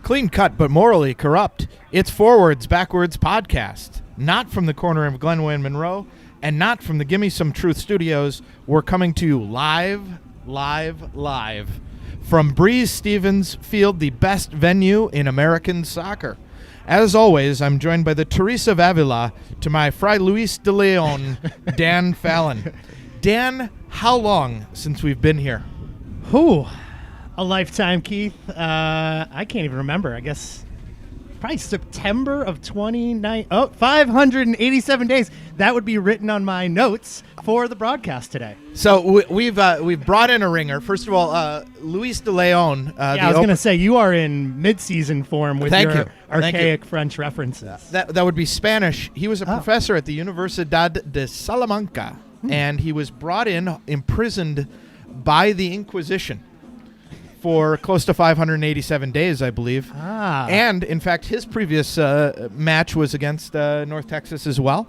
Clean cut but morally corrupt. It's Forwards Backwards podcast. Not from the corner of Glenway and Monroe, and not from the Gimme Some Truth studios. We're coming to you live from Breeze Stevens Field, the best venue in American soccer. As always, I'm joined by the Teresa of Avila to my Fray Luis de Leon, Dan Fallon. Dan, how long since we've been here? Whew. A lifetime, Keith. I can't even remember. I guess probably September of 29. 587 days. That would be written on my notes for the broadcast today. So we've brought in a ringer. First of all, Luis de Leon. I was going to say, you are in mid-season form with your archaic French references. That would be Spanish. He was a professor at the Universidad de Salamanca, and he was brought in, imprisoned by the Inquisition for close to 587 days, I believe. And, in fact, his previous match was against North Texas as well.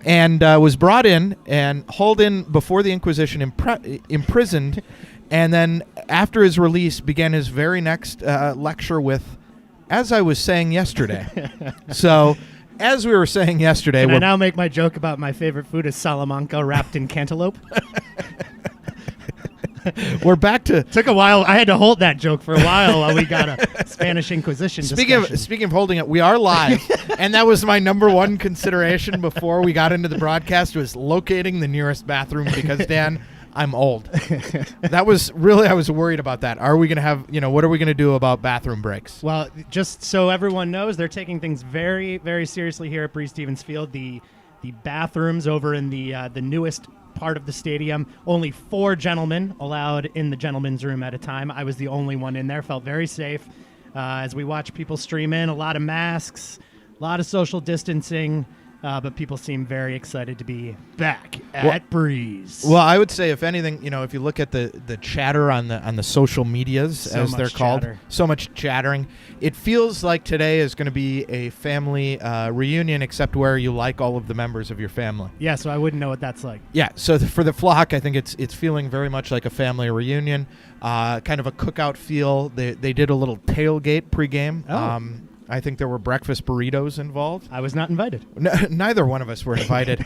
And was brought in and hauled in before the Inquisition, imprisoned, and then after his release began his very next lecture with, as I was saying yesterday. So, as we were saying yesterday... Can I now make my joke about my favorite food is Salamanca wrapped in cantaloupe? We're back to... Took a while. I had to hold that joke for a while we got a Spanish Inquisition discussion. Speaking of holding it, we are live, and that was my number one consideration before we got into the broadcast, was locating the nearest bathroom because, Dan, I'm old. That was really, I was worried about that. Are we going to have, what are we going to do about bathroom breaks? Well, just so everyone knows, they're taking things very, very seriously here at Breeze Stevens Field. The bathrooms over in the newest part of the stadium, only 4 gentlemen allowed in the gentlemen's room at a time. I was the only one in there. Felt very safe as we watch people stream in. A lot of masks, a lot of social distancing, but people seem very excited to be back at Breeze. Well, I would say, if anything, if you look at the chatter on the social medias, as they're called, so much chattering, it feels like today is going to be a family reunion, except where you like all of the members of your family. Yeah, so I wouldn't know what that's like. Yeah, so for the flock, I think it's feeling very much like a family reunion, kind of a cookout feel. They did a little tailgate pregame. Oh. I think there were breakfast burritos involved. I was not invited. Neither one of us were invited.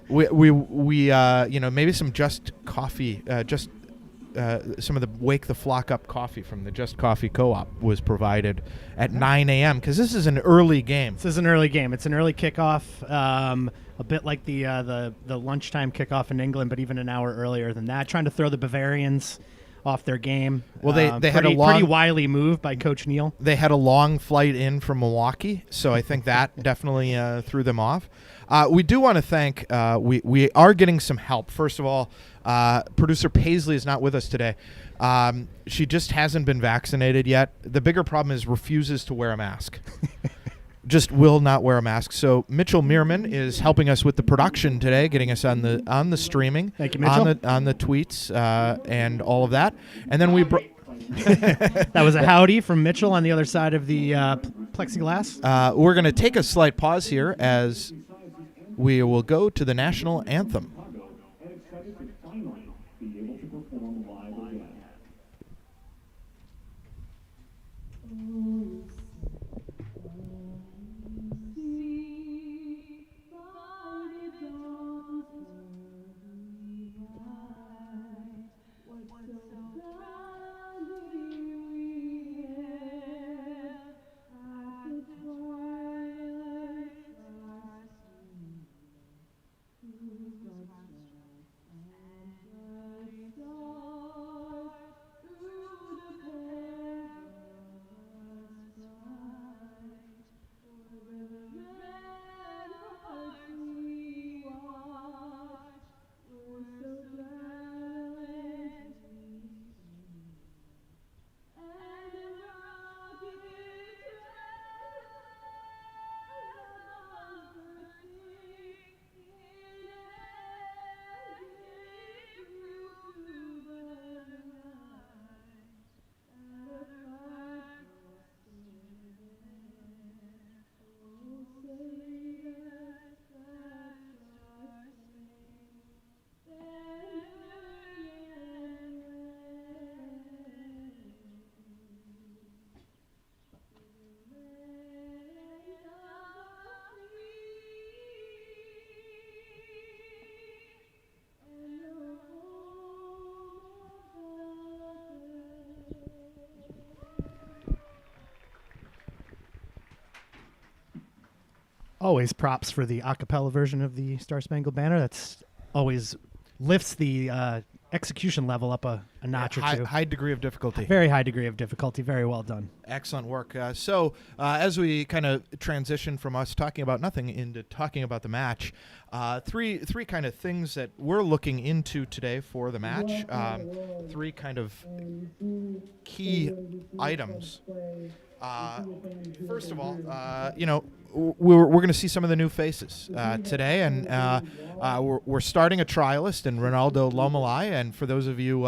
We maybe some Just Coffee, some of the Wake the Flock Up coffee from the Just Coffee Co-op was provided at 9 a.m. because this is an early game. This is an early game. It's an early kickoff, a bit like the lunchtime kickoff in England, but even an hour earlier than that. Trying to throw the Bavarians off their game. Well, they had a pretty wily move by Coach Neal. They had a long flight in from Milwaukee, so I think that definitely threw them off. We do want to thank, we are getting some help. First of all, producer Paisley is not with us today. She just hasn't been vaccinated yet. The bigger problem is refuses to wear a mask. Just will not wear a mask. So Mitchell Meerman is helping us with the production today, getting us on the streaming. Thank you, Mitchell. On the tweets and all of that. And then we that was a howdy from Mitchell on the other side of the plexiglass. We're going to take a slight pause here as we will go to the national anthem. Always props for the a cappella version of the Star Spangled Banner. That's always lifts the execution level up a notch or two. High degree of difficulty. Very high degree of difficulty. Very well done. Excellent work. So as we kind of transition from us talking about nothing into talking about the match, three kind of things that we're looking into today for the match. Three kind of key items. First of all, we're going to see some of the new faces today, and we're starting a trialist in Ronaldo Lomelai. And for those of you,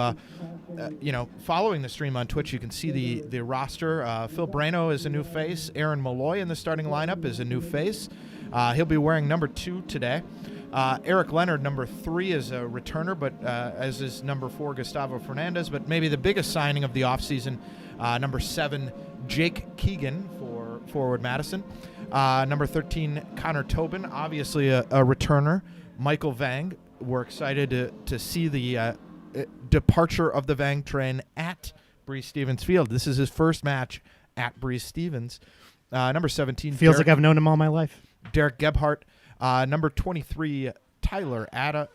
following the stream on Twitch, you can see the roster. Phil Brano is a new face. Aaron Malloy in the starting lineup is a new face. He'll be wearing number 2 today. Eric Leonard, number 3, is a returner, but as is number 4, Gustavo Fernandez. But maybe the biggest signing of the offseason, number 7, Jake Keegan for Forward Madison. Number 13, Connor Tobin, obviously a returner. Michael Vang, we're excited to see the departure of the Vang train at Breese Stevens Field. This is his first match at Breese Stevens. Number 17, feels like I've known him all my life. Derek Gebhardt. Number 23, Tyler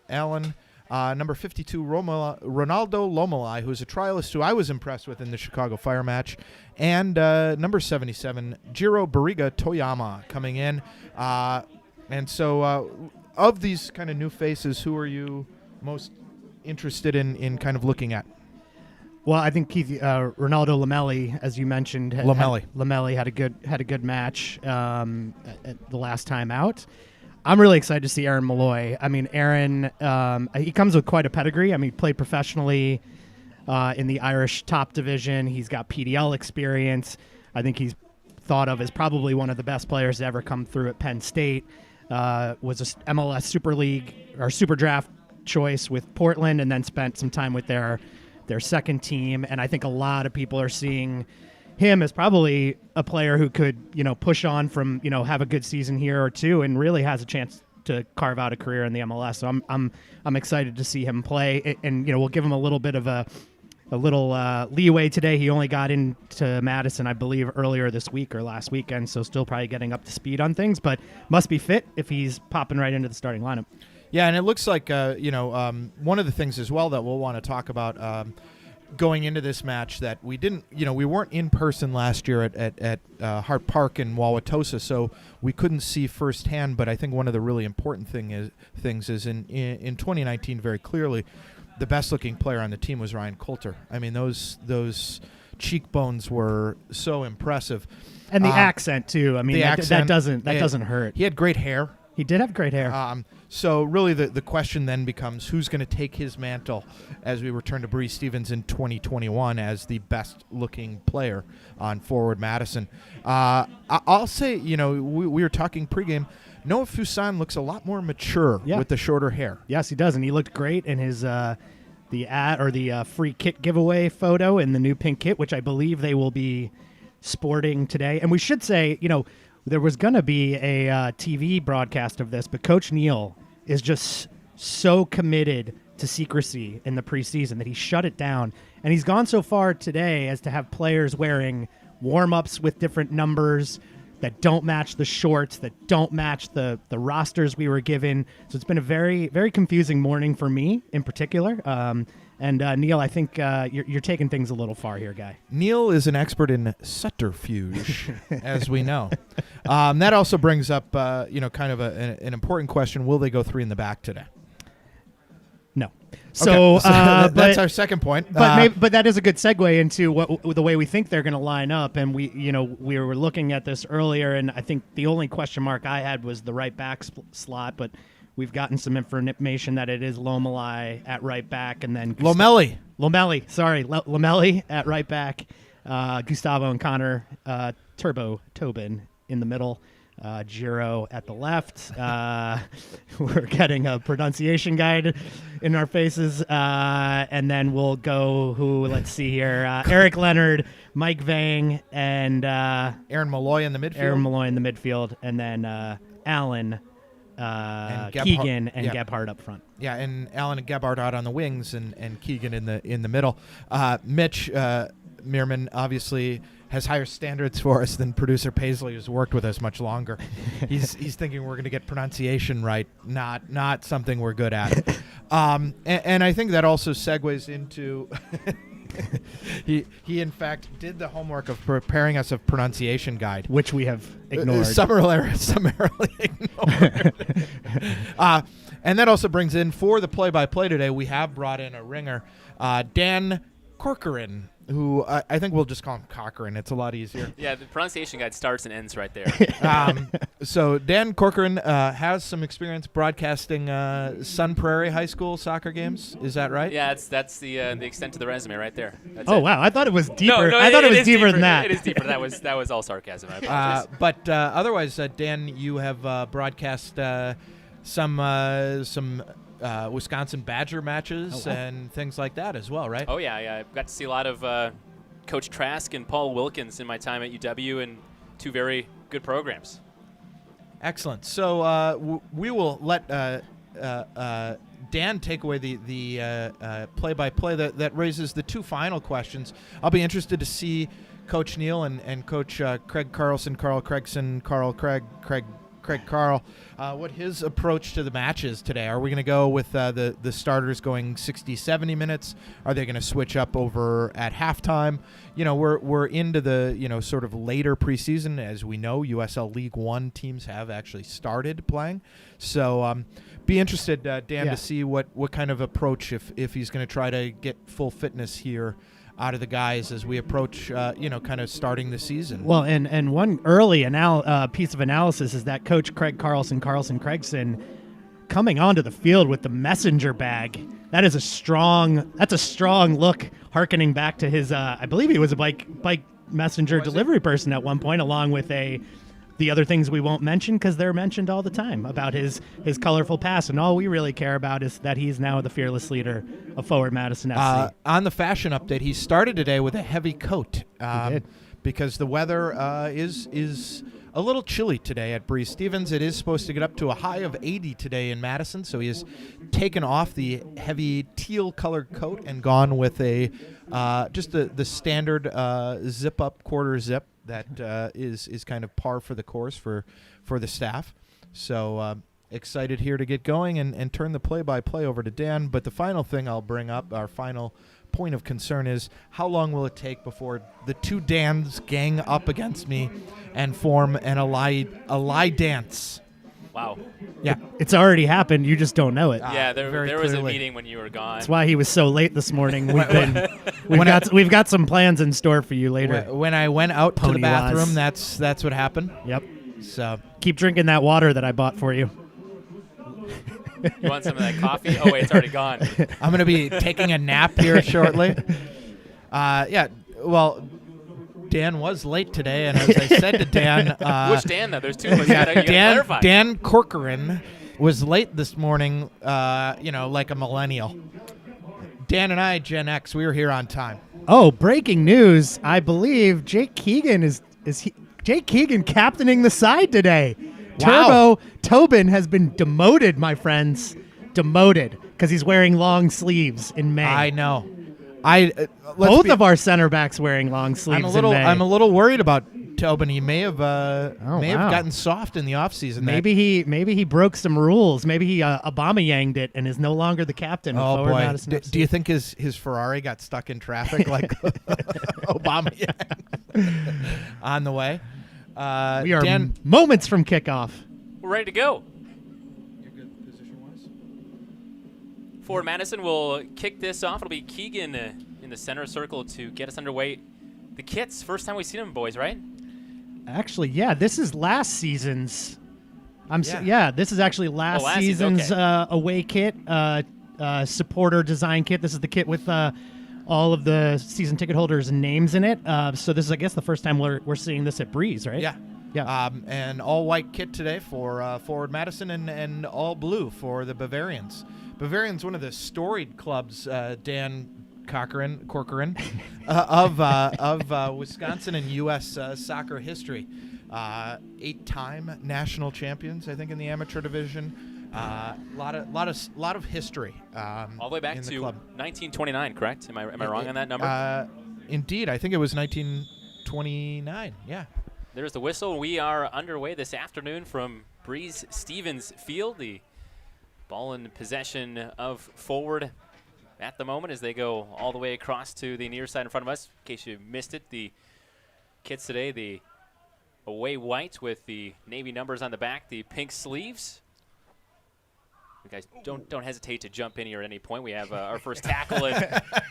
Allen. Number 52, Ronaldo Lomelai, who's a trialist who I was impressed with in the Chicago Fire match. And number 77, Jiro Bariga Toyama coming in. And so of these kind of new faces, who are you most interested in kind of looking at? Well, I think Keith, Ronaldo Lomelli, as you mentioned, Lomelli had a good match at the last time out. I'm really excited to see Aaron Malloy. I mean, Aaron, he comes with quite a pedigree. I mean, he played professionally in the Irish top division. He's got PDL experience. I think he's thought of as probably one of the best players to ever come through at Penn State. Was a MLS Super League or Super Draft choice with Portland, and then spent some time with their second team. And I think a lot of people are seeing him as probably a player who could, push on from, have a good season here or two, and really has a chance to carve out a career in the MLS. So I'm excited to see him play, and we'll give him a little bit of a little leeway today. He only got into Madison, I believe, earlier this week or last weekend, so still probably getting up to speed on things, but must be fit if he's popping right into the starting lineup. Yeah, and it looks like one of the things as well that we'll want to talk about going into this match that we didn't, we weren't in person last year at Hart Park in Wauwatosa, so we couldn't see firsthand. But I think one of the really important things is in 2019 very clearly, the best looking player on the team was Ryan Coulter. I mean, those cheekbones were so impressive, and the accent too. I mean, that doesn't hurt. He had great hair. He did have great hair. So really the question then becomes who's going to take his mantle as we return to Breese Stevens in 2021 as the best-looking player on Forward Madison. I'll say, we were talking pregame, Noah Fusan looks a lot more mature with the shorter hair. Yes, he does, and he looked great in his the free kit giveaway photo in the new pink kit, which I believe they will be sporting today. And we should say, there was going to be a TV broadcast of this, but Coach Neal is just so committed to secrecy in the preseason that he shut it down. And he's gone so far today as to have players wearing warm-ups with different numbers that don't match the shorts, that don't match the rosters we were given. So it's been a very, very confusing morning for me in particular. And Neil, I think you're taking things a little far here, guy. Neil is an expert in subterfuge, as we know. That also brings up, kind of an important question. Will they go 3 in the back today? No. So, okay. That's our second point. But that is a good segue into the way we think they're going to line up. And we were looking at this earlier, and I think the only question mark I had was the right back slot, but we've gotten some information that it is Lomelai at right back, and then Lomelli at right back, Gustavo and Connor Tobin in the middle, Jiro at the left. We're getting a pronunciation guide in our faces, and then we'll go let's see here, Eric Leonard, Mike Vang, and Aaron Malloy in the midfield. And then Allen, Keegan and Gebhardt up front. Yeah, and Allen and Gebhardt out on the wings, and Keegan in the middle. Mitch Meerman, obviously has higher standards for us than producer Paisley, who's worked with us much longer. He's thinking we're going to get pronunciation right, not something we're good at. And I think that also segues into he in fact did the homework of preparing us a pronunciation guide, which we have ignored. Summarily ignored. And that also brings in, for the play-by-play today, we have brought in a ringer, Dan Corcoran, who I think we'll just call him Cochran. It's a lot easier. Yeah, the pronunciation guide starts and ends right there. So Dan Corcoran has some experience broadcasting Sun Prairie High School soccer games. Is that right? Yeah, that's the extent of the resume right there. That's oh it. Wow, I thought it was deeper. No, I thought it was deeper than that. It is deeper. That was all sarcasm. I apologize. But otherwise, Dan, you have broadcast some Wisconsin Badger matches and things like that as well, right? Oh, yeah. I got to see a lot of Coach Trask and Paul Wilkins in my time at UW, and two very good programs. Excellent. So we will let Dan take away the play-by-play that raises the two final questions. I'll be interested to see Coach Neal and Coach Craig Carlson, Carl Craigson, Craig Carl, what his approach to the match is today. Are we going to go with the starters going 60, 70 minutes? Are they going to switch up over at halftime? We're into the sort of later preseason. As we know, USL League One teams have actually started playing. So be interested, Dan, to see what kind of approach, if he's going to try to get full fitness here out of the guys as we approach, kind of starting the season. Well, and one early piece of analysis is that Coach Craig Carlson Craigson coming onto the field with the messenger bag. That's a strong look, hearkening back to his, I believe he was a bike messenger delivery person at one point, along with the other things we won't mention because they're mentioned all the time about his colorful past. And all we really care about is that he's now the fearless leader of Forward Madison SC. On the fashion update, he started today with a heavy coat He did. because the weather is a little chilly today at Breeze Stevens. It is supposed to get up to a high of 80 today in Madison, so he has taken off the heavy teal-colored coat and gone with a just the standard zip-up quarter zip that is kind of par for the course for the staff. So excited here to get going and turn the play-by-play over to Dan. But the final thing I'll bring up, our final point of concern, is how long will it take before the two Dans gang up against me and form an ally dance? Wow. Yeah. It's already happened. You just don't know it. Yeah, there very was a clearly. meeting when you were gone. That's why he was so late this morning. We've got some plans in store for you later. When I went out to the Pony bathroom, wise. that's what happened. Yep. So Keep drinking that water that I bought for you. You want some of that coffee? Oh, wait, it's already gone. I'm going to be taking a nap here shortly. Well, Dan was late today, and as I said to Dan... Which Dan, though? There's two of us. You gotta clarify. Dan Corcoran was late this morning, like a millennial. Dan and I, Gen X, we were here on time. Oh, breaking news. I believe Jake Keegan is Jake Keegan captaining the side today. Wow. Turbo Tobin has been demoted, my friends. Demoted because he's wearing long sleeves in May. I know. Both of our center backs wearing long sleeves in May. I'm a little worried about Tobin. He may have gotten soft in the offseason. Maybe he broke some rules. Maybe he Obama-yanged it and is no longer the captain of Forward Madison FC. Do you think his Ferrari got stuck in traffic like Obama on the way? We are Dan, moments from kickoff. We're ready to go. you're good position-wise? Forward Madison will kick this off. It'll be Keegan in the center circle to get us underway. The kits, first time we've seen them, boys, right? Actually, yeah, this is last season's. This is actually last last season, season's away kit, supporter design kit. This is the kit with all of the season ticket holders' names in it. So this is, I guess, the first time we're seeing this at Breeze, right? Yeah. Yeah. And all white kit today for Forward Madison and all blue for the Bavarians. Bavarians, one of the storied clubs, Dan Corcoran, of Wisconsin and U.S. Soccer history. 8-time national champions, I think, in the amateur division. Lot of history. All the way back to club. 1929, correct? Am I wrong on that number? Indeed, I think it was 1929. 29, yeah. There's the whistle. We are underway this afternoon from Breeze Stevens Field. The ball in possession of Forward at the moment as they go all the way across to the near side in front of us. In case you missed it, the kits today, the away white with the navy numbers on the back, the pink sleeves. You guys, don't hesitate to jump in here at any point. We have our first tackle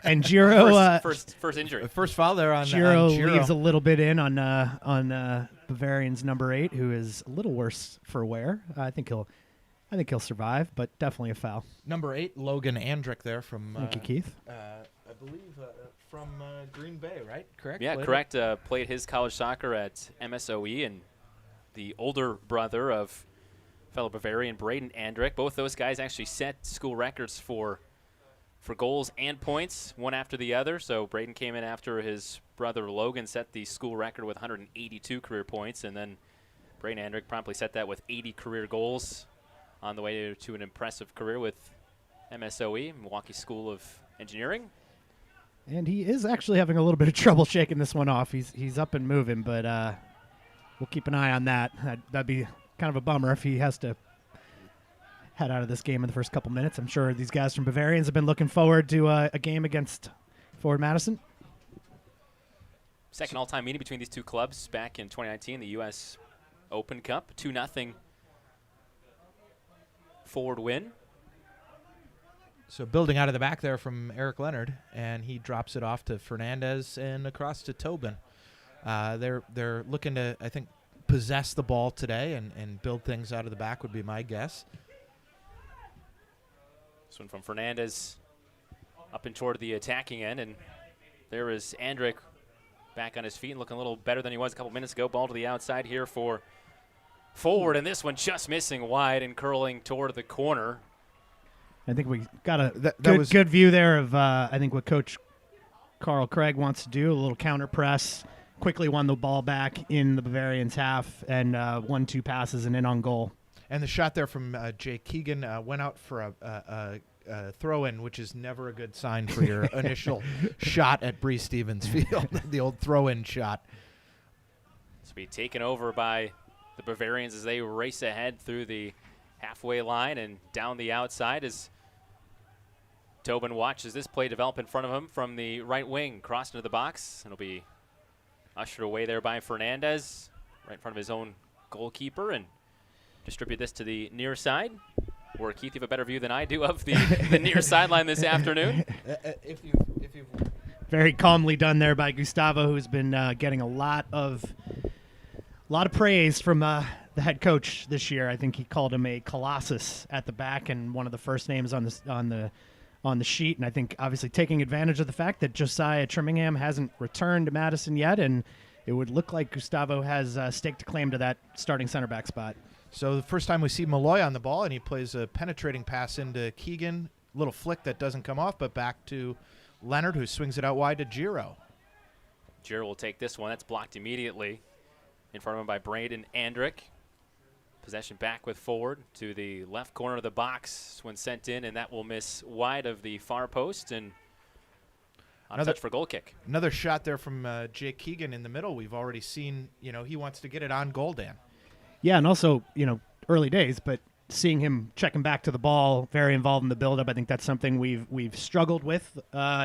and Giro first injury. First foul there on Giro on Giro. leaves a little bit in on Bavarians number 8, who is a little worse for wear. I think he'll survive, but definitely a foul. Number 8, Logan Andrick there from Thank you, Keith. I believe from Green Bay, right? Correct? Yeah, correct. Played his college soccer at MSOE, and the older brother of fellow Bavarian Braden Andrick. Both those guys actually set school records for goals and points, one after the other. So Braden came in after his brother Logan set the school record with 182 career points, and then Braden Andrick promptly set that with 80 career goals on the way to an impressive career with MSOE, Milwaukee School of Engineering. And he is actually having a little bit of trouble shaking this one off. He's up and moving, but we'll keep an eye on that. That'd be kind of a bummer if he has to head out of this game in the first couple minutes. I'm sure these guys from Bavarians have been looking forward to a game against Forward Madison. Second all-time meeting between these two clubs back in 2019, the U.S. Open Cup. 2-0 Forward win. So building out of the back there from Eric Leonard, and he drops it off to Fernandez and across to Tobin. They're looking to, I think, possess the ball today and build things out of the back would be my guess. This one from Fernandez up and toward the attacking end, and there is Andrick back on his feet and looking a little better than he was a couple minutes ago. Ball to the outside here for Forward, and this one just missing wide and curling toward the corner. I think we got a good view there of I think what Coach Carl Craig wants to do, a little counter press. Quickly won the ball back in the Bavarians' half and 1-2 passes and in on goal. And the shot there from Jay Keegan went out for a throw-in, which is never a good sign for your initial shot at Breeze Stevens Field, the old throw-in shot. This will be taken over by the Bavarians as they race ahead through the halfway line and down the outside as Tobin watches this play develop in front of him from the right wing, crossed into the box. It'll be ushered away there by Fernandez, right in front of his own goalkeeper, and distribute this to the near side, where Keith, you have a better view than I do of the near sideline this afternoon. If you Very calmly done there by Gustavo, who's been getting a lot of praise from the head coach this year. I think he called him a colossus at the back, and one of the first names on the sheet. And I think obviously taking advantage of the fact that Josiah Trimmingham hasn't returned to Madison yet, and it would look like Gustavo has staked a claim to that starting center back spot. So the first time we see Malloy on the ball, and he plays a penetrating pass into Keegan. Little flick that doesn't come off, but back to Leonard, who swings it out wide to Giro. Giro will take this one. That's blocked immediately in front of him by Braden Andrick. Possession back with Forward to the left corner of the box when sent in, and that will miss wide of the far post and on touch for goal kick. Another shot there from Jake Keegan in the middle. We've already seen, he wants to get it on goal, Dan. Yeah, and also, early days, but seeing him checking back to the ball, very involved in the build-up, I think that's something we've struggled with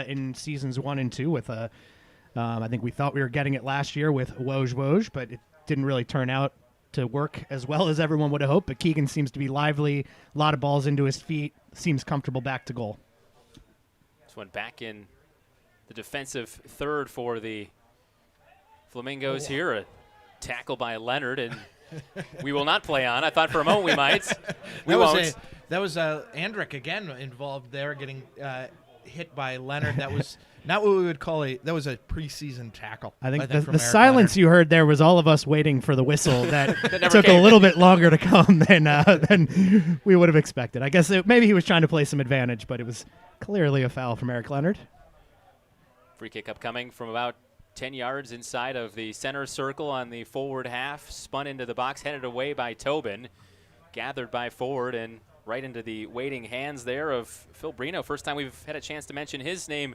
in seasons 1 and 2 with I think we thought we were getting it last year with Woj, but it didn't really turn out to work as well as everyone would have hoped. But Keegan seems to be lively, a lot of balls into his feet, seems comfortable back to goal. This one back in the defensive third for the Flamingos here. A tackle by Leonard, and we will not play on. I thought for a moment we might. We won't. That was Andrick again involved there, getting hit by Leonard. That was not what we would call that was a preseason tackle. I think the silence Leonard. You heard there was all of us waiting for the whistle that took came. a little bit longer to come than we would have expected. I guess maybe he was trying to play some advantage, but it was clearly a foul from Eric Leonard. Free kick upcoming from about 10 yards inside of the center circle on the forward half. Spun into the box, headed away by Tobin. Gathered by Forward and right into the waiting hands there of Phil Brino. First time we've had a chance to mention his name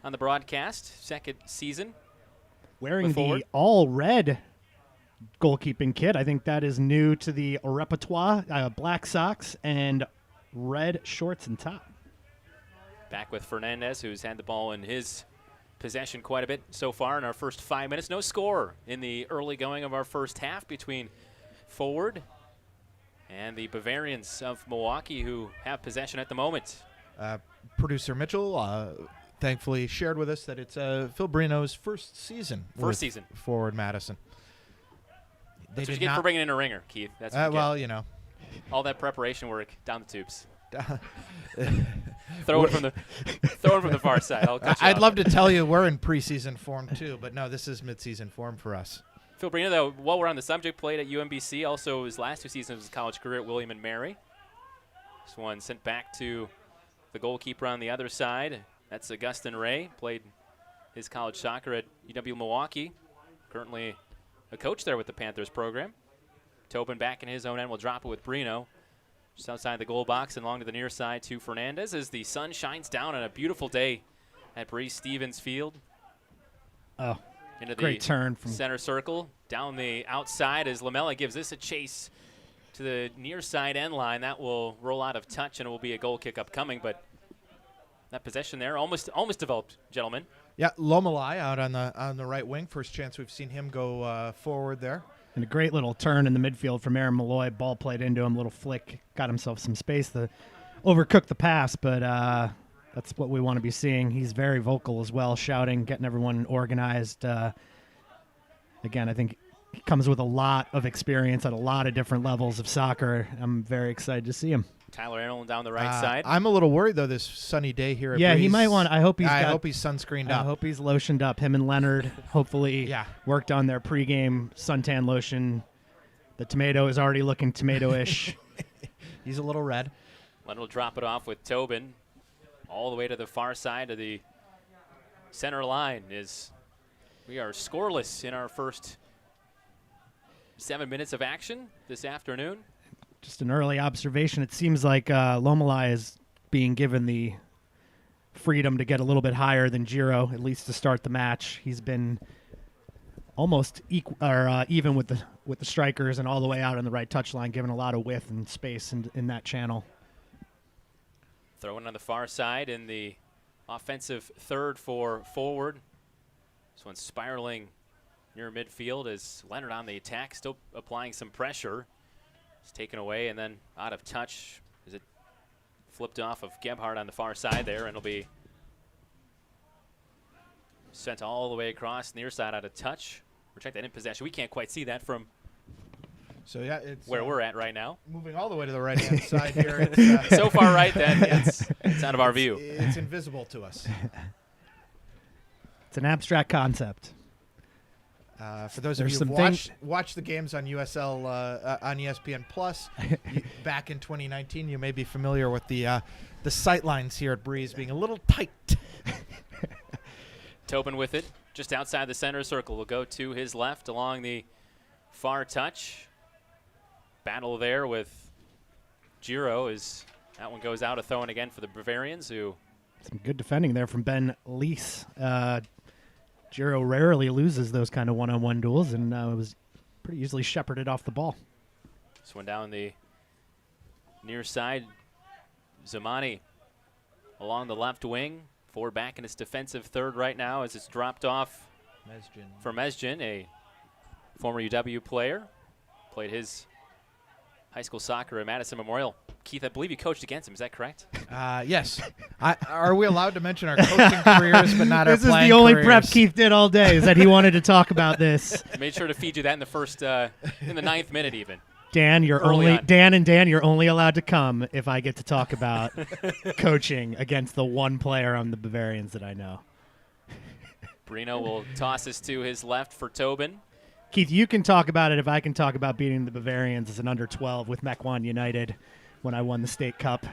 on the broadcast, second season. wearing Forward. the all-red goalkeeping kit. I think that is new to the repertoire. Black socks and red shorts and top. Back with Fernandez, who's had the ball in his possession quite a bit so far in our first 5 minutes. No score in the early going of our first half between Forward and the Bavarians of Milwaukee, who have possession at the moment. Producer Mitchell thankfully shared with us that it's Phil Brino's first season. Forward Madison. That's what you get for bringing in a ringer, Keith. That's what well, you know. All that preparation work down the tubes. Throw it from the far side. I'd love to tell you we're in preseason form too, but no, this is midseason form for us. Phil Brino, though, while we're on the subject, played at UMBC. Also, his last 2 seasons of his college career at William & Mary. This one sent back to the goalkeeper on the other side. That's Augustin Ray. Played his college soccer at UW Milwaukee. Currently a coach there with the Panthers program. Tobin back in his own end will drop it with Brino. Just outside the goal box and along to the near side to Fernandez as the sun shines down on a beautiful day at Breese Stevens Field. Oh, into the great turn from center circle. Down the outside as Lamella gives this a chase to the near side end line. That will roll out of touch and it will be a goal kick upcoming. But that possession there almost developed, gentlemen. Yeah, Lomalai out on the right wing. First chance we've seen him go forward there. And a great little turn in the midfield from Aaron Malloy. Ball played into him, little flick, got himself some space to overcook the pass, but that's what we want to be seeing. He's very vocal as well, shouting, getting everyone organized. Again, I think he comes with a lot of experience at a lot of different levels of soccer. I'm very excited to see him. Tyler Arnold down the right side. I'm a little worried, though, this sunny day here at Breese. He might want. I hope he's sunscreened up. I hope he's lotioned up. Him and Leonard hopefully worked on their pregame suntan lotion. The tomato is already looking tomato-ish. He's a little red. Leonard will drop it off with Tobin all the way to the far side of the center line. We are scoreless in our first 7 minutes of action this afternoon. Just an early observation. It seems like Lomalai is being given the freedom to get a little bit higher than Giro, at least to start the match. He's been almost even with the strikers and all the way out on the right touchline, given a lot of width and space in that channel. Throwing on the far side in the offensive third for Forward. This one's spiraling near midfield as Leonard on the attack, still applying some pressure. It's taken away and then out of touch as it flipped off of Gebhardt on the far side there, and it'll be sent all the way across near side out of touch. We'll check that in possession. We can't quite see that from it's where we're at right now. Moving all the way to the right-hand side here. So far right then, it's out of our view. It's invisible to us. It's an abstract concept. For those of you who watched the games on USL on ESPN Plus back in 2019, you may be familiar with the sight lines here at Breese being a little tight. Tobin with it, just outside the center circle. Will go to his left along the far touch. Battle there with Giro as that one goes out, a throw-in again for the Bavarians, who some good defending there from Ben Leese. Giro rarely loses those kind of one-on-one duels, and it was pretty easily shepherded off the ball. This one down the near side. Zamani along the left wing. Forward back in its defensive third right now as it's dropped off for Mesjin, a former UW player. Played his high school soccer at Madison Memorial. Keith, I believe you coached against him. Is that correct? Yes. Are we allowed to mention our coaching careers but not our playing careers? This is the only prep Keith did all day, is that he wanted to talk about this. Made sure to feed you that in the first, in the 9th minute even. Dan, you're only allowed to come if I get to talk about coaching against the one player on the Bavarians that I know. Brino will toss this to his left for Tobin. Keith, you can talk about it if I can talk about beating the Bavarians as an under-12 with Mequon United when I won the state cup.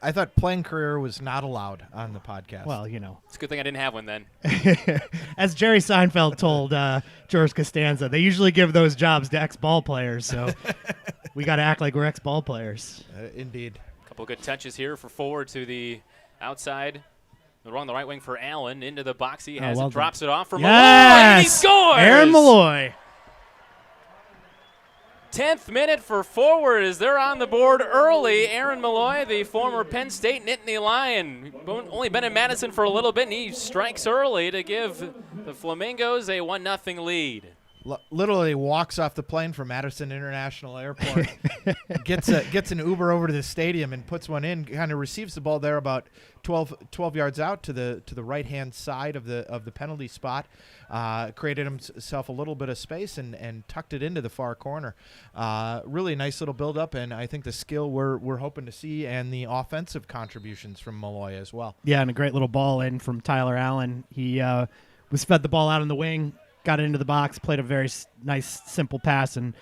I thought playing career was not allowed on the podcast. Well, you know. It's a good thing I didn't have one then. As Jerry Seinfeld told George Costanza, they usually give those jobs to ex-ball players, so we got to act like we're ex-ball players. Indeed. A couple good touches here for Forward to the outside Along the right wing for Allen. Into the box. He has well it. Drops it off for yes! Malloy. And he scores! Aaron Malloy. 10th minute for Forward as they're on the board early. Aaron Malloy, the former Penn State Nittany Lion, only been in Madison for a little bit, and he strikes early to give the Flamingos a 1-0 lead. Literally walks off the plane from Madison International Airport, gets an Uber over to the stadium and puts one in. Kind of receives the ball there about 12 yards out to the right hand side of the penalty spot. Created himself a little bit of space and tucked it into the far corner. Really nice little build up, and I think the skill we're hoping to see and the offensive contributions from Malloy as well. Yeah, and a great little ball in from Tyler Allen. He was fed the ball out on the wing. Got it into the box, played a very nice, simple pass, and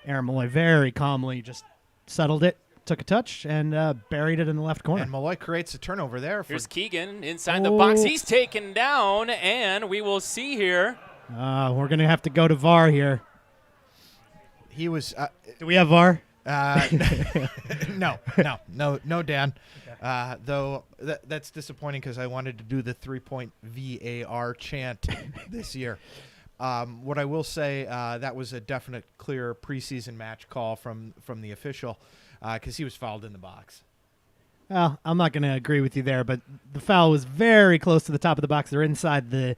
Aaron Malloy very calmly just settled it, took a touch, and buried it in the left corner. And Malloy creates a turnover there. Here's Keegan inside the box. He's taken down, and we will see here. We're going to have to go to VAR here. He was. Do we have VAR? No, Dan. Okay. Though that's disappointing because I wanted to do the 3-point VAR chant this year. What I will say, that was a definite, clear preseason match call from the official because he was fouled in the box. Well, I'm not going to agree with you there, but the foul was very close to the top of the box. They're inside the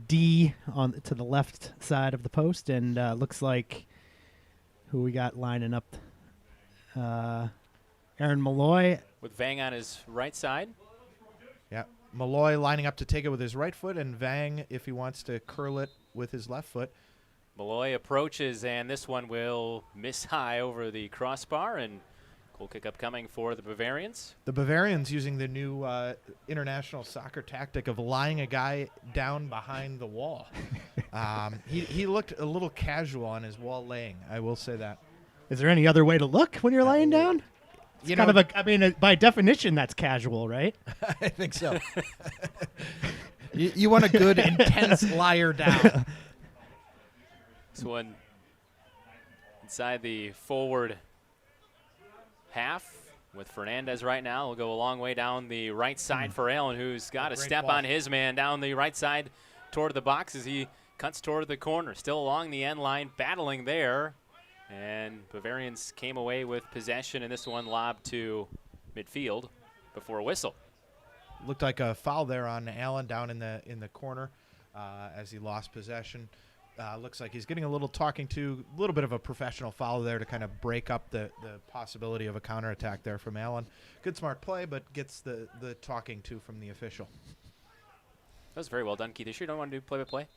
D to the left side of the post, and looks like who we got lining up. Aaron Malloy. With Vang on his right side. Yeah, Malloy lining up to take it with his right foot, and Vang, if he wants to curl it with his left foot. Malloy approaches, and this one will miss high over the crossbar, and cool kick up coming for the Bavarians. The Bavarians using the new international soccer tactic of lying a guy down behind the wall. He looked a little casual on his wall laying, I will say that. Is there any other way to look when you're lying down? By definition, that's casual, right? I think so. You want a good, intense liar down. This one inside the forward half with Fernandez right now. Will go a long way down the right side for Allen, who's got to step on his man down the right side toward the box as he cuts toward the corner. Still along the end line, battling there. And Bavarians came away with possession, and this one lobbed to midfield before a whistle. Looked like a foul there on Allen down in the corner as he lost possession. Looks like he's getting a little little bit of a professional foul there to kind of break up the possibility of a counterattack there from Allen. Good smart play, but gets the talking to from the official. That was very well done, Keith. You sure you don't want to do play-by-play?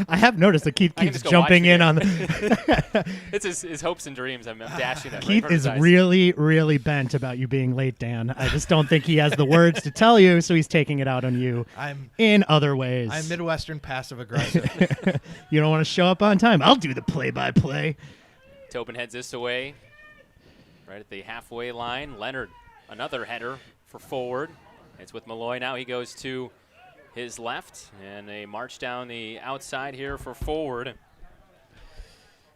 I have noticed that Keith keeps jumping in on the... It's his hopes and dreams. I'm dashing it. Keith is really, really bent about you being late, Dan. I just don't think he has the words to tell you, so he's taking it out on you in other ways. I'm Midwestern passive-aggressive. You don't want to show up on time? I'll do the play-by-play. Tobin heads this away. Right at the halfway line. Leonard, another header for Forward. It's with Malloy now. He goes to his left, and a march down the outside here for Forward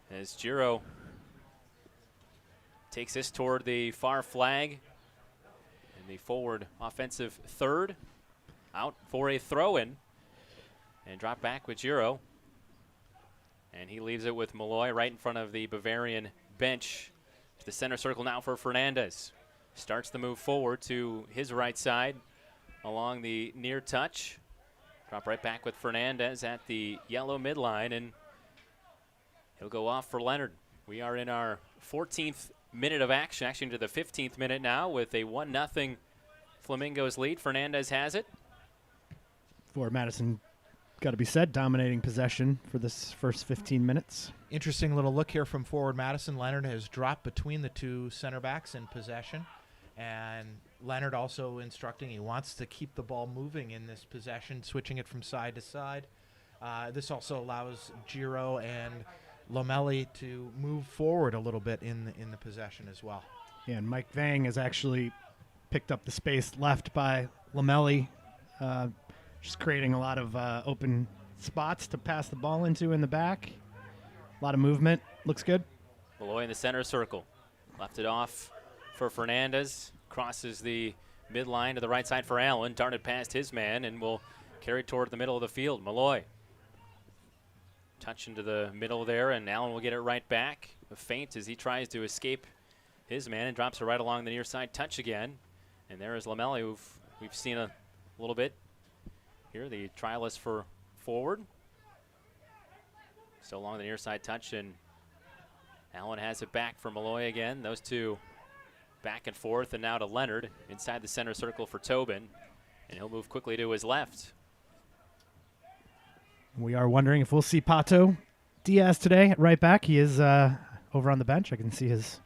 as Giro takes this toward the far flag, and the Forward offensive third out for a throw-in and drop back with Giro, and he leaves it with Malloy right in front of the Bavarian bench to the center circle now for Fernandez. Starts the move forward to his right side along the near touch. Drop right back with Fernandez at the yellow midline, and he'll go off for Leonard. We are in our 14th minute of action, actually into the 15th minute now with a 1-0 Flamingos lead. Fernandez has it. Forward Madison, got to be said, dominating possession for this first 15 minutes. Interesting little look here from Forward Madison. Leonard has dropped between the two center backs in possession, and Leonard also instructing he wants to keep the ball moving in this possession, switching it from side to side. This also allows Giro and Lomelli to move forward a little bit in the possession as well. Yeah, and Mike Vang has actually picked up the space left by Lomelli, just creating a lot of open spots to pass the ball into in the back. A lot of movement. Looks good. Malloy in the center circle. Left it off for Fernandez. Crosses the midline to the right side for Allen. Darted past his man and will carry toward the middle of the field. Malloy. Touch into the middle there, and Allen will get it right back. A feint as he tries to escape his man and drops it right along the near side touch again. And there is Lamelli, who we've seen a little bit here, the trialist for forward. Still along the near side touch, and Allen has it back for Malloy again. Those two back and forth, and now to Leonard inside the center circle for Tobin. And he'll move quickly to his left. We are wondering if we'll see Pato Diaz today at right back. He is over on the bench. I can see his.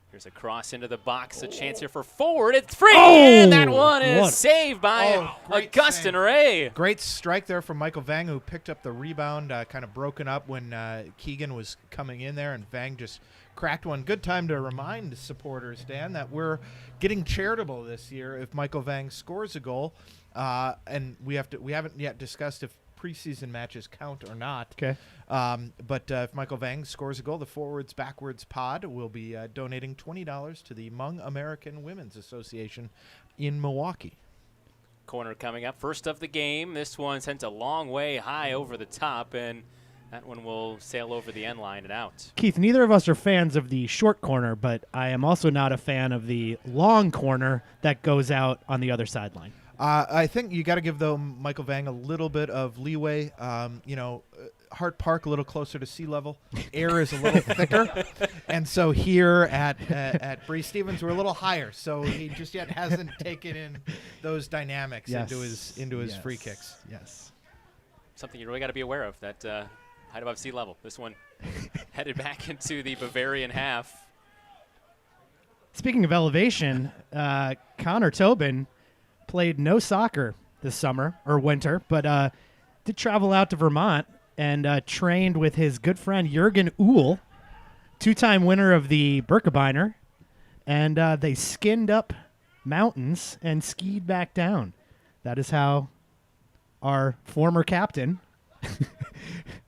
Here's a cross into the box. A chance here for forward. It's free, Oh! and that one is saved by Augustin Ray. Great strike there from Michael Vang, who picked up the rebound, kind of broken up when Keegan was coming in there, and Vang just cracked one. Good time to remind supporters, Dan, that we're getting charitable this year if Michael Vang scores a goal, and we haven't yet discussed if preseason matches count or not. Okay. But if Michael Vang scores a goal, the Forwards Backwards Pod will be donating $20 to the Hmong American Women's Association in Milwaukee. Corner coming up. First of the game. This one sent a long way high over the top, and that one will sail over the end line and out. Keith, neither of us are fans of the short corner, but I am also not a fan of the long corner that goes out on the other sideline. I think you got to give, though, Michael Vang a little bit of leeway. Hart Park a little closer to sea level. Air is a little thicker. And so here at Bree Stevens, we're a little higher. So he just yet hasn't taken in those dynamics into his free kicks. Yes. Something you really got to be aware of, that height above sea level. This one headed back into the Bavarian half. Speaking of elevation, Connor Tobin played no soccer this summer or winter, but did travel out to Vermont and trained with his good friend Jürgen Uhl, two-time winner of the Birkebeiner, and they skinned up mountains and skied back down. That is how our former captain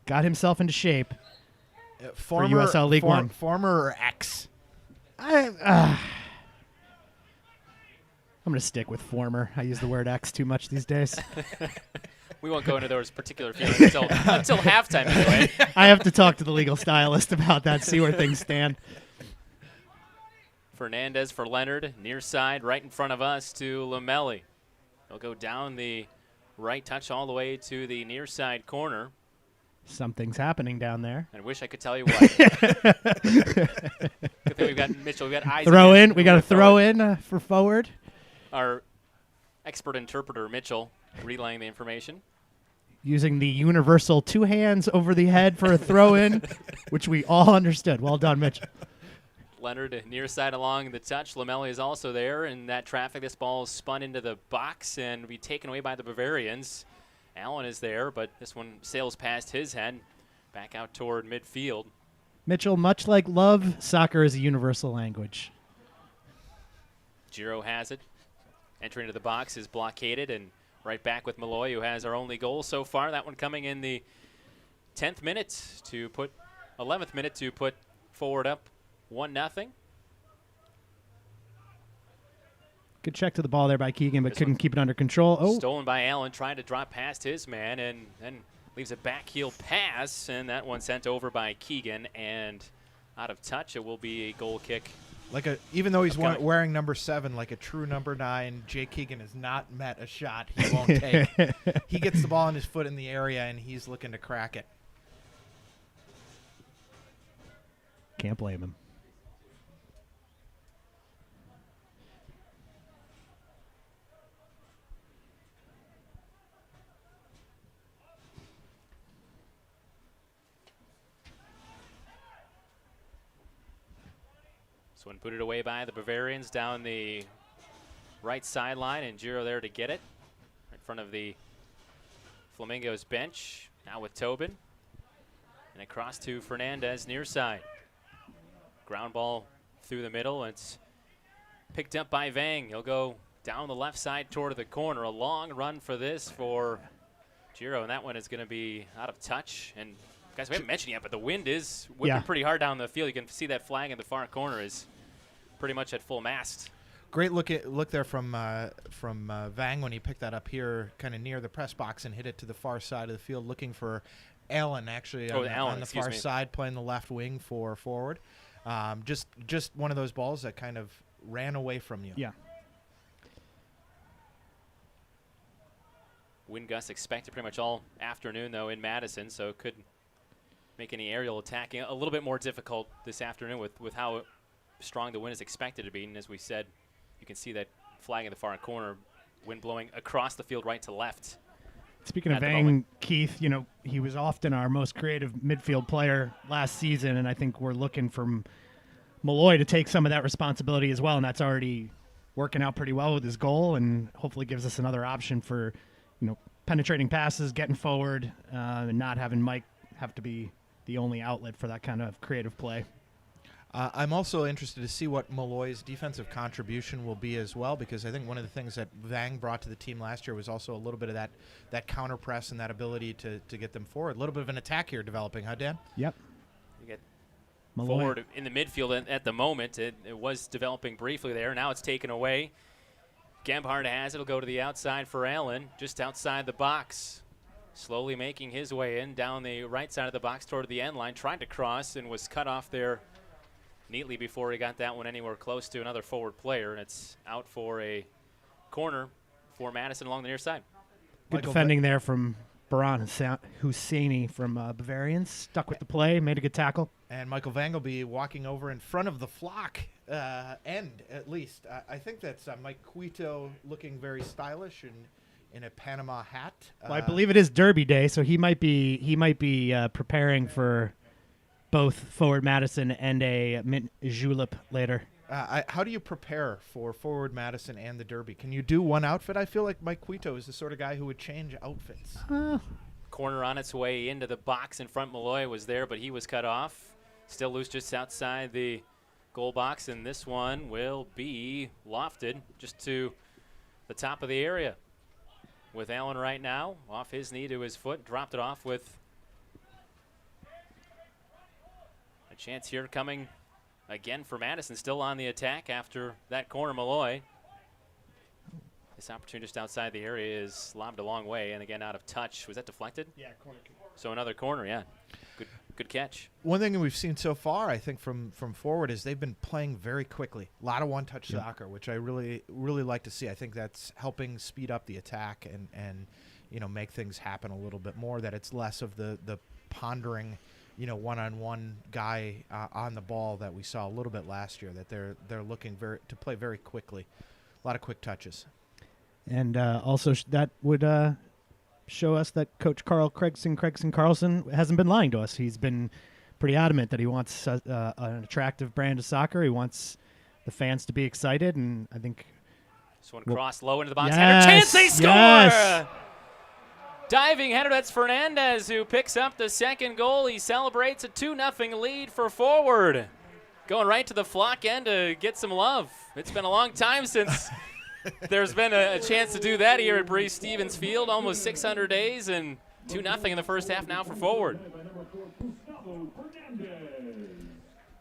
got himself into shape for USL League One. Former or ex? I'm going to stick with former. I use the word X too much these days. We won't go into those particular feelings until halftime anyway. I have to talk to the legal stylist about that, see where things stand. Fernandez for Leonard, near side, right in front of us to Lamelli. He'll go down the right touch all the way to the near side corner. Something's happening down there. I wish I could tell you what. Good thing we've got Mitchell. We've got eyes. Throw in. We got to throw in for forward. Our expert interpreter, Mitchell, relaying the information. Using the universal two hands over the head for a throw-in, which we all understood. Well done, Mitch. Leonard near side along the touch. Lamelli is also there. In that traffic, this ball is spun into the box and will be taken away by the Bavarians. Allen is there, but this one sails past his head, back out toward midfield. Mitchell, much like love, soccer is a universal language. Giro has it. Entry into the box is blockaded, and right back with Malloy, who has our only goal so far. That one coming in the 11th minute to put forward up 1-0. Good check to the ball there by Keegan, but couldn't keep it under control. Oh, stolen by Allen, trying to drop past his man, and then leaves a back heel pass, and that one sent over by Keegan and out of touch. It will be a goal kick. Even though he's wearing number 7, like a true number 9, Jay Keegan has not met a shot he won't take. He gets the ball in his foot in the area, and he's looking to crack it. Can't blame him. One put it away by the Bavarians down the right sideline, and Giro there to get it in front of the Flamingos bench. Now with Tobin, and across to Fernandez near side. Ground ball through the middle. It's picked up by Vang. He'll go down the left side toward the corner. A long run for this for Giro, and that one is going to be out of touch. And guys, we haven't mentioned yet, but the wind is whipping pretty hard down the field. You can see that flag in the far corner is pretty much at full mast. Great look there from Vang when he picked that up here, kind of near the press box, and hit it to the far side of the field, looking for Allen actually on the far side, playing the left wing for forward. Just one of those balls that kind of ran away from you. Yeah. Wind gusts expected pretty much all afternoon, though, in Madison, so it could make any aerial attacking a little bit more difficult this afternoon with how strong the wind is expected to be. And as we said, you can see that flag in the far corner, wind blowing across the field right to left. Speaking of Vang, Keith, you know, he was often our most creative midfield player last season, and I think we're looking for Malloy to take some of that responsibility as well, and that's already working out pretty well with his goal, and hopefully gives us another option for, you know, penetrating passes, getting forward, and not having Mike have to be the only outlet for that kind of creative play. I'm also interested to see what Malloy's defensive contribution will be as well, because I think one of the things that Vang brought to the team last year was also a little bit of that counter press and that ability to get them forward. A little bit of an attack here developing, huh, Dan? Yep. You get Malloy forward in the midfield at the moment. It was developing briefly there. Now it's taken away. Gebhardt has it. It'll go to the outside for Allen, just outside the box. Slowly making his way in down the right side of the box toward the end line. Tried to cross and was cut off there neatly before he got that one anywhere close to another forward player. And it's out for a corner for Madison along the near side. Good defending there from Baran Husseini from Bavarians. Stuck with the play, made a good tackle. And Michael Vang will be walking over in front of the flock end, at least. I think that's Mike Cuito looking very stylish in a Panama hat. Well, I believe it is Derby Day, so he might be preparing for both Forward Madison and a mint julep later. How do you prepare for Forward Madison and the Derby? Can you do one outfit? I feel like Mike Cuito is the sort of guy who would change outfits. Corner on its way into the box in front. Malloy was there, but he was cut off. Still loose just outside the goal box, and this one will be lofted just to the top of the area. With Allen right now, off his knee to his foot, dropped it off with a chance here coming again for Madison, still on the attack after that corner. Malloy. This opportunity just outside the area is lobbed a long way, and again out of touch. Was that deflected? Yeah, corner. So another corner, yeah. Good catch. One thing that we've seen so far, I think, from forward is they've been playing very quickly. A lot of one-touch soccer, which I really like to see. I think that's helping speed up the attack and you know, make things happen a little bit more, that it's less of the pondering, you know, one-on-one guy on the ball that we saw a little bit last year, that they're looking to play very quickly. A lot of quick touches. And also that would show us that Coach Carl Carlson hasn't been lying to us. He's been pretty adamant that he wants an attractive brand of soccer. He wants the fans to be excited, and I think this one crossed low into the box. Yes, Header, chance, they score! Yes. Diving header, that's Fernandez who picks up the second goal. He celebrates a 2-0 lead for Forward. Going right to the flock end to get some love. It's been a long time since there's been a chance to do that here at Breese Stevens Field. Almost 600 days, and 2-0 in the first half now for Forward.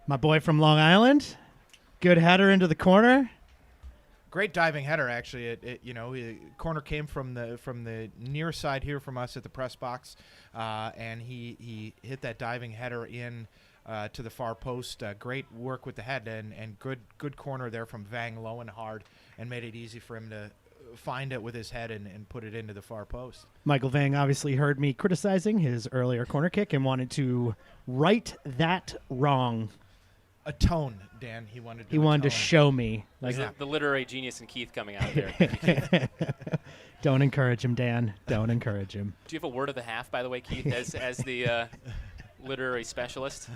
My boy from Long Island. Good header into the corner. Great diving header, actually. Corner came from the near side here from us at the press box, and he hit that diving header in to the far post. Great work with the head, and good corner there from Vang, low and hard, and made it easy for him to find it with his head and put it into the far post. Michael Vang obviously heard me criticizing his earlier corner kick and wanted to right that wrong. Atone, Dan. He wanted to show me. Like the literary genius in Keith coming out there. Don't encourage him, Dan. Don't encourage him. Do you have a word of the half, by the way, Keith, as the literary specialist,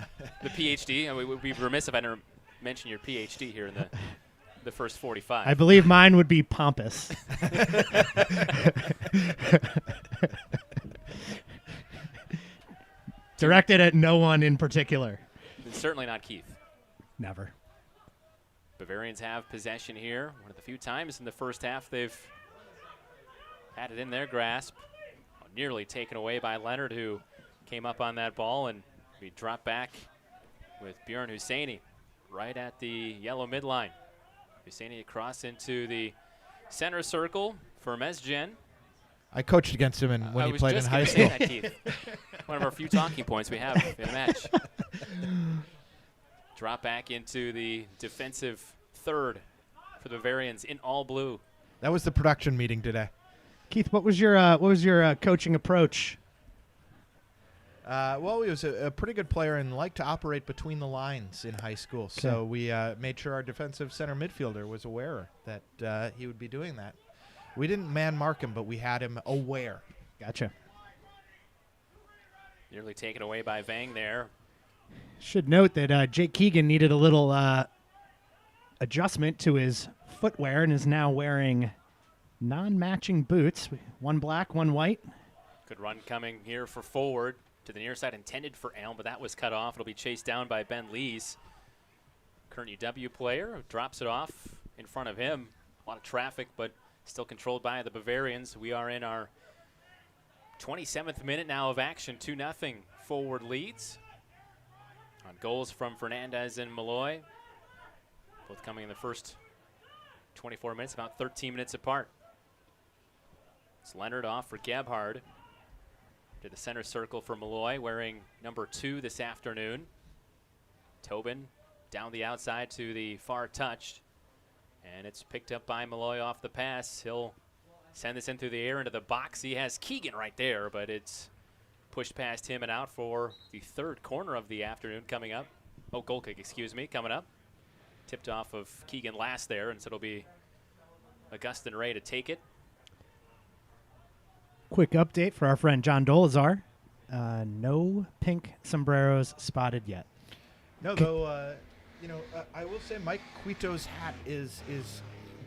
the PhD? I mean, we'd be remiss if I didn't mention your PhD here in the first 45. I believe mine would be pompous. Directed at no one in particular. And certainly not Keith. Never. Bavarians have possession here. One of the few times in the first half they've had it in their grasp. Nearly taken away by Leonard, who came up on that ball, and we drop back with Bjorn Husseini right at the yellow midline. Husseini across into the center circle for Mesjen. I coached against him when he played in high school. That, Keith. One of our few talking points we have in the match. Drop back into the defensive third for the Bavarians in all blue. That was the production meeting today. Keith, what was your coaching approach? Well, he was a pretty good player and liked to operate between the lines in high school. Okay. So we made sure our defensive center midfielder was aware that he would be doing that. We didn't man mark him, but we had him aware. Gotcha. Nearly taken away by Vang there. Should note that Jake Keegan needed a little adjustment to his footwear and is now wearing non-matching boots. One black, one white. Good run coming here for Forward to the near side, intended for Elm, but that was cut off. It'll be chased down by Ben Lees. Current UW player drops it off in front of him. A lot of traffic, but still controlled by the Bavarians. We are in our 27th minute now of action. 2-0 Forward leads. On goals from Fernandez and Malloy. Both coming in the first 24 minutes, about 13 minutes apart. It's Leonard off for Gebhard. To the center circle for Malloy, wearing number 2 this afternoon. Tobin down the outside to the far touch. And it's picked up by Malloy off the pass. He'll send this in through the air into the box. He has Keegan right there, but it's pushed past him and out for the third corner of the afternoon coming up. Oh, goal kick, excuse me, coming up. Tipped off of Keegan last there, and so it'll be Augustin Ray to take it. Quick update for our friend John Dolazar. No pink sombreros spotted yet. No, though, I will say Mike Cuito's hat is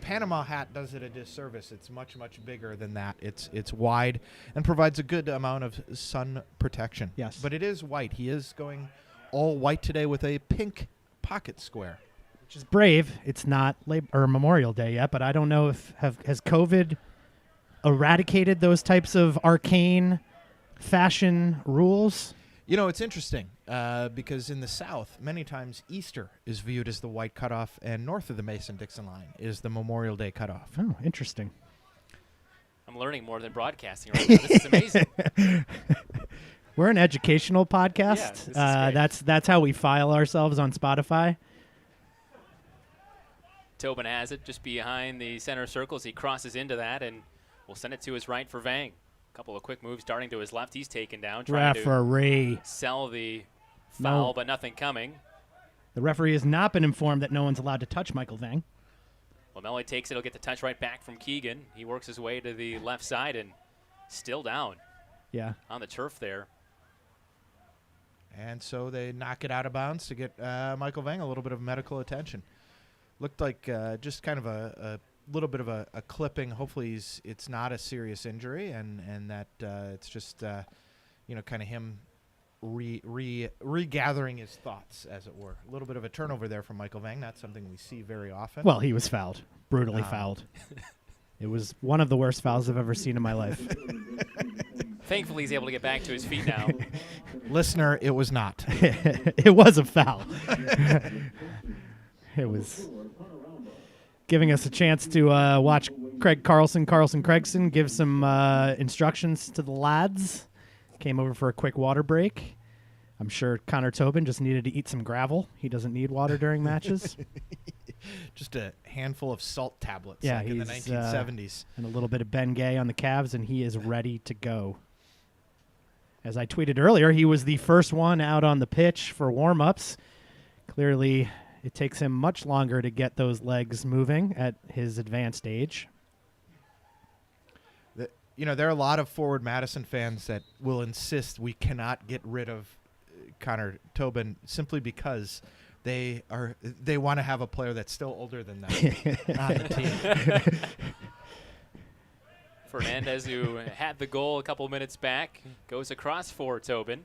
Panama hat does it a disservice. It's much, much bigger than that. It's wide and provides a good amount of sun protection. Yes. But it is white. He is going all white today with a pink pocket square. Which is brave. It's not Memorial Day yet, but I don't know if has COVID eradicated those types of arcane fashion rules. You know, it's interesting because in the South, many times Easter is viewed as the white cutoff, and north of the Mason-Dixon line is the Memorial Day cutoff. Oh, interesting. I'm learning more than broadcasting right now. This is amazing. We're an educational podcast. Yeah, that's how we file ourselves on Spotify. Tobin has it just behind the center circle as he crosses into that, and we'll send it to his right for Vang. Couple of quick moves darting to his left. He's taken down, trying to sell the foul, but nothing coming. The referee has not been informed that no one's allowed to touch Michael Vang. Well, Malloy takes it. He'll get the touch right back from Keegan. He works his way to the left side and still down. Yeah. On the turf there. And so they knock it out of bounds to get Michael Vang a little bit of medical attention. Looked like just kind of a little bit of a clipping. Hopefully it's not a serious injury and that it's just kind of him regathering his thoughts, as it were. A little bit of a turnover there from Michael Vang, not something we see very often. Well, he was fouled, brutally fouled. It was one of the worst fouls I've ever seen in my life. Thankfully, he's able to get back to his feet now. Listener, it was not. It was a foul. It was giving us a chance to watch Craig Carlson Craigson give some instructions to the lads. Came over for a quick water break. I'm sure Connor Tobin just needed to eat some gravel. He doesn't need water during matches. Just a handful of salt tablets like in the 1970s. And a little bit of Ben Gay on the Cavs, and he is ready to go. As I tweeted earlier, he was the first one out on the pitch for warm-ups. Clearly, it takes him much longer to get those legs moving at his advanced age. There are a lot of Forward Madison fans that will insist we cannot get rid of Connor Tobin simply because they want to have a player that's still older than them on the team. Fernandez, who had the goal a couple minutes back, goes across for Tobin.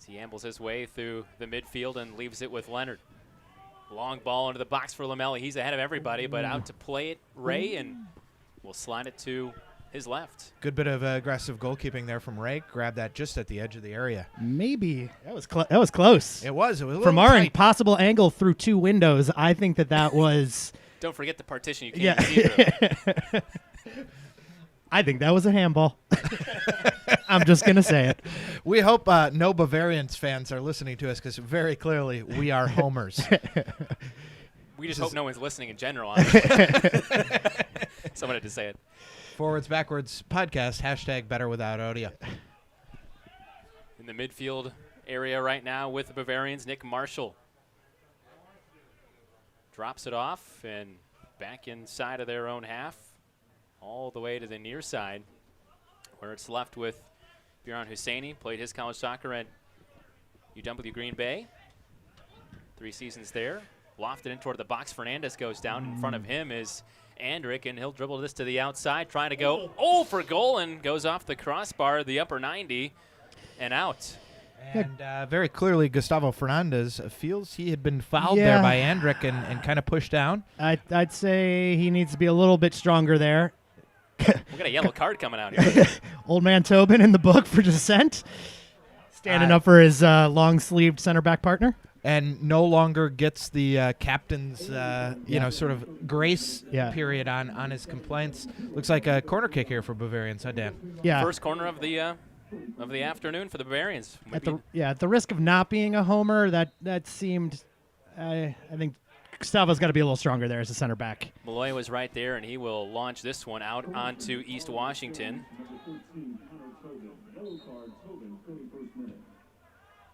As he ambles his way through the midfield and leaves it with Leonard. Long ball into the box for Lamelli. He's ahead of everybody, but out to play it, Ray, and we'll slide it to his left. Good bit of aggressive goalkeeping there from Ray. Grabbed that just at the edge of the area. Maybe. That was close. It was. It was a From little our tight. impossible angle through 2 windows, I think that was... Don't forget the partition you can't see through. I think that was a handball. I'm just going to say it. We hope no Bavarians fans are listening to us because very clearly we are homers. We just hope no one's listening in general. Honestly. Someone had to say it. Forwards Backwards podcast, hashtag better without audio. In the midfield area right now with the Bavarians, Nick Marshall drops it off and back inside of their own half, all the way to the near side, where it's left with Biran Husseini. Played his college soccer at UW Green Bay. 3 seasons there. Lofted in toward the box. Fernandez goes down. In front of him is Andrick, and he'll dribble this to the outside, trying to go for goal, and goes off the crossbar, the upper 90, and out. And very clearly, Gustavo Fernandez feels he had been fouled there by Andrick and kind of pushed down. I'd say he needs to be a little bit stronger there. We got a yellow card coming out here. Old man Tobin in the book for dissent, standing up for his long-sleeved center back partner. And no longer gets the captain's, sort of grace period on his complaints. Looks like a corner kick here for Bavarians, huh, Dan? Yeah. First corner of the afternoon for the Bavarians. At the risk of not being a homer, that seemed, I think Gustavo's got to be a little stronger there as a center back. Malloy was right there, and he will launch this one out onto East Washington.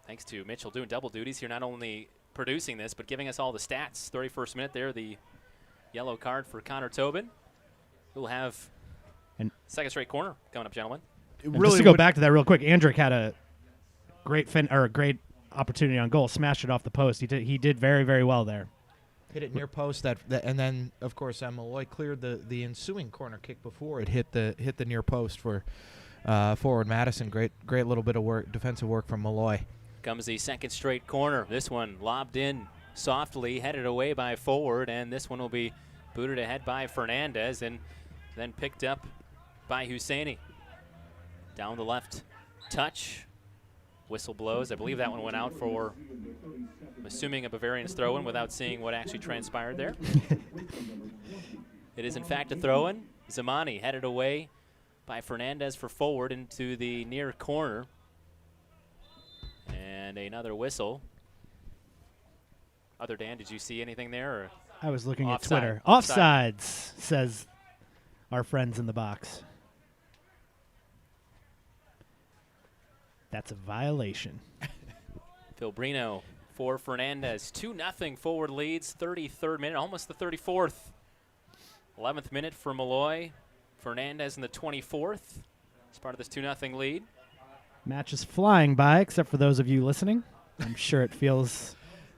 Thanks to Mitchell doing double duties here, not only producing this, but giving us all the stats. 31st minute there, the yellow card for Connor Tobin. We'll have second straight corner coming up, gentlemen. Just to go back to that real quick, Andrick had a great great opportunity on goal, smashed it off the post. He did very, very well there. Hit it near post, and then of course Malloy cleared the ensuing corner kick before it hit the near post for Forward Madison. Great little bit of work, defensive work from Malloy. Comes the second straight corner. This one lobbed in softly, headed away by Forward, and this one will be booted ahead by Fernandez and then picked up by Husseini. Down the left touch. Whistle blows. I believe that one went out for, I'm assuming, a Bavarians throw-in without seeing what actually transpired there. It is, in fact, a throw-in. Zamani headed away by Fernandez for Forward into the near corner. And another whistle. Other Dan, did you see anything there? Or I was looking at offside? Twitter. Offsides, says our friends in the box. That's a violation. Phil Brino for Fernandez. 2-0 Forward leads. 33rd minute, almost the 34th. 11th minute for Malloy. Fernandez in the 24th. As part of this 2-0 lead. Match is flying by, except for those of you listening. I'm sure it feels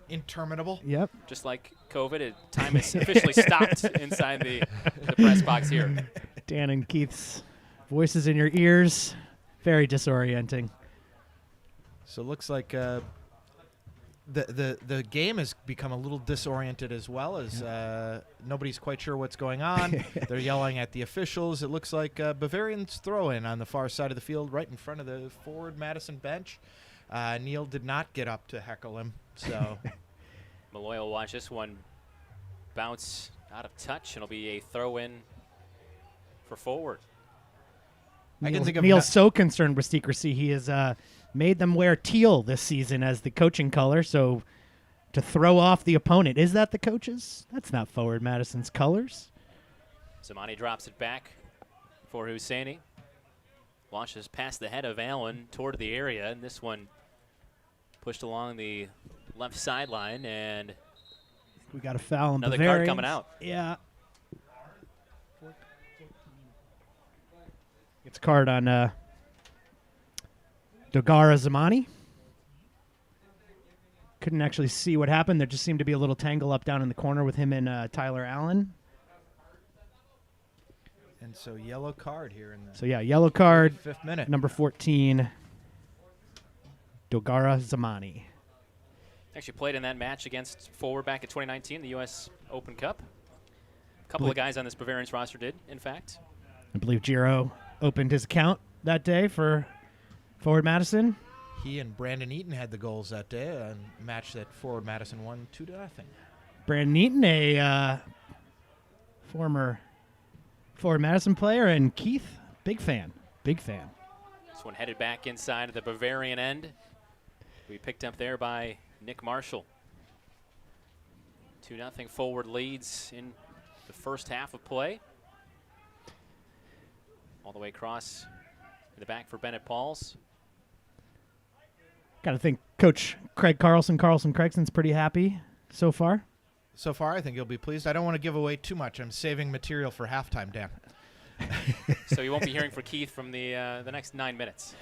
interminable. Yep. Just like COVID, time is officially stopped inside the press box here. Dan and Keith's voices in your ears. Very disorienting. So it looks like the game has become a little disoriented as well, as nobody's quite sure what's going on. They're yelling at the officials. It looks like Bavarians throw-in on the far side of the field, right in front of the Forward Madison bench. Neil did not get up to heckle him. So Malloy will watch this one bounce out of touch, and it'll be a throw-in for Forward. Neil's so concerned with secrecy, he has made them wear teal this season as the coaching color, so to throw off the opponent. Is that the coaches? That's not Forward Madison's colors. Zamani drops it back for Husseini. Launches past the head of Allen toward the area, and this one pushed along the left sideline, and we got a foul on another Bavarians. card coming out. Yeah. It's a card on Dogara Zamani. Couldn't actually see what happened. There just seemed to be a little tangle up down in the corner with him and Tyler Allen. And so yellow card here in the yellow card. 5th minute. Number 14, Dogara Zamani. Actually played in that match against Forward back in 2019, the U.S. Open Cup. A couple of guys on this Bavarians roster did, in fact. I believe Giro opened his account that day for Forward Madison. He and Brandon Eaton had the goals that day, a match that Forward Madison won 2-0. Brandon Eaton, a former Forward Madison player, and Keith, big fan. This one headed back inside of the Bavarian end. We picked up there by Nick Marshall. 2-0 Forward leads in the first half of play. All the way across in the back for Bennett Pauls. Got to think Coach Craig Carlson Craigson's pretty happy so far. So far, I think you'll be pleased. I don't want to give away too much. I'm saving material for halftime, Dan. So you won't be hearing from Keith from the next 9 minutes.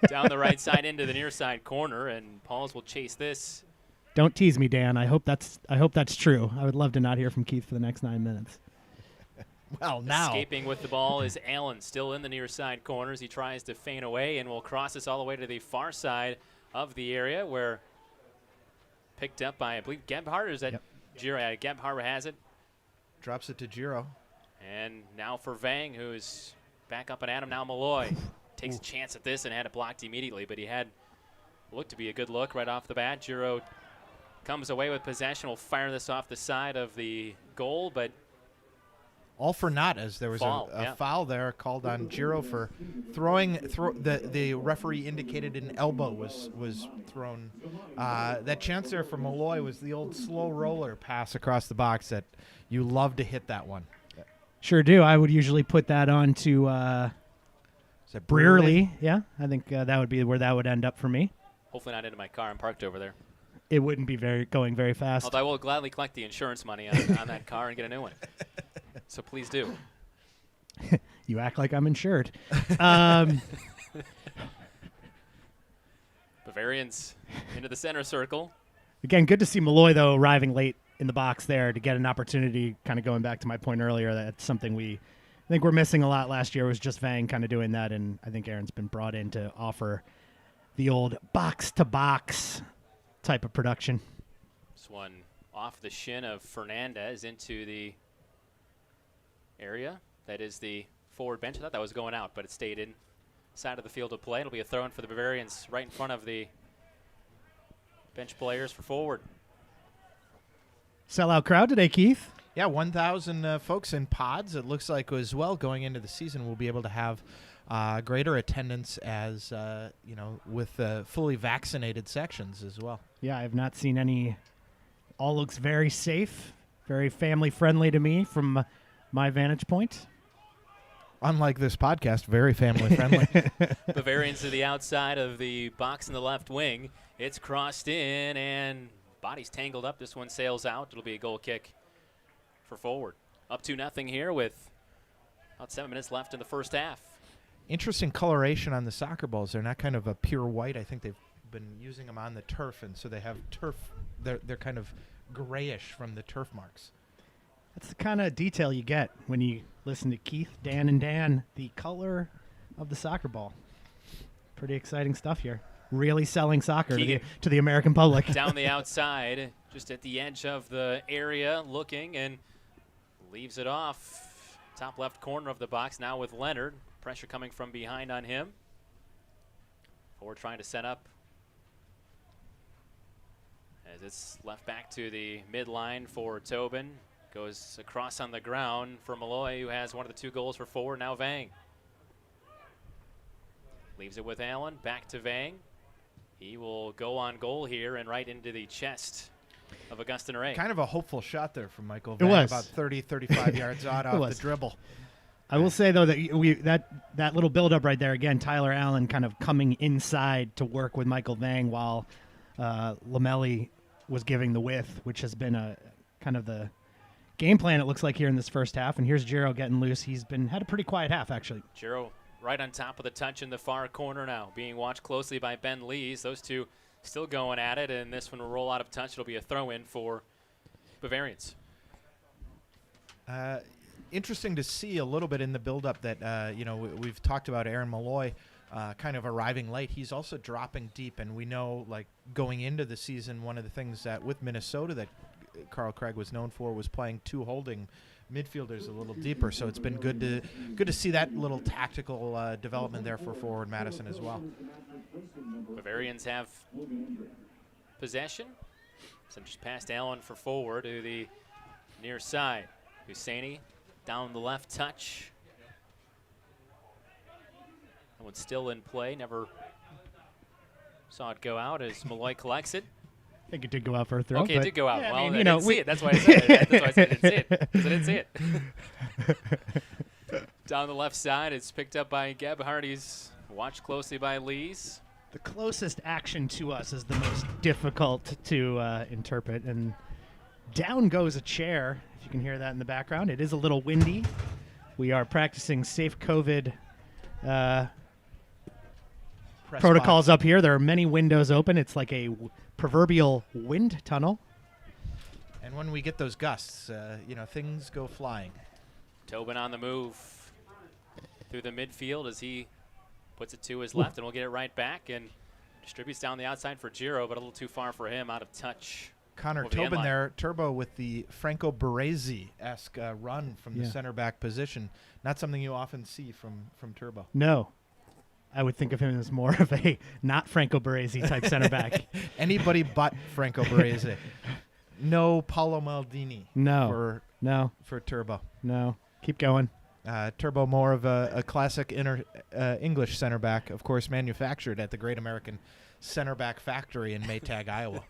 Down the right side into the near side corner, and Pauls will chase this. Don't tease me, Dan. I hope that's true. I would love to not hear from Keith for the next 9 minutes. Well, now. Escaping with the ball is Allen, still in the near side corners. He tries to feint away and will cross this all the way to the far side of the area where picked up by, I believe, Gebhardt. Or is that Giro? Gebhardt has it. Drops it to Giro. And now for Vang, who's back up and at him. Now Malloy takes a chance at this and had it blocked immediately, but he had looked to be a good look right off the bat. Giro comes away with possession. Will fire this off the side of the goal, but all for naught, as there was a foul there called on Giro for throwing. The referee indicated an elbow was thrown. That chance there for Malloy was the old slow roller pass across the box that you love to hit that one. Sure do. I would usually put that on to Brearley. Yeah, I think that would be where that would end up for me. Hopefully not into my car. I'm parked over there. It wouldn't be going very fast. Although I will gladly collect the insurance money on that car and get a new one. So please do. You act like I'm insured. Bavarians into the center circle. Again, good to see Malloy, though, arriving late in the box there to get an opportunity, kind of going back to my point earlier, that's something I think we're missing a lot last year was just Vang kind of doing that, and I think Aaron's been brought in to offer the old box-to-box type of production. This one off the shin of Fernandez into the area. That is the forward bench. I thought that was going out, but it stayed inside of the field of play. It'll be a throw-in for the Bavarians right in front of the bench players for Forward. Sellout crowd today, Keith. Yeah, 1,000 folks in pods. It looks like as well going into the season we'll be able to have greater attendance as with fully vaccinated sections as well. Yeah, I have not seen any. All looks very safe, very family friendly to me from my vantage point. Unlike this podcast, very family friendly. Bavarians to the outside of the box in the left wing. It's crossed in and body's tangled up. This one sails out. It'll be a goal kick for Forward. Up 2-0 here with about 7 minutes left in the first half. Interesting coloration on the soccer balls. They're not kind of a pure white. I think they've been using them on the turf, and so they have turf. They're kind of grayish from the turf marks. That's the kind of detail you get when you listen to Keith, Dan, and Dan. The color of the soccer ball. Pretty exciting stuff here. Really selling soccer to the American public. Down the outside, just at the edge of the area, looking, and leaves it off. Top left corner of the box now with Leonard. Pressure coming from behind on him. Forward trying to set up. As it's left back to the midline for Tobin. Goes across on the ground for Malloy, who has one of the 2 goals for Forward. Now Vang. Leaves it with Allen. Back to Vang. He will go on goal here and right into the chest of Augustin Ray. Kind of a hopeful shot there from Michael Vang. It was. About 30, 35 yards out off the dribble. I will say, though, that that little build-up right there, again, Tyler Allen kind of coming inside to work with Michael Vang while Lamelli was giving the width, which has been a kind of the game plan, it looks like, here in this first half. And here's Giro getting loose. He's had a pretty quiet half, actually. Giro right on top of the touch in the far corner now, being watched closely by Ben Lees. Those two still going at it, and this one will roll out of touch. It'll be a throw-in for Bavarians. Interesting to see a little bit in the build-up that, we've talked about Aaron Malloy kind of arriving late. He's also dropping deep, and we know, like, going into the season, one of the things that with Minnesota that Carl Craig was known for was playing 2 holding midfielders a little deeper. So it's been good to see that little tactical development there for Forward Madison as well. Bavarians have possession. So just past Allen for forward to the near side. Husseini down the left touch. That one's still in play. Never saw it go out as Malloy collects it. I think it did go out for a throw. Okay, it did go out. Yeah, well, I mean, I you know, didn't see it. That's why I said it. That's why I said I didn't see it. 'Cause I didn't see it. Down the left side, it's picked up by Gebhardt. He's watched closely by Lees. The closest action to us is the most difficult to interpret. And down goes a chair, if you can hear that in the background. It is a little windy. We are practicing safe COVID protocols up here. There are many windows open. It's like a proverbial wind tunnel. And when we get those gusts, things go flying. Tobin on the move through the midfield as he puts it to his left, and we'll get it right back and distributes down the outside for Giro, but a little too far for him, out of touch. Connor over the Tobin end line. there, Turbo with the Franco Baresi-esque run from the center back position. Not something you often see from Turbo. No. I would think of him as more of a not Franco Baresi type center back. Anybody but Franco Baresi. No Paolo Maldini. No. For Turbo. No. Keep going. Turbo more of a classic English center back, of course, manufactured at the Great American Center Back Factory in Maytag, Iowa.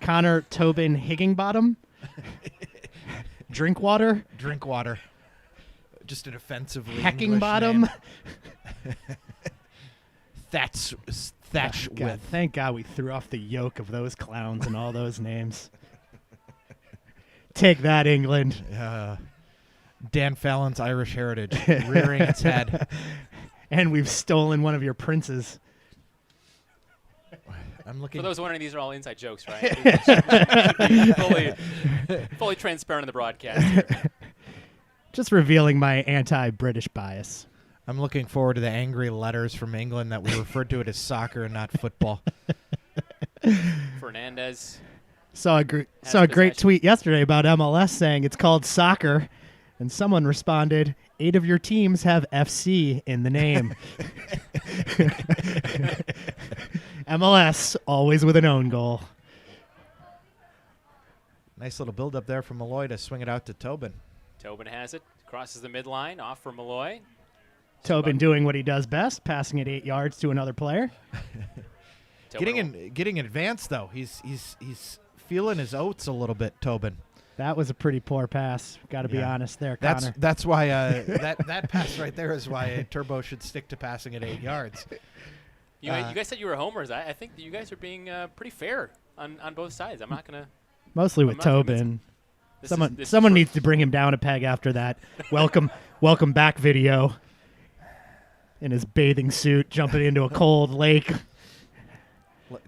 Connor Tobin Higginbottom. Drinkwater. Just an offensively Hecking English bottom. name. Thatch God, with. thank God we threw off the yoke of those clowns and all those names. Take that, England. Dan Fallon's Irish heritage rearing its head. And we've stolen one of your princes. I'm looking. For those wondering, these are all inside jokes, right? fully transparent in the broadcast here. Just revealing my anti-British bias. I'm looking forward to the angry letters from England that we referred to it as soccer and not football. Fernandez. Saw a great tweet yesterday about MLS saying it's called soccer, and someone responded, 8 of your teams have FC in the name. MLS, always with an own goal. Nice little build-up there from Malloy to swing it out to Tobin. Tobin has it. Crosses the midline. Off for Malloy. Tobin doing what he does best, passing it 8 yards to another player. Getting advanced though. He's feeling his oats a little bit, Tobin. That was a pretty poor pass. Got to be honest there, Connor. That's why that pass right there is why Turbo should stick to passing at 8 yards. You guys said you were homers. I think that you guys are being pretty fair on both sides. I'm not gonna. Mostly with Tobin. Someone needs to bring him down a peg after that. Welcome back video. In his bathing suit, jumping into a cold lake.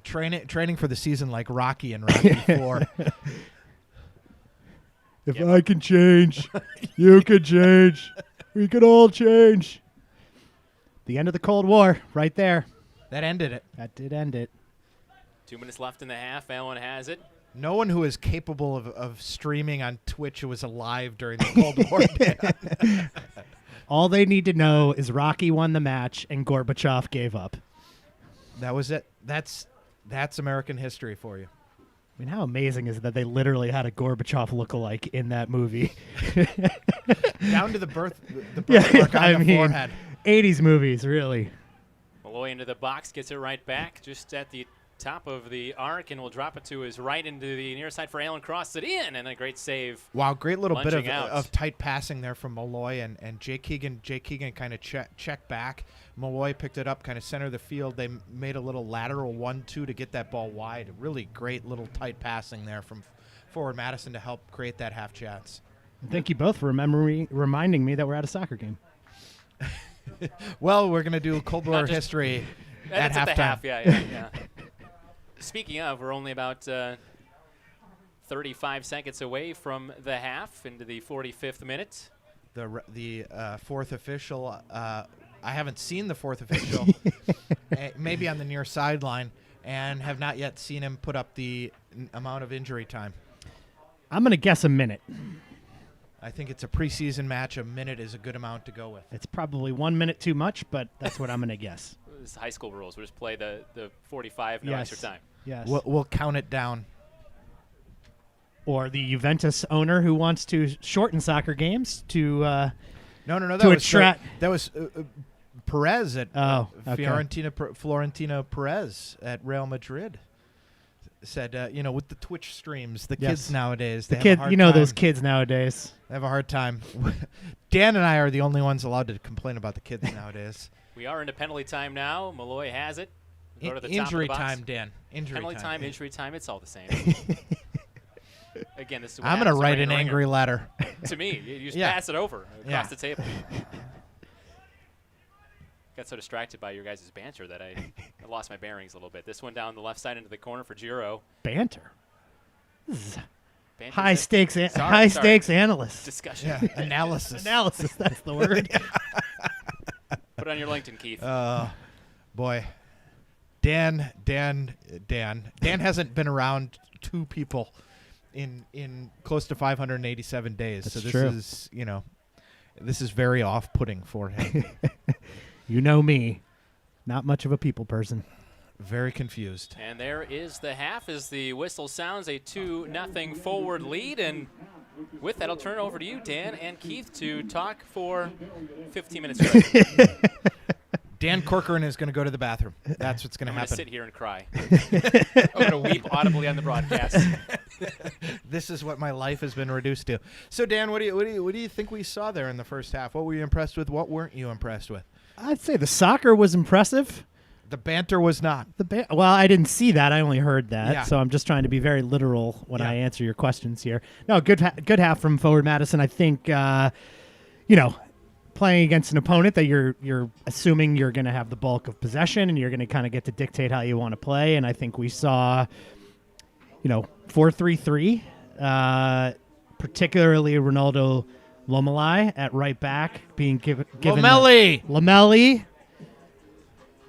Training for the season like Rocky and Rocky 4. If I can change, you can change. We can all change. The end of the Cold War, right there. That ended it. That did end it. 2 minutes left in the half. Allen has it. No one who is capable of streaming on Twitch was alive during the Cold War. All they need to know is Rocky won the match and Gorbachev gave up. That was it. That's American history for you. I mean, how amazing is it that they literally had a Gorbachev lookalike in that movie? Down to the birthmark on the forehead. 80s movies, really. Malloy into the box, gets it right back, just at the top of the arc, and will drop it to his right into the near side for Allen. Crosses it in, and a great save. Wow, great little bit Lunging of tight passing there from Malloy and Jake Keegan. Jake Keegan kind of checked back. Malloy picked it up, kind of center of the field. They made a little lateral 1-2 to get that ball wide. Really great little tight passing there from Forward Madison to help create that half chance. Thank you both for reminding me that we're at a soccer game. Well, we're going to do Cold War history at halftime. The half, yeah. Speaking of, we're only about 35 seconds away from the half into the 45th minute. The fourth official, I haven't seen the fourth official, maybe on the near sideline, and have not yet seen him put up the amount of injury time. I'm going to guess a minute. I think it's a preseason match. A minute is a good amount to go with. It's probably 1 minute too much, but that's what I'm going to guess. This is high school rules. We'll just play the 45, no extra time. Yes. We'll count it down. Or the Juventus owner who wants to shorten soccer games to No. that was Perez at okay. Florentina Perez at Real Madrid. Said, with the Twitch streams, the kids nowadays, they have a hard time. Those kids nowadays. They have a hard time. Dan and I are the only ones allowed to complain about the kids nowadays. We are into penalty time now. Malloy has it. Go to the Injury top of the box. time, Dan. Penalty time, injury time, it's all the same. Again, this is what I'm going to happens write when an you're a angry ringer. letter. To me. You just Yeah. pass it over Yeah. across the table. Got so distracted by your guys' banter that I lost my bearings a little bit. This one down the left side into the corner for Giro. Banter. Banter's High it. stakes Sorry. stakes analyst. Discussion. Yeah, analysis. Analysis, that's the word. Put it on your LinkedIn, Keith. Boy. Dan hasn't been around two people in close to 587 days. That's so this true. is, this is very off-putting for him. You know me. Not much of a people person. Very confused. And there is the half as the whistle sounds, a 2-0 forward lead. And with that, I'll turn it over to you, Dan and Keith, to talk for 15 minutes straight. Dan Corcoran is going to go to the bathroom. That's what's going to I'm going happen. to sit here and cry. I'm going to weep audibly on the broadcast. This is what my life has been reduced to. So, Dan, what do you think we saw there in the first half? What were you impressed with? What weren't you impressed with? I'd say the soccer was impressive. The banter was not. Well, I didn't see that. I only heard that. Yeah. So I'm just trying to be very literal when Yeah. I answer your questions here. No, good half from Forward Madison. I think, playing against an opponent that you're assuming you're going to have the bulk of possession and you're going to kind of get to dictate how you want to play. And I think we saw, 4-3-3, particularly Ronaldo Lomelai at right back being given Lomelli.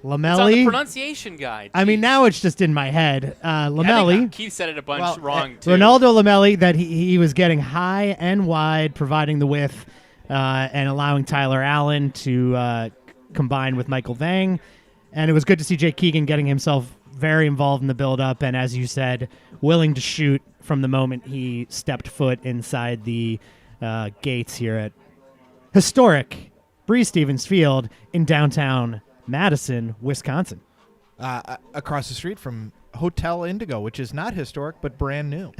It's on the pronunciation guide. I mean, now it's just in my head. Lomelli. Keith said it a bunch wrong, too. Ronaldo Lomelli, that he was getting high and wide, providing the width, and allowing Tyler Allen to combine with Michael Vang. And it was good to see Jake Keegan getting himself very involved in the build-up, and as you said, willing to shoot from the moment he stepped foot inside the gates here at historic Breeze Stevens Field in downtown Madison, Wisconsin. Across the street from Hotel Indigo, which is not historic but brand new.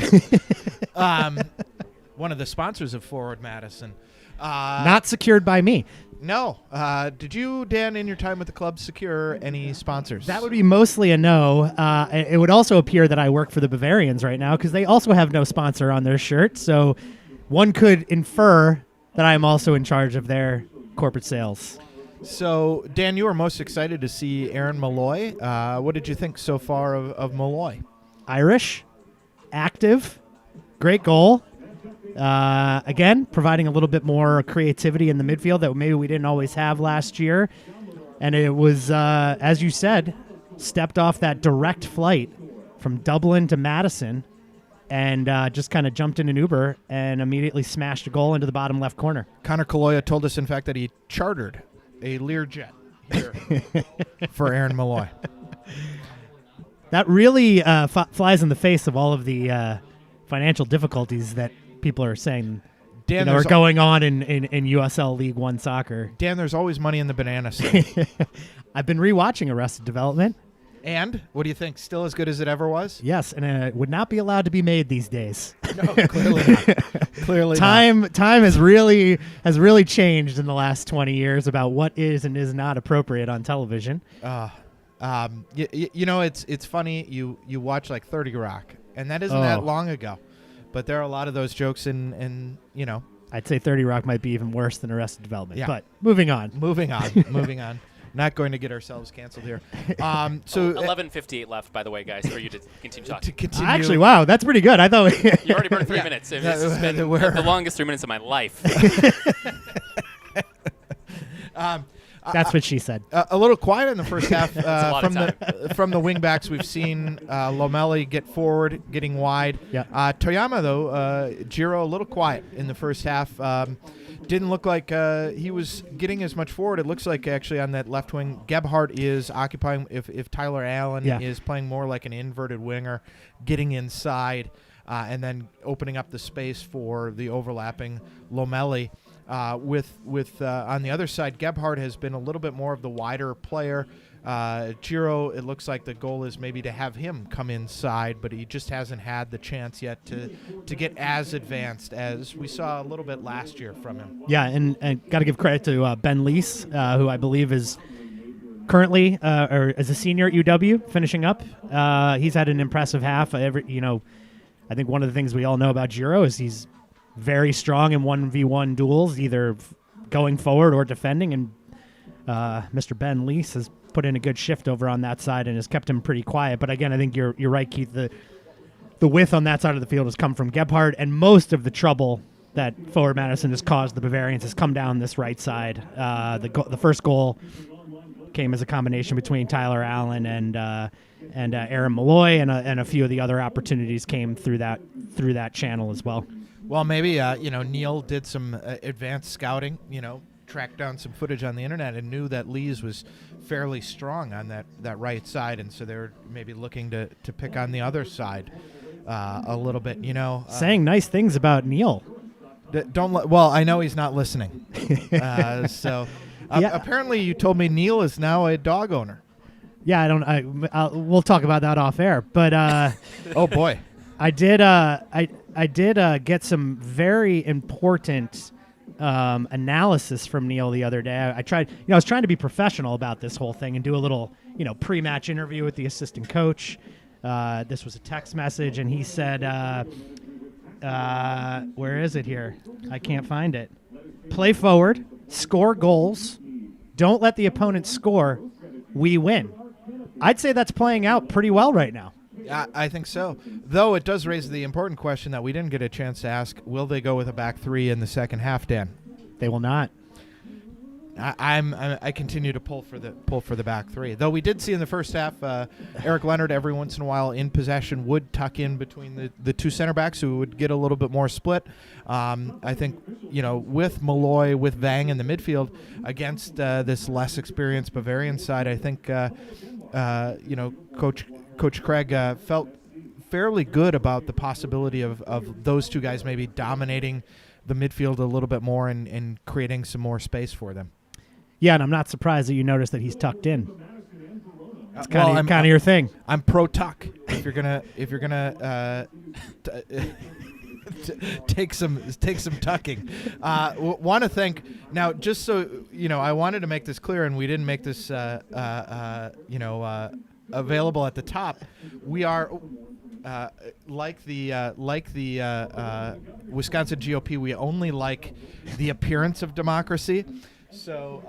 One of the sponsors of Forward Madison. Not secured by me. No. Did you, Dan, in your time with the club, secure any sponsors? That would be mostly a no. It would also appear that I work for the Bavarians right now because they also have no sponsor on their shirt. So one could infer that I am also in charge of their corporate sales. So, Dan, you were most excited to see Aaron Malloy. What did you think so far of Malloy? Irish, active, great goal. Again, providing a little bit more creativity in the midfield that maybe we didn't always have last year. And it was, as you said, stepped off that direct flight from Dublin to Madison and just kind of jumped in an Uber and immediately smashed a goal into the bottom left corner. Connor Kaloya told us, in fact, that he chartered a Learjet here for Aaron Malloy. That really flies in the face of all of the financial difficulties that people are saying are going on in USL League One soccer. Dan, there's always money in the banana stand. I've been rewatching Arrested Development. And what do you think? Still as good as it ever was? Yes, and it would not be allowed to be made these days. No, clearly not. Clearly not. Time has really changed in the last 20 years about what is and is not appropriate on television. It's funny. You watch like 30 Rock, and that isn't that long ago. But there are a lot of those jokes in I'd say 30 Rock might be even worse than Arrested Development. Yeah. But moving on. Moving on. Not going to get ourselves canceled here. So 11:58 left, by the way, guys, for you to continue talking. Actually, wow, that's pretty good. I thought You already burned 3 minutes. I mean, this has been the longest 3 minutes of my life. That's what she said. A little quiet in the first half from the wing backs. We've seen Lomelli get forward, getting wide. Yeah. Toyama, though, Jiro, a little quiet in the first half. Didn't look like he was getting as much forward. It looks like actually on that left wing, Gebhardt is occupying. If Tyler Allen is playing more like an inverted winger, getting inside and then opening up the space for the overlapping Lomelli. With on the other side, Gebhardt has been a little bit more of the wider player. Jiro, it looks like the goal is maybe to have him come inside, but he just hasn't had the chance yet to get as advanced as we saw a little bit last year from him. Yeah, and got to give credit to Ben Leese, who I believe is currently or as a senior at UW, finishing up. He's had an impressive half. I think one of the things we all know about Jiro is he's very strong in 1v1 duels, either going forward or defending, and Mr. Ben Leese has put in a good shift over on that side and has kept him pretty quiet. But again, I think you're right, Keith. The width on that side of the field has come from Gebhardt, and most of the trouble that Forward Madison has caused the Bavarians has come down this right side. The first goal came as a combination between Tyler Allen and Aaron Malloy, and a few of the other opportunities came through that channel as well. Well, maybe Neil did some advanced scouting, tracked down some footage on the internet and knew that Lees was fairly strong on that right side, and so they're maybe looking to pick on the other side a little bit. Saying nice things about Neil. Well, I know he's not listening. Apparently, you told me Neil is now a dog owner. Yeah, we'll talk about that off air. But oh boy, I did get some very important analysis from Neil the other day. I was trying to be professional about this whole thing and do a little, pre-match interview with the assistant coach. This was a text message, and he said, where is it here? I can't find it. Play forward, score goals, don't let the opponent score, we win. I'd say that's playing out pretty well right now. I think so. Though it does raise the important question that we didn't get a chance to ask, will they go with a back three in the second half, Dan? They will not. I continue to pull for the back three. Though we did see in the first half, Eric Leonard every once in a while in possession would tuck in between the two center backs who would get a little bit more split. I think with Malloy, with Vang in the midfield against this less experienced Bavarian side, I think Coach Craig felt fairly good about the possibility of those two guys maybe dominating the midfield a little bit more and creating some more space for them. Yeah, and I'm not surprised that you noticed that he's tucked in. It's kind of your thing. I'm pro tuck. If you're gonna take some tucking. Want to thank now. Just so I wanted to make this clear, and we didn't make this available at the top. We are like the Wisconsin GOP. We only like the appearance of democracy. So,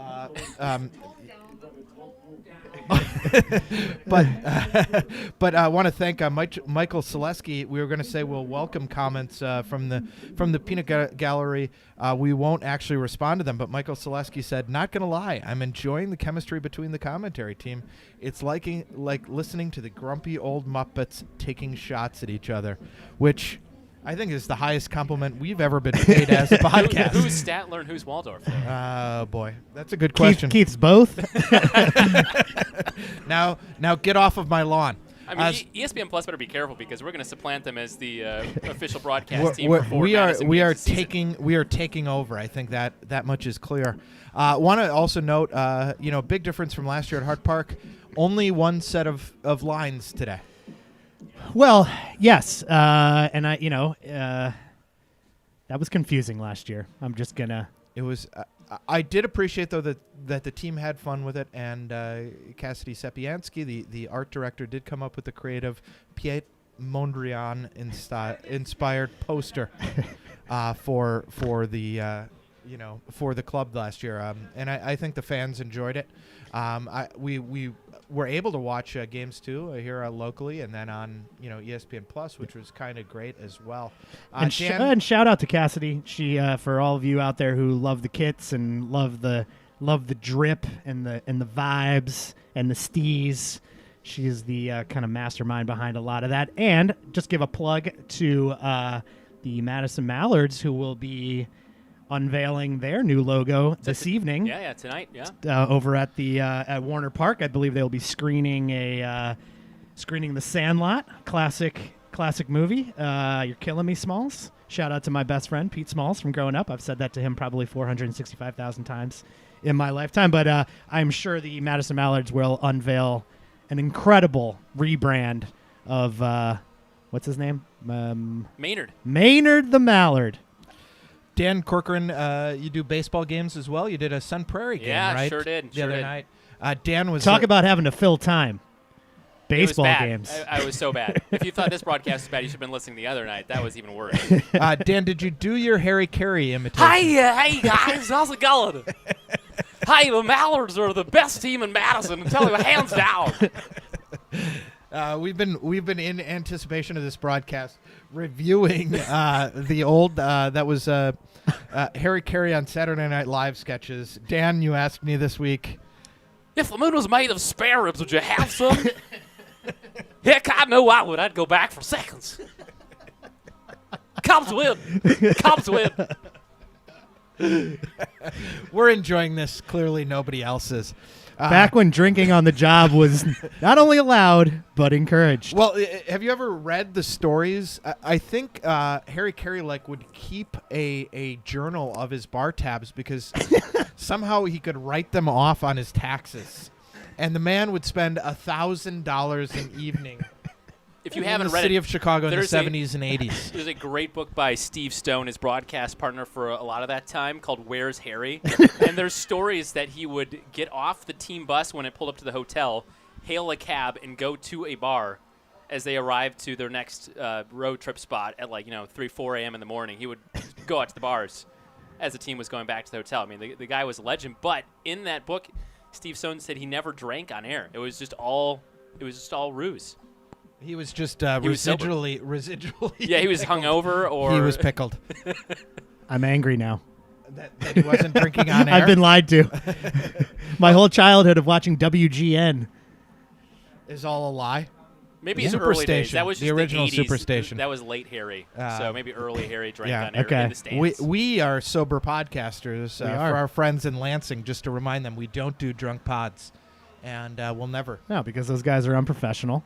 but I want to thank Michael Selesky. We were going to say we'll welcome comments from the Peanut Gallery. We won't actually respond to them, but Michael Selesky said, "Not going to lie, I'm enjoying the chemistry between the commentary team. It's like listening to the grumpy old Muppets taking shots at each other," which I think is the highest compliment we've ever been paid as a podcast. Who's Statler and who's Waldorf? Oh, boy. That's a good question. Keith's both. Now get off of my lawn. I mean, ESPN Plus better be careful because we're going to supplant them as the official broadcast team for Forward Madison. We are taking over. I think that much is clear. Want to also note, big difference from last year at Hart Park. Only one set of lines today. Well, yes, and that was confusing last year. I'm just gonna. It was. I did appreciate though that the team had fun with it, and Cassidy Sepiansky, the art director, did come up with the creative Piet Mondrian inspired poster for the club last year, and I think the fans enjoyed it. We were able to watch games too here locally, and then on ESPN Plus, which was kind of great as well. And shout out to Cassidy. She for all of you out there who love the kits and love the love the drip and the vibes and the steez. She is the kind of mastermind behind a lot of that. And just give a plug to the Madison Mallards, who will be unveiling their new logo this evening. Yeah, tonight. Yeah, over at the at Warner Park. I believe they'll be screening screening The Sandlot, classic movie. You're killing me, Smalls. Shout out to my best friend Pete Smalls from growing up. I've said that to him probably 465,000 times in my lifetime. But I'm sure the Madison Mallards will unveil an incredible rebrand of what's his name? Maynard the Mallard. Dan Corcoran, you do baseball games as well. You did a Sun Prairie game, right? Yeah, sure did. The other night. Dan was talk about having to fill time. Baseball games. I was so bad. If you thought this broadcast was bad, you should have been listening the other night. That was even worse. Dan, did you do your Harry Carey imitation? Hey guys, how's it going? Hey, the Mallards are the best team in Madison. I'm telling you, hands down. We've been in anticipation of this broadcast reviewing the old that was Harry Carey on Saturday Night Live sketches. Dan, you asked me this week, if the moon was made of spare ribs, would you have some? Heck, I know I would. I'd go back for seconds. Cubs win. Cubs win. We're enjoying this. Clearly, nobody else is. Back when drinking on the job was not only allowed, but encouraged. Well, have you ever read the stories? I think Harry Carey would keep a journal of his bar tabs because somehow he could write them off on his taxes. And the man would spend $1,000 an evening. If you haven't in the read city it, of Chicago in the 70s and 80s. There's a great book by Steve Stone, his broadcast partner for a lot of that time, called Where's Harry? And there's stories that he would get off the team bus when it pulled up to the hotel, hail a cab, and go to a bar as they arrived to their next road trip spot at 3, 4 a.m. in the morning. He would go out to the bars as the team was going back to the hotel. I mean, the guy was a legend. But in that book, Steve Stone said he never drank on air. It was just all ruse. He was just residually. Yeah, he was hungover, or he was pickled. I'm angry now. That he wasn't drinking on air. I've been lied to. My whole childhood of watching WGN is all a lie. Maybe his early days. That was just the original 80s. Superstation. That was late Harry. So maybe early Harry drank on air in the stands. We are sober podcasters. For our friends in Lansing, just to remind them, we don't do drunk pods, and we'll never. No, because those guys are unprofessional.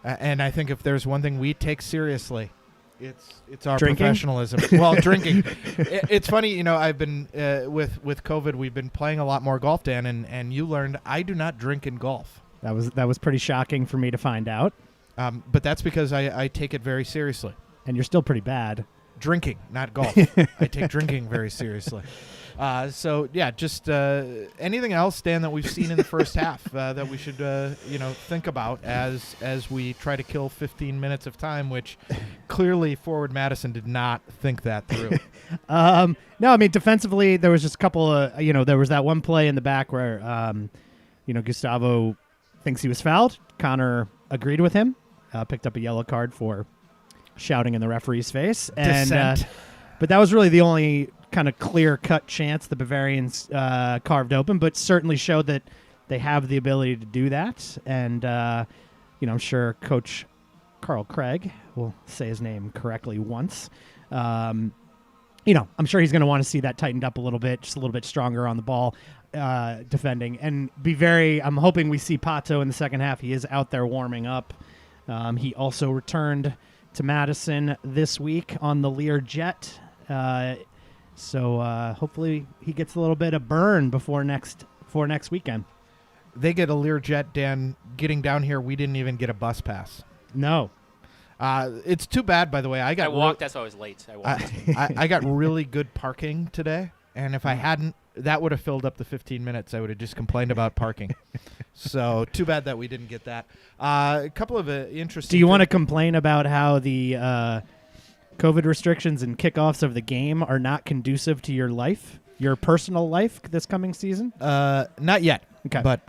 And I think if there's one thing we take seriously, it's our drinking? Professionalism. Well, drinking. It's funny, I've been with COVID, we've been playing a lot more golf, Dan, and you learned I do not drink in golf. That was pretty shocking for me to find out. But that's because I take it very seriously. And you're still pretty bad. Drinking, not golf. I take drinking very seriously. So yeah, just anything else, Dan, that we've seen in the first half that we should think about as we try to kill 15 minutes of time, which clearly Forward Madison did not think that through. No, I mean defensively there was just a couple of there was that one play in the back where Gustavo thinks he was fouled. Connor agreed with him, picked up a yellow card for shouting in the referee's face, and but that was really the only kind of clear-cut chance the Bavarians carved open, but certainly showed that they have the ability to do that. And I'm sure Coach Carl Craig will say his name correctly once. I'm sure he's going to want to see that tightened up a little bit, just a little bit stronger on the ball defending, and I'm hoping we see Pato in the second half. He is out there warming up. He also returned to Madison this week on the Lear Jet. So hopefully he gets a little bit of burn before next weekend. They get a Lear Jet, Dan. Getting down here, we didn't even get a bus pass. No. It's too bad, by the way. I walked. That's why I was late. I walked. I got really good parking today, and if I hadn't, that would have filled up the 15 minutes. I would have just complained about parking. So too bad that we didn't get that. A couple of interesting. Do you want to complain about how the COVID restrictions and kickoffs of the game are not conducive to your life, your personal life this coming season? Not yet. Okay. But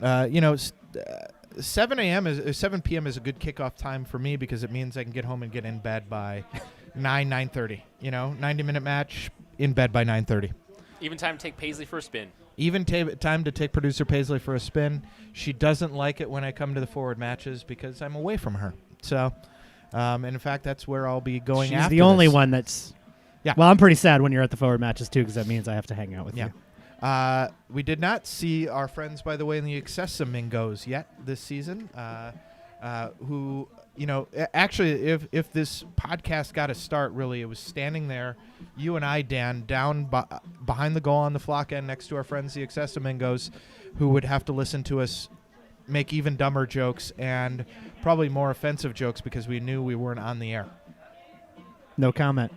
7 p.m. is a good kickoff time for me because it means I can get home and get in bed by 9:30. 90-minute match, in bed by 9:30. Even time to take Paisley for a spin. Time to take producer Paisley for a spin. She doesn't like it when I come to the forward matches because I'm away from her. So, and in fact, that's where I'll be going She's after the only this. one that's... Yeah. Well, I'm pretty sad when you're at the forward matches, too, because that means I have to hang out with you. We did not see our friends, by the way, in the Accessamingos yet this season, who, actually, if this podcast got a start, really, it was standing there, you and I, Dan, down behind the goal on the flock end next to our friends, the Accessamingos, who would have to listen to us make even dumber jokes and probably more offensive jokes because we knew we weren't on the air. No comment.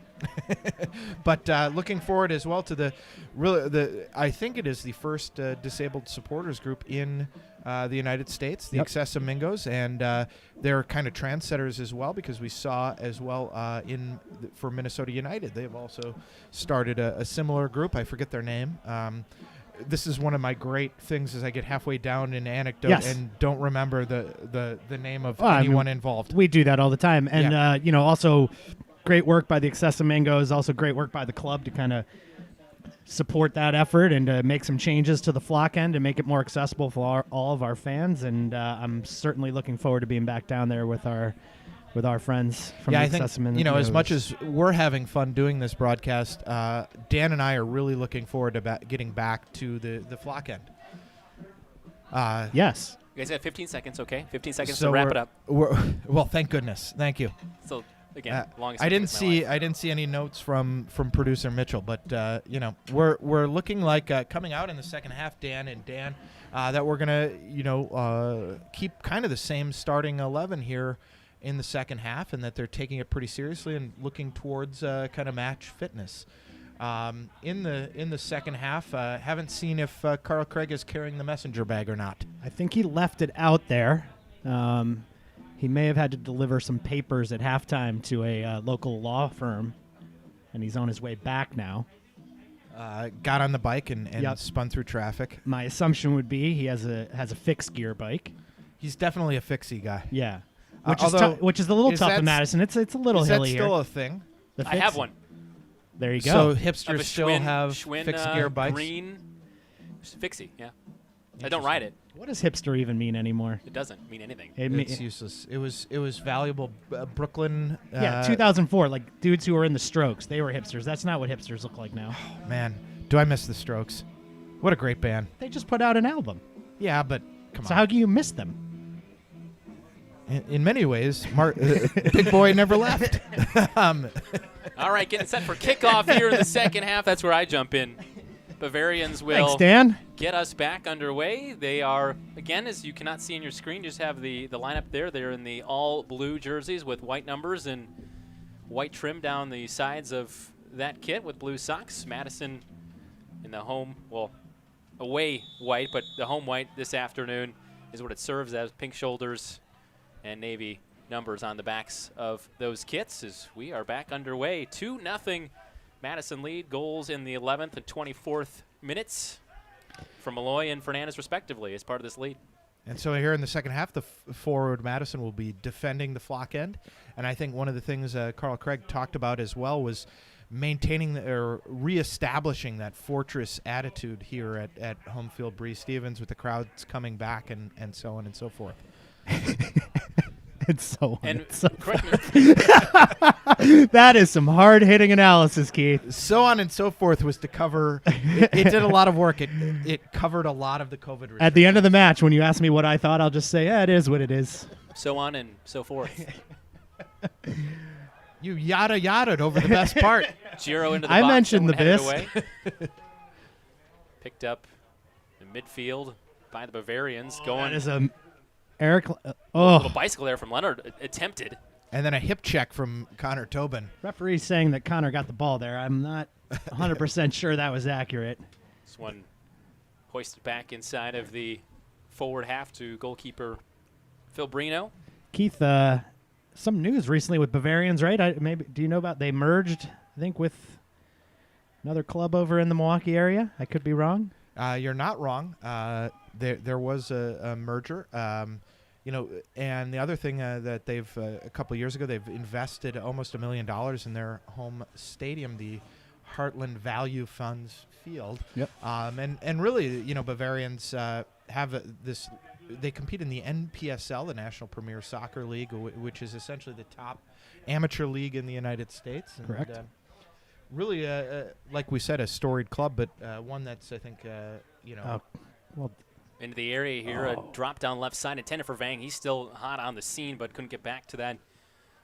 But looking forward as well to I think it is the first disabled supporters group in the United States, the Accessamingos, and they're kind of trendsetters as well because we saw as well for Minnesota United. They've also started a similar group. I forget their name. This is one of my great things is I get halfway down an anecdote and don't remember the name of anyone involved. We do that all the time. And, also great work by the Accessamingos, also great work by the club to kind of support that effort and to make some changes to the flock end and make it more accessible for all of our fans. And I'm certainly looking forward to being back down there with our friends from the Accessamingos. I think, as much as we're having fun doing this broadcast, Dan and I are really looking forward to getting back to the flock end. Yes. You guys got 15 seconds, okay? 15 seconds to wrap it up. Well, thank goodness. Thank you. So, again, longest I didn't sentence of my life. I didn't see any notes from producer Mitchell, but we're looking like coming out in the second half, Dan, that we're gonna keep kind of the same starting 11 here in the second half, and that they're taking it pretty seriously and looking towards kind of match fitness. In the second half, haven't seen if Carl Craig is carrying the messenger bag or not. I think he left it out there. He may have had to deliver some papers at halftime to a local law firm, and he's on his way back now. Got on the bike and spun through traffic. My assumption would be he has a fixed gear bike. He's definitely a fixie guy. Yeah, which is a little tough in Madison. It's a little hilly here. Is that still a thing? I have one. There you go. So hipsters still have fixed gear bikes? Green fixie, yeah. I don't ride it. What does hipster even mean anymore? It doesn't mean anything. It's useless. It was valuable. Brooklyn. 2004. Like dudes who were in the Strokes, they were hipsters. That's not what hipsters look like now. Oh, man, do I miss the Strokes? What a great band. They just put out an album. Yeah, but come on. So how do you miss them? In many ways, Big Boy never left. All right, getting set for kickoff here in the second half. That's where I jump in. Bavarians will Thanks, Dan. Get us back underway. They are, again, as you cannot see on your screen, just have the lineup there. They're in the all blue jerseys with white numbers and white trim down the sides of that kit with blue socks. Madison in the away white, but the home white this afternoon is what it serves as, pink shoulders and navy numbers on the backs of those kits as we are back underway. 2-0 Madison lead, goals in the 11th and 24th minutes from Malloy and Fernandez respectively as part of this lead. And so here in the second half, the Forward Madison will be defending the flock end. And I think one of the things Carl Craig talked about as well was maintaining or reestablishing that fortress attitude here at home field Breeze Stevens with the crowds coming back and so on and so forth. It's so and so correct me. That is some hard-hitting analysis, Keith. So on and so forth was to cover. It did a lot of work. It covered a lot of the COVID restrictions. At the end of the match, when you ask me what I thought, I'll just say, yeah, it is what it is. So on and so forth. You yada-yada'd over the best part. Giro into the I box. mentioned the headed bis. away. Picked up in midfield by the Bavarians. That is a Eric. Little bicycle there from Leonard attempted. And then a hip check from Connor Tobin. Referee saying that Connor got the ball there. I'm not 100% sure that was accurate. This one hoisted back inside of the forward half to goalkeeper Phil Brino. Keith, some news recently with Bavarians, right? Do you know about they merged, I think, with another club over in the Milwaukee area? I could be wrong. You're not wrong. There was a merger. And the other thing that they've a couple of years ago they've invested almost $1 million in their home stadium, the Heartland Value Funds field. Yep. And really, Bavarians have this. They compete in the NPSL, the National Premier Soccer League, which is essentially the top amateur league in the United States. And, Correct. Really, like we said, a storied club, but one that's, I think, Well, Into the area here, a drop down left side intended for Vang. He's still hot on the scene, but couldn't get back to that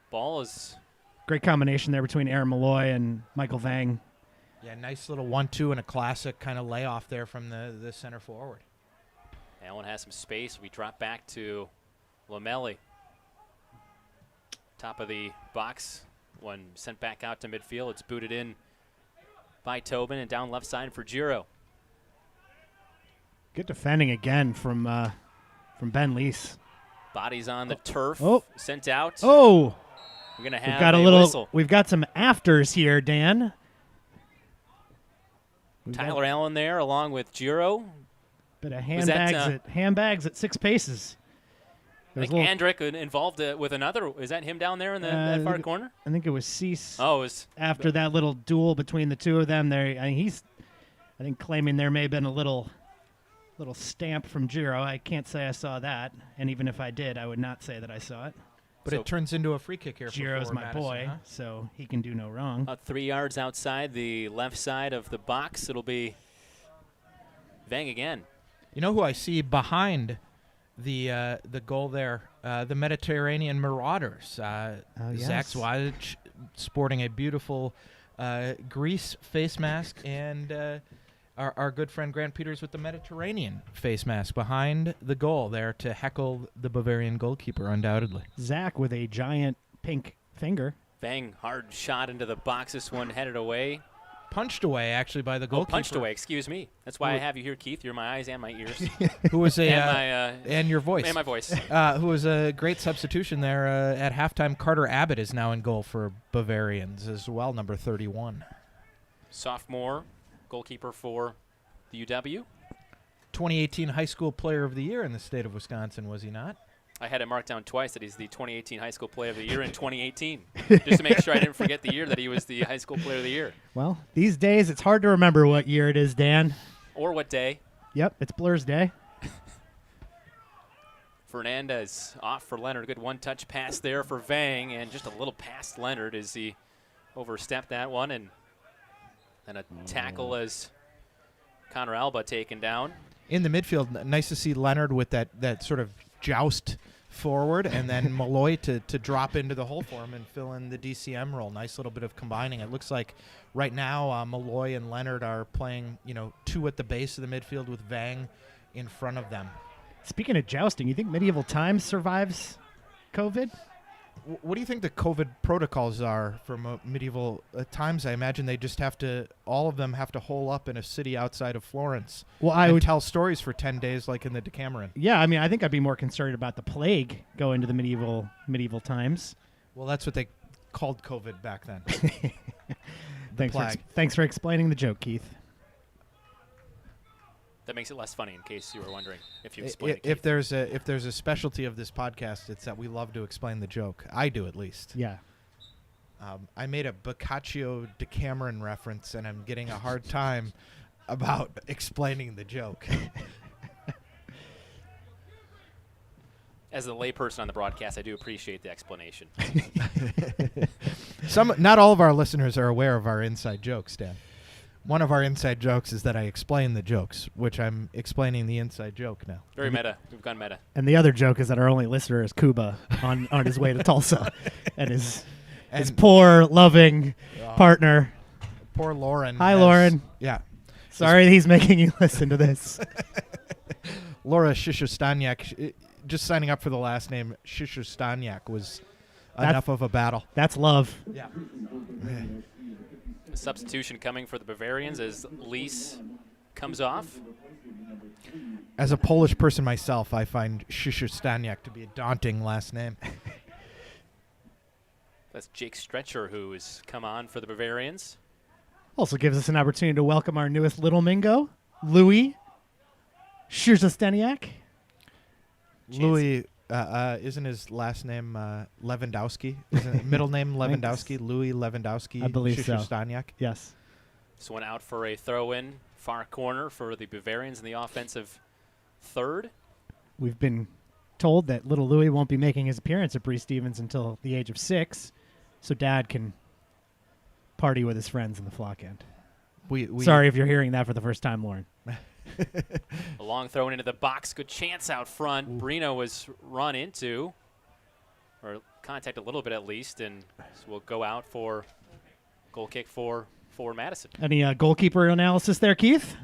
ball. great combination there between Aaron Malloy and Michael Vang. Yeah, nice little 1-2 and a classic kind of layoff there from the center forward. Allen has some space. We drop back to Lamelli. Top of the box. One sent back out to midfield. It's booted in by Tobin and down left side for Giro. Good defending again from Ben Leese. Bodies on the turf. Oh. Sent out. Oh, We're going to we've have got a little. whistle. We've got some afters here, Dan. Tyler Allen there along with Giro. Bit of Was that, handbags at 6 paces. I think Andrick involved with another. Is that him down there in that far corner? I think it was Cease. Oh, it was After that little duel between the two of them, I think claiming there may have been a little stamp from Giro. I can't say I saw that, and even if I did, I would not say that I saw it. But it turns into a free kick here. Giro's for my Madison, boy, huh? so he can do no wrong. about 3 yards outside the left side of the box. It'll be Vang again. You know who I see behind the goal there? The Mediterranean Marauders. Zach yes. Zwadich sporting a beautiful Greece face mask, and our good friend Grant Peters with the Mediterranean face mask behind the goal there to heckle the Bavarian goalkeeper, undoubtedly. Zach with a giant pink finger. Vang, hard shot into the box. This one headed away. Punched away, actually, by the goalkeeper. Punched away, excuse me. That's why I have you here, Keith. You're my eyes and my ears. Who was a and your voice. And my voice. Who was a great substitution there at halftime. Carter Abbott is now in goal for Bavarians as well, number 31. Sophomore goalkeeper for the UW. 2018 High School Player of the Year in the state of Wisconsin, was he not? I had it marked down twice that he's the 2018 High School Player of the Year in 2018, just to make sure I didn't forget the year that he was the High School Player of the Year. Well, these days it's hard to remember what year it is, Dan. Or what day. Yep, it's Blur's Day. Fernandez off for Leonard. Good one-touch pass there for Vang, and just a little past Leonard as he overstepped that one, and a tackle as Connor Alba taken down. In the midfield, nice to see Leonard with that sort of joust forward, and then Malloy to drop into the hole for him and fill in the DCM role. Nice little bit of combining. It looks like right now Malloy and Leonard are playing, two at the base of the midfield with Vang in front of them. Speaking of jousting, you think Medieval Times survives COVID? What do you think the COVID protocols are for medieval times? I imagine they just all of them have to hole up in a city outside of Florence. Well, I and would tell stories for 10 days like in the Decameron. Yeah, I mean, I think I'd be more concerned about the plague going to the medieval times. Well, that's what they called COVID back then. Thanks for explaining the joke, Keith. That makes it less funny, in case you were wondering. If you explain if there's a specialty of this podcast, it's that we love to explain the joke. I do, at least. Yeah. I made a Boccaccio Decameron reference, and I'm getting a hard time about explaining the joke. As a layperson on the broadcast, I do appreciate the explanation. Not all of our listeners are aware of our inside jokes, Dan. One of our inside jokes is that I explain the jokes, which I'm explaining the inside joke now. Very meta. We've gone meta. And the other joke is that our only listener is Kuba on his way to Tulsa, and his poor, loving partner. Poor Lauren. Hi, Lauren. Yeah. Sorry he's making you listen to this. Laura Shishostaniak, just signing up for the last name Shishostaniak was enough of a battle. That's love. Yeah. Substitution coming for the Bavarians as Leese comes off. As a Polish person myself, I find Shishostaniak to be a daunting last name. That's Jake Stretcher, who has come on for the Bavarians. Also gives us an opportunity to welcome our newest little Mingo, Louis Shishostaniak. Louis, isn't his last name Lewandowski? Isn't middle name Lewandowski? Louis Lewandowski. I believe so. Shishostaniak? Yes. This one out for a throw-in, far corner for the Bavarians in the offensive third. We've been told that little Louis won't be making his appearance at Bree Stevens until the age of 6, so Dad can party with his friends in the flock end. Sorry if you're hearing that for the first time, Lauren. A long throw into the box. Good chance out front. Ooh. Brino was run into, or contact a little bit at least, and so will go out for goal kick for Forward Madison. Any goalkeeper analysis there, Keith?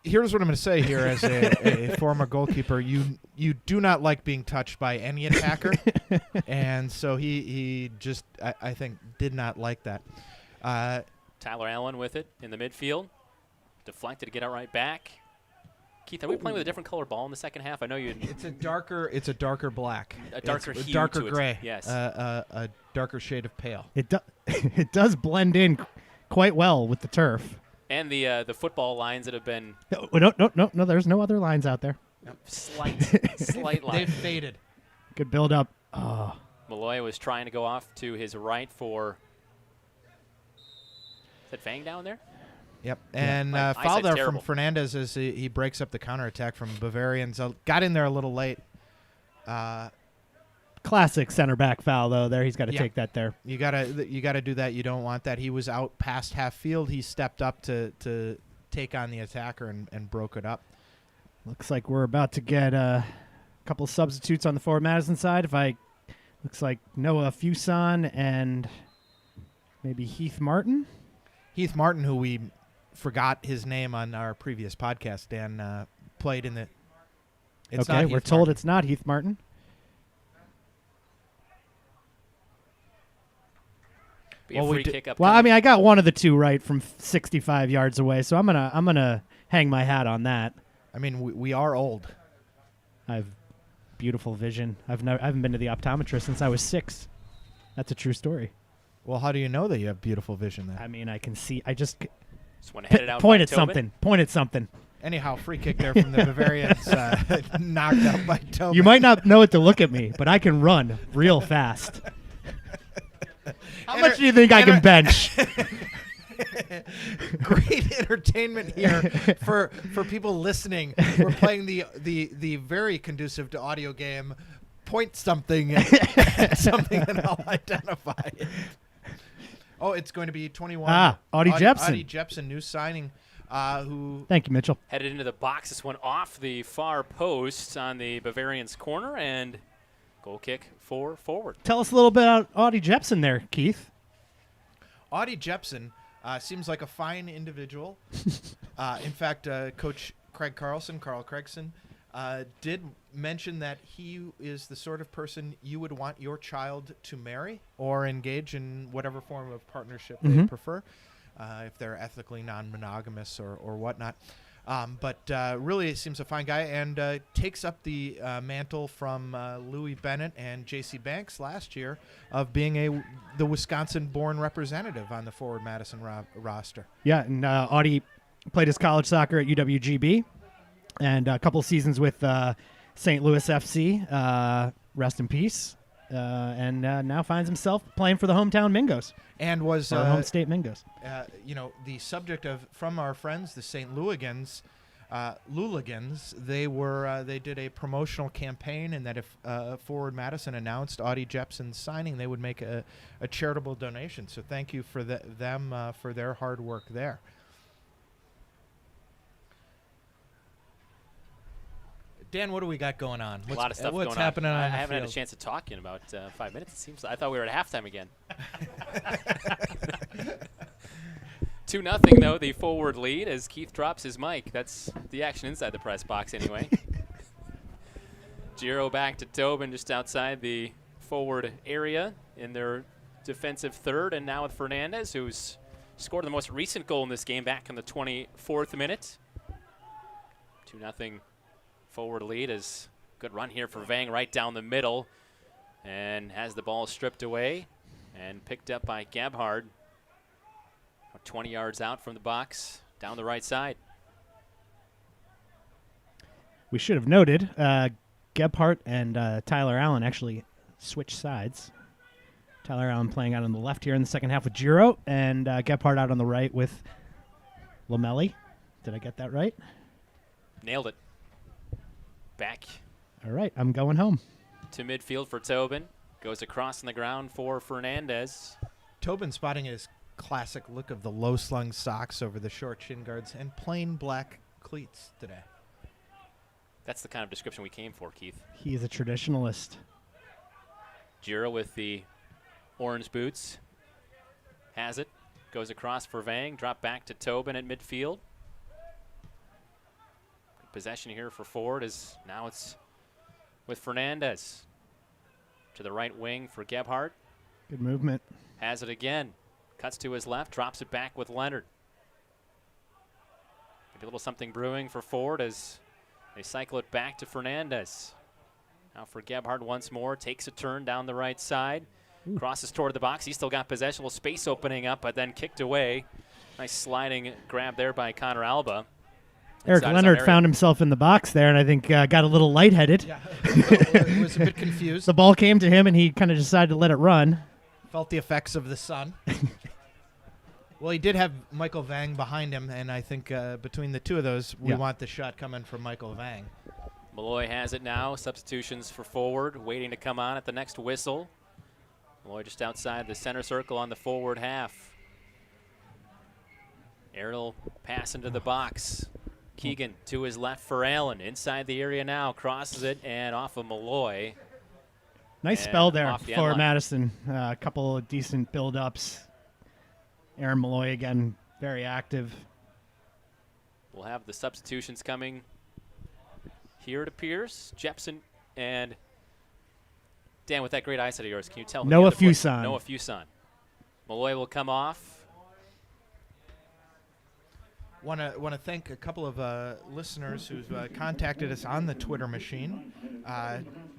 Here's what I'm going to say here as a former goalkeeper. You do not like being touched by any attacker, and so he just, I think, did not like that. Tyler Allen with it in the midfield. Deflected to get it right back. Keith, are we playing with a different color ball in the second half? I know you. It's a darker black. A darker hue, a darker to gray. It. Yes. A darker shade of pale. It does blend in quite well with the turf. And the football lines that have been. No. There's no other lines out there. Slight line. They've faded. Good build up. Malloy was trying to go off to his right for. Is that Fang down there? Yep. And foul there from Fernandez as he breaks up the counterattack from Bavarians. Got in there a little late. Classic center back foul though. There, he's got to take that there. You gotta do that. You don't want that. He was out past half field. He stepped up to take on the attacker and broke it up. Looks like we're about to get a couple substitutes on the Forward Madison side. Looks like Noah Fuson and maybe Heath Martin. Heath Martin, who we forgot his name on our previous podcast, Dan played in the. We're told it's not Heath Martin. I got one of the two right from 65 yards away, so I'm gonna hang my hat on that. I mean, we are old. I have beautiful vision. I haven't been to the optometrist since I was 6. That's a true story. Well, how do you know that you have beautiful vision then? I mean, I can see. I just out point at something. Point at something. Anyhow, free kick there from the Bavarians, knocked out by Tobin. You might not know it to look at me, but I can run real fast. How much do you think I can bench? Great entertainment here for people listening. We're playing the very conducive to audio game. Point something at something and I'll identify it. Oh, it's going to be 21. Audie Jepson. Audie Jepson, new signing. Who? Thank you, Mitchell. Headed into the box. This one off the far post on the Bavarians' corner, and goal kick for Forward. Tell us a little bit about Audie Jepson there, Keith. Audie Jepson seems like a fine individual. In fact, Coach Carl Craigson, did mention that he is the sort of person you would want your child to marry or engage in whatever form of partnership they prefer, if they're ethically non-monogamous or whatnot. But really seems a fine guy and takes up the mantle from Louis Bennett and J.C. Banks last year of being the Wisconsin-born representative on the Forward Madison roster. Yeah, and Audie played his college soccer at UWGB and a couple seasons with St. Louis FC, rest in peace, and now finds himself playing for the hometown Mingos. And was home state Mingos. The subject of from our friends, the St. Louligans, they did a promotional campaign, and that if Forward Madison announced Audie Jepson's signing, they would make a charitable donation. So thank you for them for their hard work there. Dan, what do we got going on? A lot of stuff what's going happening on I the haven't field? had a chance to talk in about 5 minutes. It seems. I thought we were at halftime again. 2-0 though, the Forward lead as Keith drops his mic. That's the action inside the press box anyway. Giro back to Tobin just outside the Forward area in their defensive third, and now with Fernandez, who's scored the most recent goal in this game back in the 24th minute. 2-0 Forward lead is good run here for Vang right down the middle, and has the ball stripped away and picked up by Gebhard. 20 yards out from the box, down the right side. We should have noted Gebhardt and Tyler Allen actually switched sides. Tyler Allen playing out on the left here in the second half with Giro, and Gebhardt out on the right with Lamelli. Did I get that right? Nailed it. Back All right, I'm going home. to midfield for Tobin. Goes across on the ground for Fernandez. Tobin spotting his classic look of the low-slung socks over the short shin guards and plain black cleats today. That's the kind of description we came for, Keith. He is a traditionalist. Giro with the orange boots. Has it. Goes across for Vang. Drop back to Tobin at midfield. Good possession here for Ford as now it's with Fernandez. To the right wing for Gebhardt. Good movement. Has it again. Cuts to his left. Drops it back with Leonard. Maybe a little something brewing for Ford as they cycle it back to Fernandez. Now for Gebhardt once more. Takes a turn down the right side. Crosses toward the box. He's still got possession. A little space opening up, but then kicked away. Nice sliding grab there by Connor Alba. Eric Leonard found himself in the box there, and I think got a little lightheaded. Yeah, he was a bit confused. The ball came to him, and he kind of decided to let it run. Felt the effects of the sun. Well, he did have Michael Vang behind him, and I think between the two of those, we want the shot coming from Michael Vang. Malloy has it now. Substitutions for Forward, waiting to come on at the next whistle. Malloy just outside the center circle on the forward half. Aerial pass into the box. Keegan to his left for Allen. Inside the area now. Crosses it and off of Malloy. Nice And spell there off the for end line. Madison. A couple of decent build-ups. Aaron Malloy again, very active. We'll have the substitutions coming here, it appears. Jepson and Dan, with that great eyesight of yours, can you tell who the Noah other player- Fuson. Noah Fuson. Malloy will come off. Want to thank a couple of listeners who've contacted us on the Twitter machine.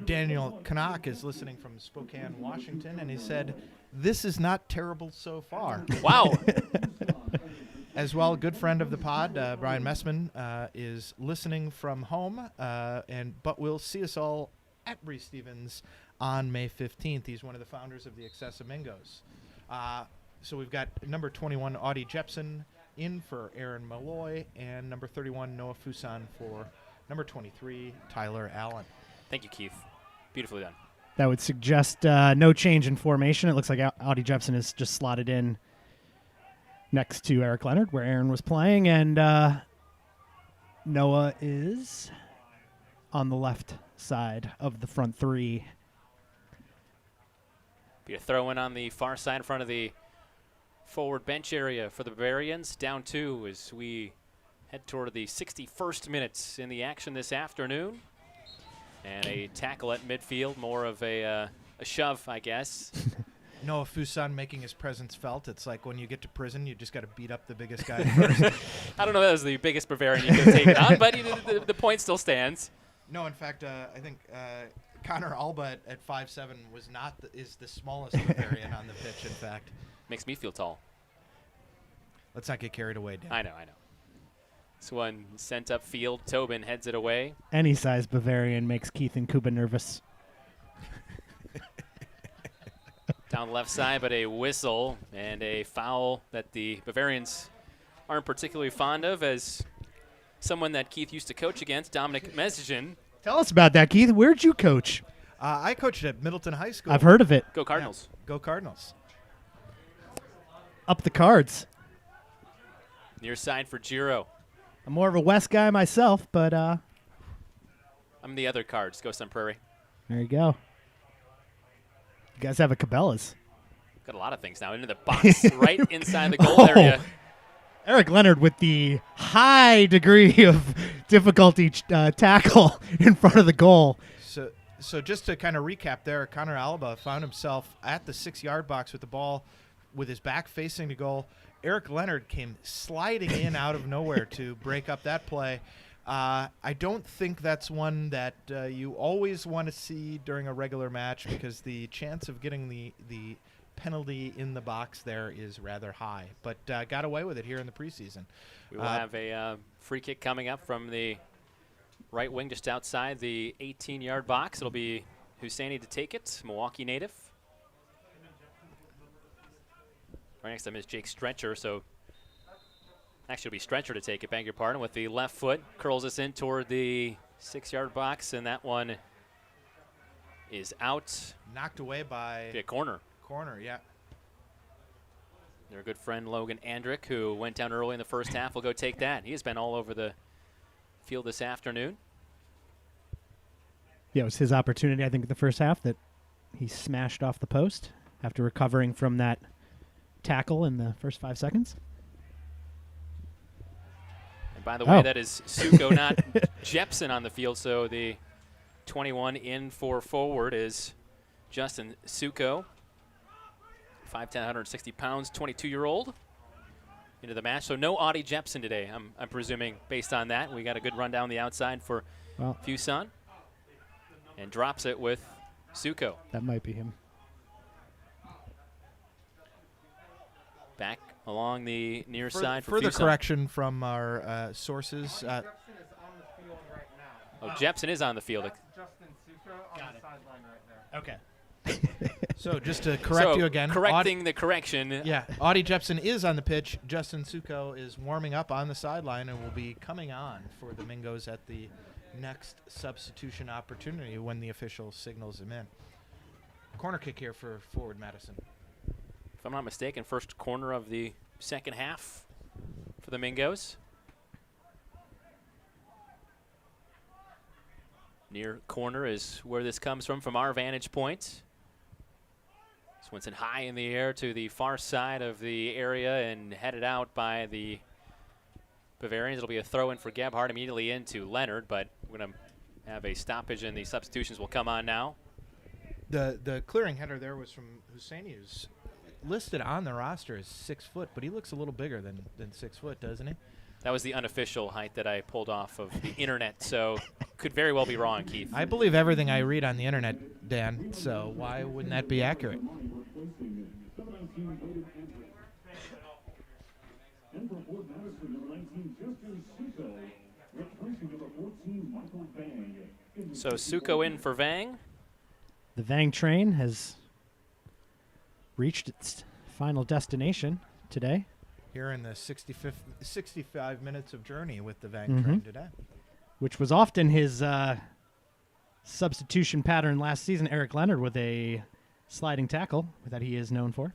Daniel Knock is listening from Spokane, Washington, and he said, "This is not terrible so far." Wow. As well, a good friend of the pod, Brian Messman, is listening from home, but will see us all at Bree Stevens on May 15th. He's one of the founders of the Accessamingos. So we've got number 21, Audie Jepson, in for Aaron Malloy, and number 31, Noah Fuson, for number 23, Tyler Allen. Thank you, Keith. Beautifully done. That would suggest no change in formation. It looks like Audie Jepson is just slotted in next to Eric Leonard, where Aaron was playing, and Noah is on the left side of the front three. Be a throw in on the far side in front of the forward bench area for the Bavarians. Down 2 as we head toward the 61st minutes in the action this afternoon. And a tackle at midfield, more of a shove, I guess. Noah Fuson making his presence felt. It's like when you get to prison, you just got to beat up the biggest guy first. I don't know if that was the biggest Bavarian you could have taken on, but the point still stands. No, in fact, I think Connor Alba at 5'7" is the smallest Bavarian on the pitch, in fact. Makes me feel tall. Let's not get carried away, Dan. I know. This one sent up field. Tobin heads it away. Any size Bavarian makes Keith and Kuba nervous. Down the left side, but a whistle and a foul that the Bavarians aren't particularly fond of, as someone that Keith used to coach against, Dominic Mesgen. Tell us about that, Keith. Where'd you coach? I coached at Middleton High School. I've heard of it. Go Cardinals. Yeah. Go Cardinals. Up the cards. Near side for Giro. I'm more of a West guy myself, but I'm the other cards. Go Sun Prairie. there you go. You guys have a Cabela's. Got a lot of things now. Into the box, right inside the goal area. Eric Leonard with the high degree of difficulty tackle in front of the goal. So just to kind of recap there, Connor Alba found himself at the 6-yard box with the ball with his back facing the goal. Eric Leonard came sliding in out of nowhere to break up that play. I don't think that's one that you always want to see during a regular match, because the chance of getting the penalty in the box there is rather high. But got away with it here in the preseason. We will have a free kick coming up from the right wing just outside the 18-yard box. It'll be Husseini to take it, Milwaukee native. Right next to him is Jake Stretcher, so Actually, it'll be Stretcher to take it, beg your pardon, with the left foot. Curls us in toward the 6-yard box, and that one is out. Knocked away by a corner. Corner, yeah. Their good friend Logan Andrick, who went down early in the first half, will go take that. He has been all over the field this afternoon. Yeah, it was his opportunity, I think, in the first half that he smashed off the post after recovering from that tackle in the first 5 seconds. And by the way, that is Suko, not Jepson on the field. So the 21 in for Forward is Justin Suko. 5'10", 160 pounds, 22-year-old into the match. So no Audie Jepson today, I'm presuming, based on that. We got a good run down the outside for Fuson. And drops it with Suko. That might be him. Back along the near side for further Fuson. correction from our sources. Jepson is on the field. Justin Suko on the sideline right there. Okay. So just to correct you again. Correcting the correction. Yeah, Audie Jepson is on the pitch. Justin Suko is warming up on the sideline and will be coming on for the Mingos at the next substitution opportunity when the official signals him in. Corner kick here for Forward Madison. If I'm not mistaken, first corner of the second half for the Mingos. Near corner is where this comes from our vantage point. Swinson high in the air to the far side of the area and headed out by the Bavarians. It'll be a throw in for Gebhardt immediately into Leonard, but we're going to have a stoppage and the substitutions will come on now. The clearing header there was from Husseini, who's listed on the roster as 6 foot, but he looks a little bigger than 6 foot, doesn't he? That was the unofficial height that I pulled off of the internet, so could very well be wrong, Keith. I believe everything I read on the internet, Dan, so why wouldn't that be accurate? So Suko in for Vang. The Vang train has reached its final destination today. Here in the 65 minutes of journey with the Vang train today. Which was often his substitution pattern last season. Eric Leonard with a sliding tackle that he is known for.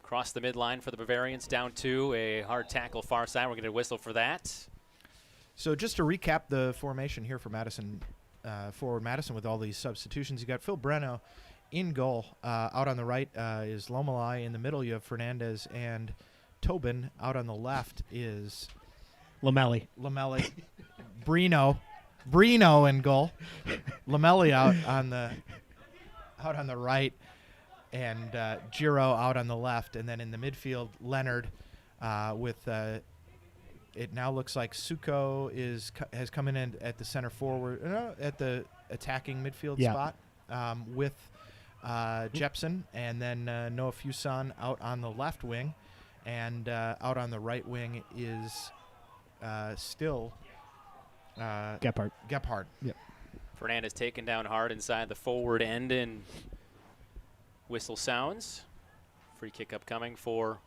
Cross the midline for the Bavarians, down to a hard tackle far side. We're going to whistle for that. So just to recap the formation here for Madison, Forward Madison with all these substitutions. You got Phil Breno in goal. Out on the right is Lomalai. In the middle you have Fernandez and Tobin. Out on the left is Lamelli. Brino in goal. Lamelli out on the right, and Giro out on the left, and then in the midfield Leonard with it now looks like Suko has come in at the center forward at the attacking midfield spot with Jepson, and then Noah Fuson out on the left wing. And out on the right wing is still Gebhardt. Yep. Fernandez taken down hard inside the forward end, and whistle sounds. Free kick upcoming for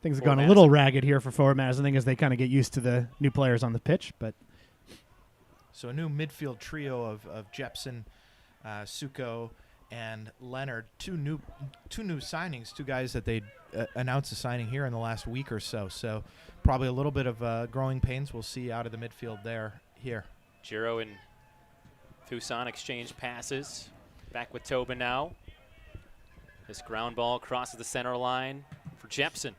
Things have Forward gone a Madison. little ragged here for Forward Madison, I think, as they kind of get used to the new players on the pitch. But So a new midfield trio of Jepson, Suko, and Leonard. Two new signings. Two guys that they announced a signing here in the last week or so. So probably a little bit of growing pains we'll see out of the midfield here. Giro and Fuson exchange passes. Back with Tobin now. This ground ball crosses the center line for Jepson.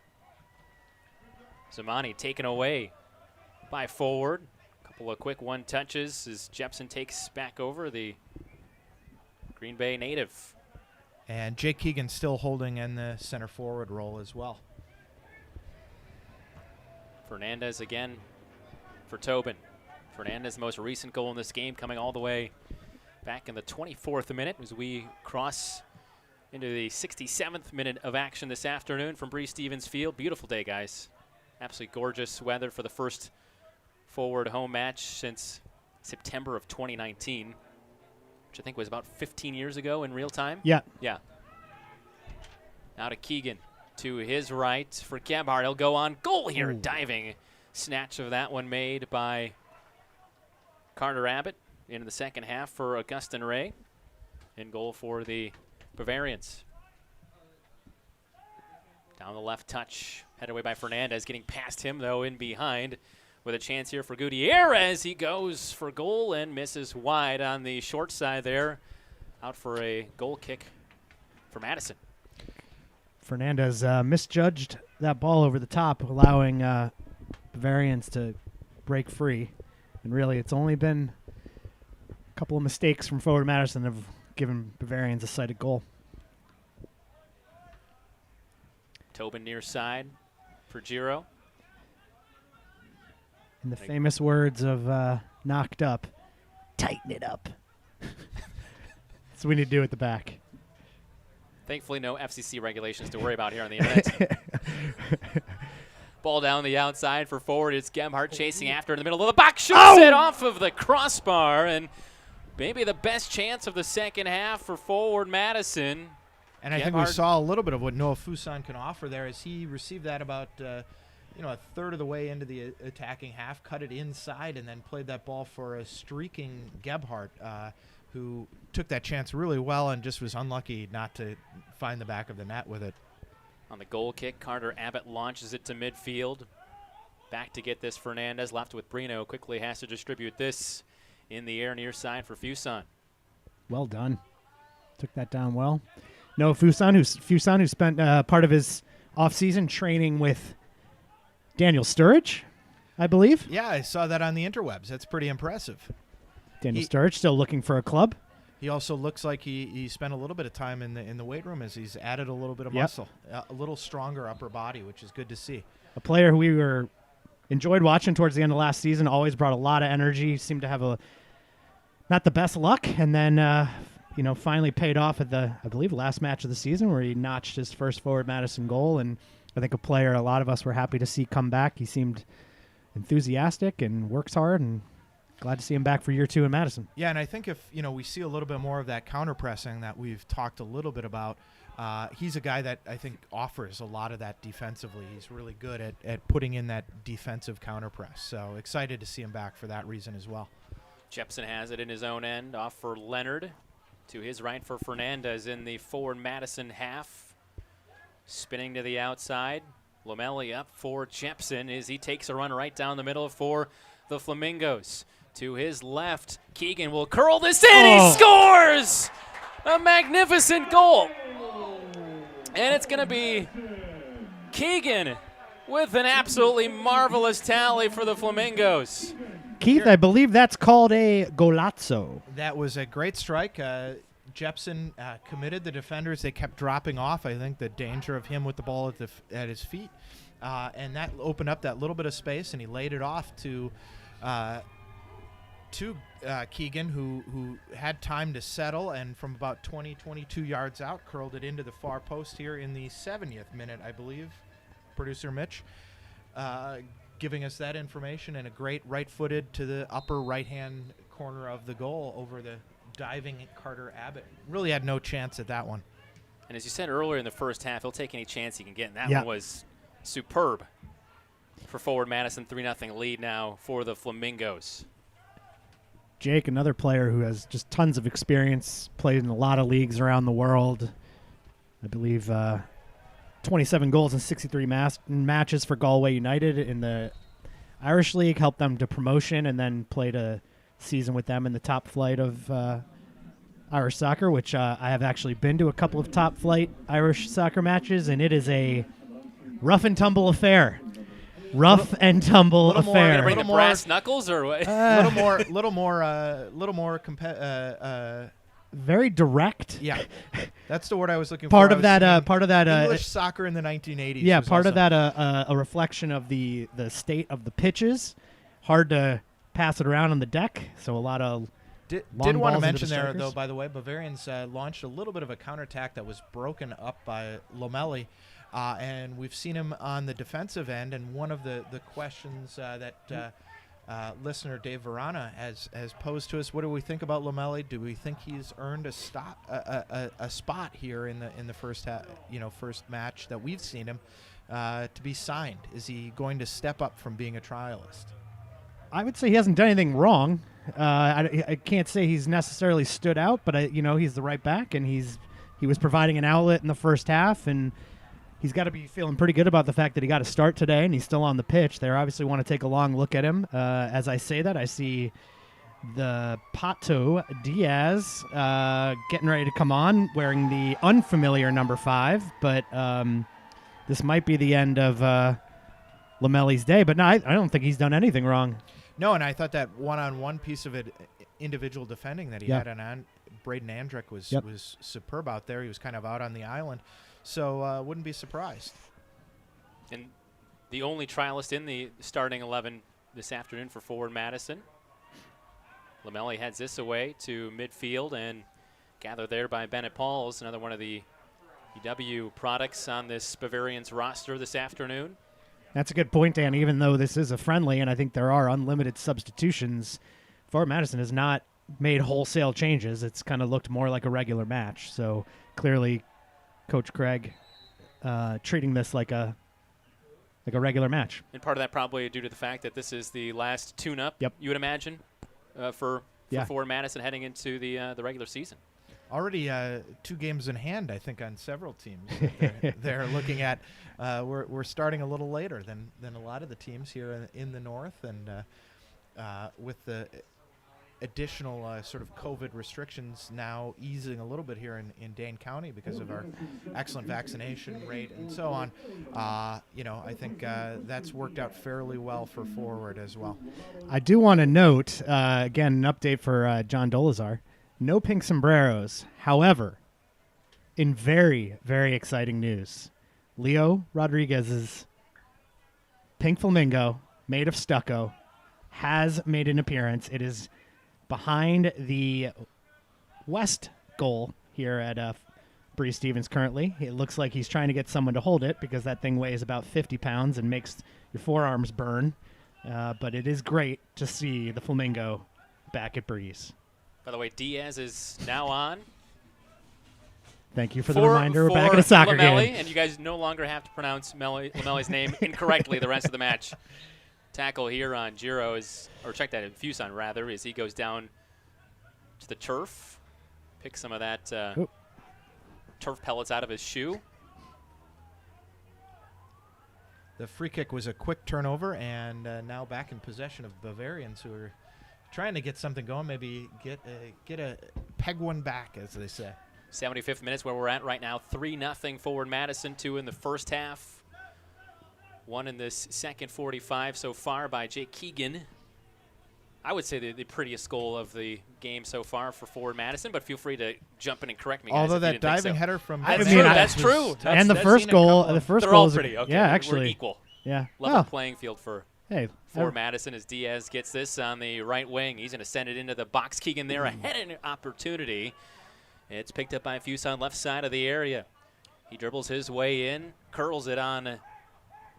Zamani taken away by Forward. A couple of quick one touches as Jepson takes back over, the Green Bay native. And Jake Keegan still holding in the center forward role as well. Fernandez again for Tobin. Fernandez, most recent goal in this game, coming all the way back in the 24th minute as we cross into the 67th minute of action this afternoon from Bree Stevens Field. Beautiful day, guys. Absolutely gorgeous weather for the first Forward home match since September of 2019, which I think was about 15 years ago in real time. yeah, Yeah. Now to Keegan. to his right for Gebhardt. He'll go on goal here. Diving snatch of that one made by Carter Abbott into the second half for Augustin Ray. In goal for the Bavarians. Down the left touch, headed away by Fernandez, getting past him though in behind with a chance here for Gutierrez. He goes for goal and misses wide on the short side there. Out for a goal kick for Madison. Fernandez misjudged that ball over the top, allowing Bavarians to break free. And really, it's only been a couple of mistakes from Forward Madison that have given Bavarians a sighted goal. Tobin near side for Giro. In the famous words of Knocked Up, tighten it up. That's what we need to do at the back. Thankfully, no FCC regulations to worry about here on the internet. Ball down the outside for Forward. It's Gebhardt chasing after in the middle of the box. Shoots it off of the crossbar. And maybe the best chance of the second half for Forward Madison. And I think we saw a little bit of what Noah Fuson can offer there as he received that about a third of the way into the attacking half, cut it inside, and then played that ball for a streaking Gebhardt, who took that chance really well and just was unlucky not to find the back of the net with it. On the goal kick, Carter Abbott launches it to midfield. Back to get this Fernandez, left with Brino. Quickly has to distribute this in the air near side for Fuson. Well done. Took that down well. No, Fuson, who spent part of his offseason training with Daniel Sturridge, I believe. Yeah, I saw that on the interwebs. That's pretty impressive. Daniel Sturridge still looking for a club. He also looks like he spent a little bit of time in the weight room as he's added a little bit of muscle, a little stronger upper body, which is good to see. A player who we enjoyed watching towards the end of last season, always brought a lot of energy, seemed to have not the best luck, and then finally paid off at I believe last match of the season where he notched his first Forward Madison goal. And I think a player a lot of us were happy to see come back. He seemed enthusiastic and works hard, and glad to see him back for year 2 in Madison. Yeah, and I think if we see a little bit more of that counter pressing that we've talked a little bit about, he's a guy that I think offers a lot of that defensively. He's really good at putting in that defensive counter press. So excited to see him back for that reason as well. Jepson has it in his own end, off for Leonard. To his right for Fernandez in the Forward Madison half. Spinning to the outside. Lomelli up for Jepson as he takes a run right down the middle for the Flamingos. To his left, Keegan will curl this in. He scores a magnificent goal. And it's going to be Keegan with an absolutely marvelous tally for the Flamingos. Keith, I believe that's called a golazzo. That was a great strike. Jepson committed the defenders. They kept dropping off. I think the danger of him with the ball at his feet. And that opened up that little bit of space, and he laid it off to Keegan, who had time to settle, and from about 22 yards out, curled it into the far post here in the 70th minute, I believe, producer Mitch, giving us that information, and a great right-footed to the upper right-hand corner of the goal over the diving Carter Abbott. Really had no chance at that one. And as you said earlier in the first half, he'll take any chance he can get, and that one was superb for Forward Madison. 3-0 lead now for the Flamingos. Jake, another player who has just tons of experience, played in a lot of leagues around the world. I believe 27 goals in 63 matches for Galway United in the Irish League, helped them to promotion, and then played a season with them in the top flight of Irish soccer, which I have actually been to a couple of top flight Irish soccer matches, and it is a rough and tumble affair. Rough and tumble affair. Bring the brass knuckles or what? little more very direct. Yeah, that's the word I was looking for. Part of that English soccer in the 1980s. Yeah, part of that a reflection of the state of the pitches. Hard to pass it around on the deck, so a lot of did want to mention there, though, by the way, Bavarians launched a little bit of a counterattack that was broken up by Lomelli. And we've seen him on the defensive end, and one of the questions that listener Dave Verana has posed to us. What do we think about Lamelli? Do we think he's earned a spot here in the first first match that we've seen him to be signed? Is he going to step up from being a trialist? I would say he hasn't done anything wrong. I can't say he's necessarily stood out, but he's the right back, and he was providing an outlet in the first half, and he's got to be feeling pretty good about the fact that he got to start today, and he's still on the pitch. They obviously want to take a long look at him. As I say that, I see the Pato Diaz getting ready to come on, wearing the unfamiliar number 5, but this might be the end of Lamelli's day. But no, I don't think he's done anything wrong. No, and I thought that one-on-one piece of it, individual defending that he had on Braden Andrick was superb out there. He was kind of out on the island, so wouldn't be surprised. And the only trialist in the starting 11 this afternoon for Forward Madison. Lamelli heads this away to midfield and gathered there by Bennett Pauls, another one of the UW products on this Bavarians roster this afternoon. That's a good point, Dan. Even though this is a friendly, and I think there are unlimited substitutions, Forward Madison has not made wholesale changes. It's kind of looked more like a regular match. So clearly, Coach Craig treating this like a regular match. And part of that probably due to the fact that this is the last tune-up, you would imagine, for Forward Madison heading into the regular season. Already 2 games in hand, I think, on several teams. They're looking at. We're starting a little later than a lot of the teams here in the north, and with the additional sort of COVID restrictions now easing a little bit here in Dane County because of our excellent vaccination rate and so on. I think that's worked out fairly well for Forward as well. I do want to note again an update for John Dolazar. No pink sombreros. However, in very, very exciting news, Leo Rodriguez's pink flamingo made of stucco has made an appearance. It is behind the west goal here at Bree Stevens currently. It looks like he's trying to get someone to hold it because that thing weighs about 50 pounds and makes your forearms burn. But it is great to see the flamingo back at Breeze. By the way, Diaz is now on. Thank you for the reminder. We're back at a soccer game. And you guys no longer have to pronounce Lamelli's name incorrectly the rest of the match. Tackle here on Giro check that in Fuson rather, as he goes down to the turf. Pick some of that turf pellets out of his shoe. The free kick was a quick turnover, and now back in possession of Bavarians, who are trying to get something going, maybe get a peg one back, as they say. 75th minutes where we're at right now. 3-0 Forward Madison, 2 in the first half. 1 in this second 45 so far by Jake Keegan. I would say the prettiest goal of the game so far for Forward Madison, but feel free to jump in and correct me, guys. Although that diving header from that's true. And the first goal, they're all pretty. Okay, yeah, actually, we're equal. Yeah, level playing field for Forward Madison as Diaz gets this on the right wing. He's going to send it into the box. Keegan there, a headed opportunity. It's picked up by Fuson left side of the area. He dribbles his way in, curls it on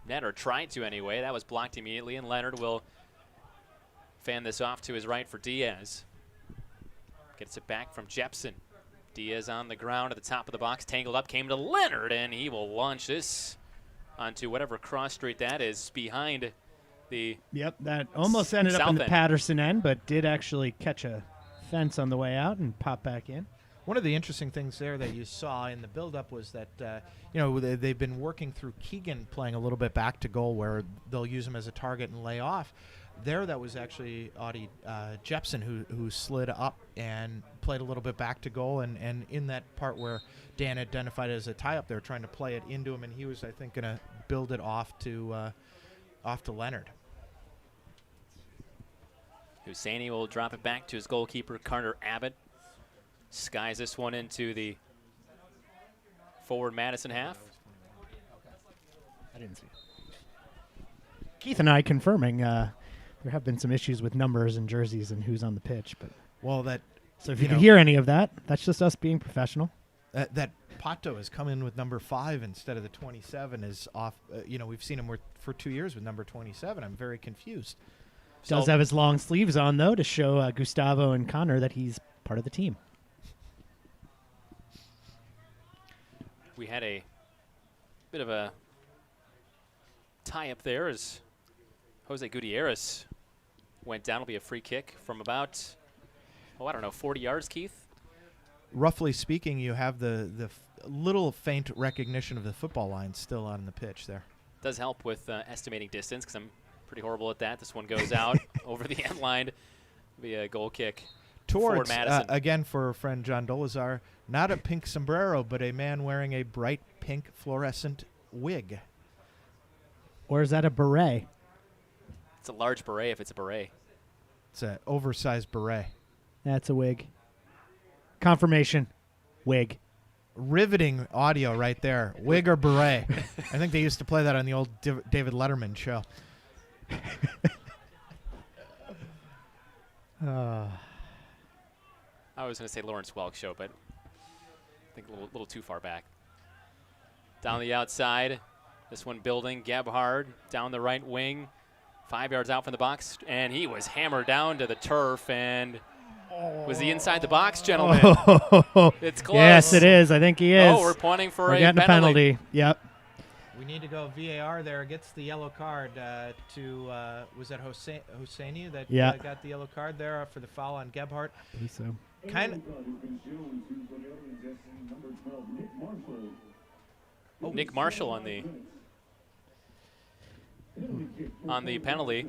net, or tried to anyway. That was blocked immediately, and Leonard will fan this off to his right for Diaz. Gets it back from Jepson. Diaz on the ground at the top of the box, tangled up, came to Leonard, and he will launch this onto whatever cross street that is behind the that almost ended up in the Patterson end, but did actually catch a fence on the way out and pop back in. One of the interesting things there that you saw in the build-up was that, they've been working through Keegan playing a little bit back to goal where they'll use him as a target and lay off. There, that was actually Audie Jepson who slid up and played a little bit back to goal. And in that part where Dan identified it as a tie-up, they were trying to play it into him, and he was, I think, going to build it off to Leonard. Husseini will drop it back to his goalkeeper, Carter Abbott. Skies this one into the Forward Madison half. I didn't see it. Keith and I confirming there have been some issues with numbers and jerseys and who's on the pitch, but so if you can hear any of that, that's just us being professional. That Pato has come in with number 5 instead of the 27 is off. We've seen him for 2 years with number 27. I'm very confused. Does have his long sleeves on, though, to show Gustavo and Connor that he's part of the team. We had a bit of a tie-up there as Jose Gutierrez went down. It'll be a free kick from about, 40 yards, Keith? Roughly speaking, you have the little faint recognition of the football line still on the pitch there. Does help with estimating distance because I'm pretty horrible at that. This one goes out over the end line. It'll be a goal kick. Towards, Forward Madison. again for friend John Dolazar, not a pink sombrero, but a man wearing a bright pink fluorescent wig. Or is that a beret? It's a large beret if it's a beret. It's an oversized beret. That's a wig. Confirmation. Wig. Riveting audio right there. Wig or beret. I think they used to play that on the old David Letterman show. I was going to say Lawrence Welk show, but I think a little too far back. Down the outside. This one building. Gebhard down the right wing. 5 yards out from the box. And he was hammered down to the turf. And was he inside the box, gentlemen? It's close. Yes, it is. I think he is. Oh, we're pointing for we're a getting penalty. a penalty. Yep. We need to go VAR there. Gets the yellow card to, was that Hosseini that got the yellow card there for the foul on Gebhardt? I believe so. Kind of. Nick Marshall on the penalty.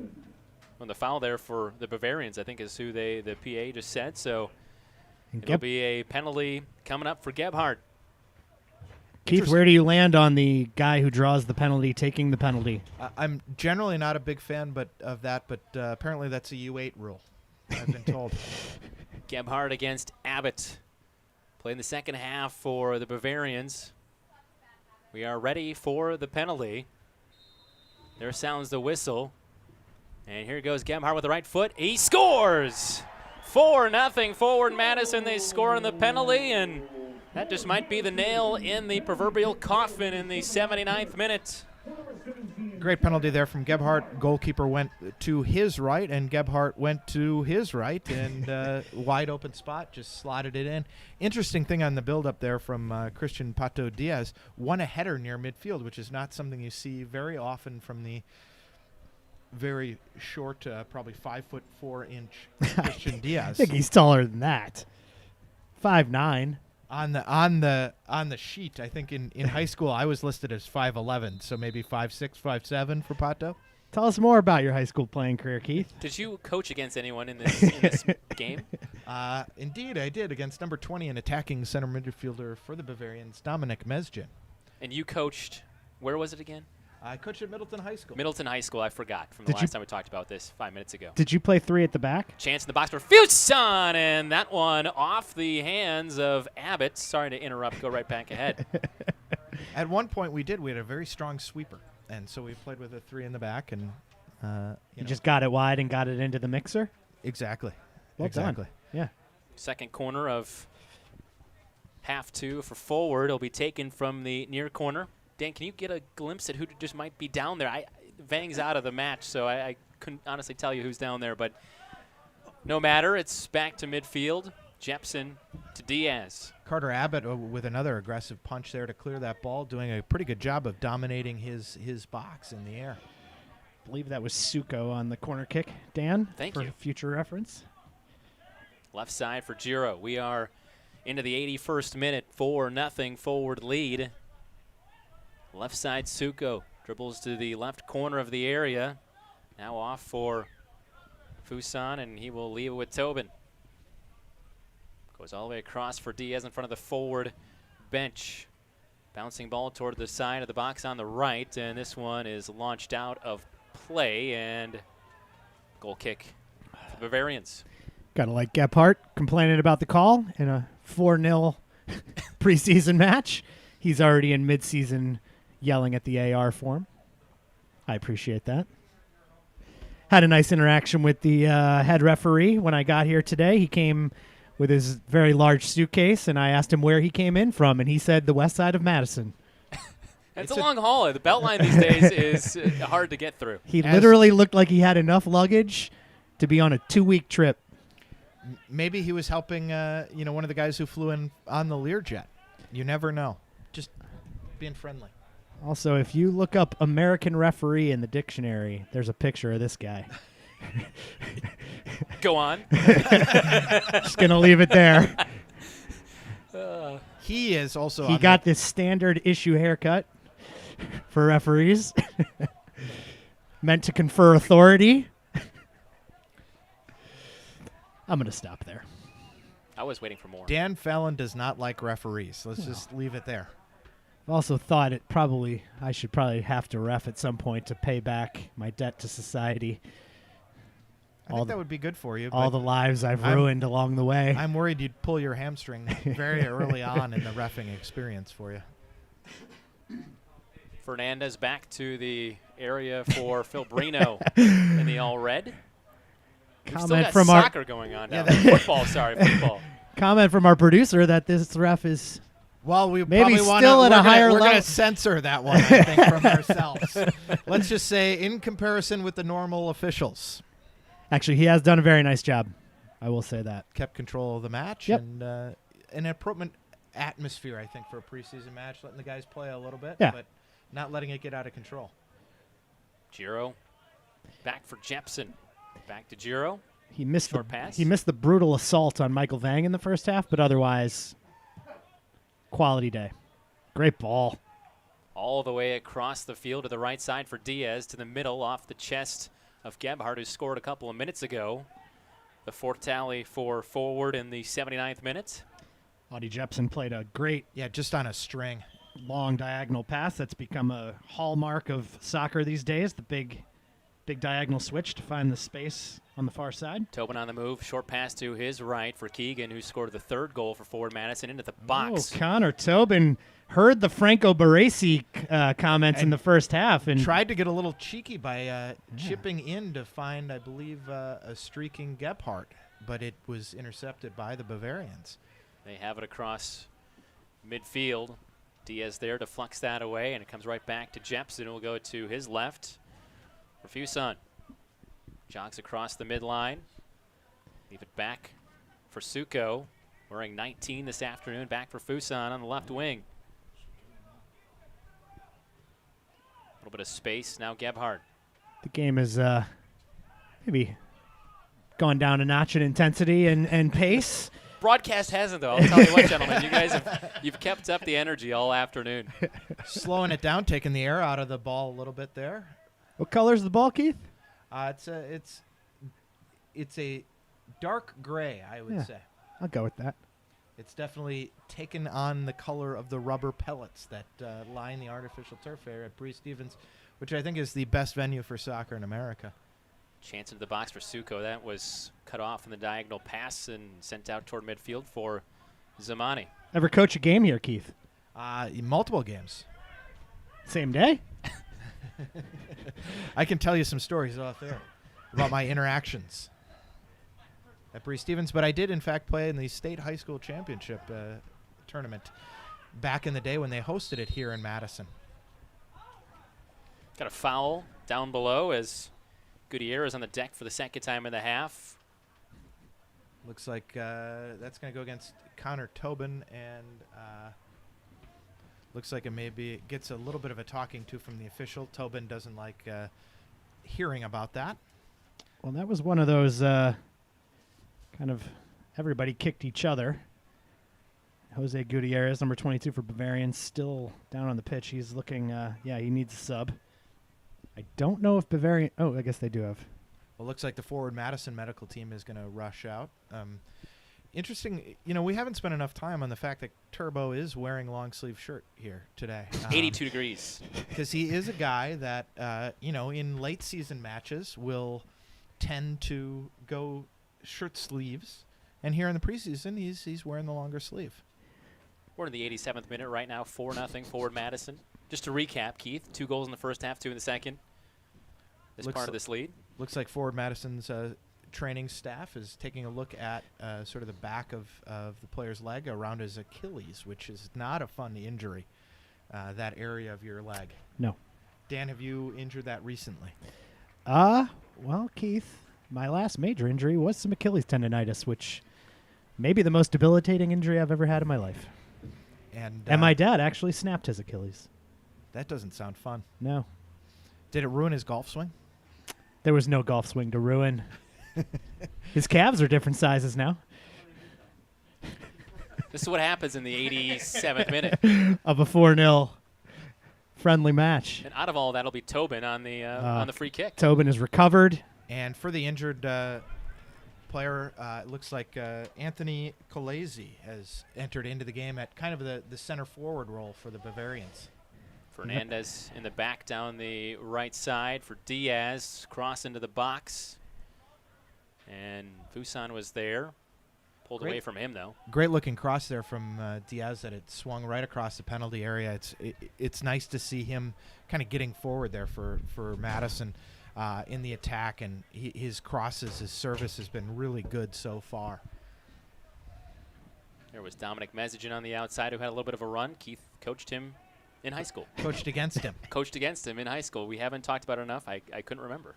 On the foul there for the Bavarians, I think is who the PA just said. So it'll be a penalty coming up for Gebhardt. Keith, where do you land on the guy who draws the penalty, taking the penalty? I'm generally not a big fan of that, but apparently that's a U8 rule, I've been told. Gebhardt against Abbott. Playing the second half for the Bavarians. We are ready for the penalty. There sounds the whistle. And here goes Gebhardt with the right foot. He scores! 4-0 Forward Madison. They score on the penalty, and that just might be the nail in the proverbial coffin in the 79th minute. Great penalty there from Gebhardt. Goalkeeper went to his right, and Gebhardt went to his right, and wide open spot, just slotted it in. Interesting thing on the build-up there from Christian Pato Diaz. Won a header near midfield, which is not something you see very often from the very short, probably 5'4" Christian Diaz. I think he's taller than that. 5'9". On the sheet, I think in high school I was listed as 5'11", so maybe 5'6", 5'7" for Pato. Tell us more about your high school playing career, Keith. Did you coach against anyone in this game? Indeed, I did, against number 20, an attacking center midfielder for the Bavarians, Dominic Mezgin. And you coached, where was it again? I coached at Middleton High School. Middleton High School, I forgot from the last time we talked about this 5 minutes ago. Did you play 3 at the back? Chance in the box for Fuson, and that one off the hands of Abbott. Sorry to interrupt, go right back ahead. At one point we had a very strong sweeper, and so we played with a 3 in the back, and you just got it wide and got it into the mixer? Exactly. Well exactly. done. Yeah. Second corner of half 2 for Forward. It'll be taken from the near corner. Dan, can you get a glimpse at who just might be down there? Vang's out of the match, so I couldn't honestly tell you who's down there. But no matter, it's back to midfield. Jepson to Diaz. Carter Abbott with another aggressive punch there to clear that ball, doing a pretty good job of dominating his box in the air. I believe that was Suko on the corner kick. Dan, Thank for you. Future reference. Left side for Giro. We are into the 81st minute, 4-0 Forward lead. Left side, Suko dribbles to the left corner of the area. Now off for Fuson, and he will leave it with Tobin. Goes all the way across for Diaz in front of the Forward bench. Bouncing ball toward the side of the box on the right, and this one is launched out of play, and goal kick for the Bavarians. Got to like Gebhardt complaining about the call in a 4-0 preseason match. He's already in midseason yelling at the AR for him. I appreciate that. Had a nice interaction with the head referee when I got here today. He came with his very large suitcase, and I asked him where he came in from, and he said the west side of Madison. It's a long haul. The Beltline these days is hard to get through. He literally looked like he had enough luggage to be on a 2-week trip. Maybe he was helping, one of the guys who flew in on the Learjet. You never know. Just being friendly. Also, if you look up American referee in the dictionary, there's a picture of this guy. Go on. Just going to leave it there. He is also. He got this standard issue haircut for referees, meant to confer authority. I'm going to stop there. I was waiting for more. Dan Fallon does not like referees. Let's just leave it there. I've also thought I should probably have to ref at some point to pay back my debt to society. I think that would be good for you. All the lives I've ruined along the way. I'm worried you'd pull your hamstring very early on in the reffing experience for you. Fernandez back to the area for Phil Brino in the all-red. We've still got soccer going on now. Football. Comment from our producer that this ref is we maybe still at a higher level. We're going to censor that one, I think, from ourselves. Let's just say in comparison with the normal officials. Actually, he has done a very nice job. I will say that. Kept control of the match and an appropriate atmosphere, I think, for a preseason match, letting the guys play a little bit, but not letting it get out of control. Giro back for Jepson. Back to Giro. He missed Short pass. He missed the brutal assault on Michael Vang in the first half, but otherwise, quality day. Great ball. All the way across the field to the right side for Diaz, to the middle off the chest of Gebhardt, who scored a couple of minutes ago. The fourth tally for Forward in the 79th minute. Audie Jepson played a great, just on a string, long diagonal pass that's become a hallmark of soccer these days. The big diagonal switch to find the space on the far side. Tobin on the move. Short pass to his right for Keegan, who scored the third goal for Forward Madison into the box. Connor Tobin heard the Franco Baresi comments in the first half and tried to get a little cheeky by chipping in to find, I believe, a streaking Gebhardt, but it was intercepted by the Bavarians. They have it across midfield. Diaz there to flex that away, and it comes right back to Jepson, who will go to his left for Fuson. Jogs across the midline. Leave it back for Suko, wearing 19 this afternoon. Back for Fuson on the left wing. A little bit of space. Now Gebhardt. The game is maybe gone down a notch in intensity and pace. Broadcast hasn't, though. I'll tell you what, gentlemen. You guys you've kept up the energy all afternoon. Slowing it down, taking the air out of the ball a little bit there. What color is the ball, Keith? It's a dark gray, I would say. I'll go with that. It's definitely taken on the color of the rubber pellets that line the artificial turf area at Bree Stevens, which I think is the best venue for soccer in America. Chance into the box for Suko. That was cut off in the diagonal pass and sent out toward midfield for Zamani. Ever coach a game here, Keith? Multiple games. Same day? I can tell you some stories off there about my interactions at Bree Stevens, but I did, in fact, play in the state high school championship tournament back in the day when they hosted it here in Madison. Got a foul down below as Gutierrez on the deck for the second time in the half. Looks like that's going to go against Connor Tobin, and looks like it maybe gets a little bit of a talking to from the official. Tobin doesn't like hearing about that. Well, that was one of those kind of everybody kicked each other. Jose Gutierrez, number 22 for Bavarians, still down on the pitch. He's looking, he needs a sub. I don't know if Bavarian, I guess they do have. Well, looks like the Forward Madison medical team is going to rush out. Interesting, we haven't spent enough time on the fact that Turbo is wearing a long-sleeve shirt here today. 82 degrees. Because he is a guy that, in late-season matches will tend to go shirt sleeves. And here in the preseason, he's wearing the longer sleeve. We're in the 87th minute right now, 4-0 Forward Madison. Just to recap, Keith, 2 goals in the first half, 2 in the second. Part of this lead. Looks like Forward Madison's training staff is taking a look at sort of the back of the player's leg around his Achilles, which is not a fun injury, that area of your leg. No. Dan, have you injured that recently? Well, Keith, My last major injury was some Achilles tendonitis, which may be the most debilitating injury I've ever had in my life. And my dad actually snapped his Achilles. That doesn't sound fun. No. Did it ruin his golf swing? There was no golf swing to ruin. His calves are different sizes now. This is what happens in the 87th minute of a 4-0 friendly match. And out of all that, it'll be Tobin on the free kick. Tobin is recovered. And for the injured player, it looks like Anthony Colazzi has entered into the game at kind of the center forward role for the Bavarians. Fernandez in the back down the right side for Diaz. Cross into the box. And Fuson was there. Pulled away from him, though. Great looking cross there from Diaz that it swung right across the penalty area. It's nice to see him kind of getting forward there for Madison in the attack. And his crosses, his service has been really good so far. There was Dominic Mezigin on the outside who had a little bit of a run. Keith coached him in high school. Coached against him. Coached against him in high school. We haven't talked about it enough. I couldn't remember.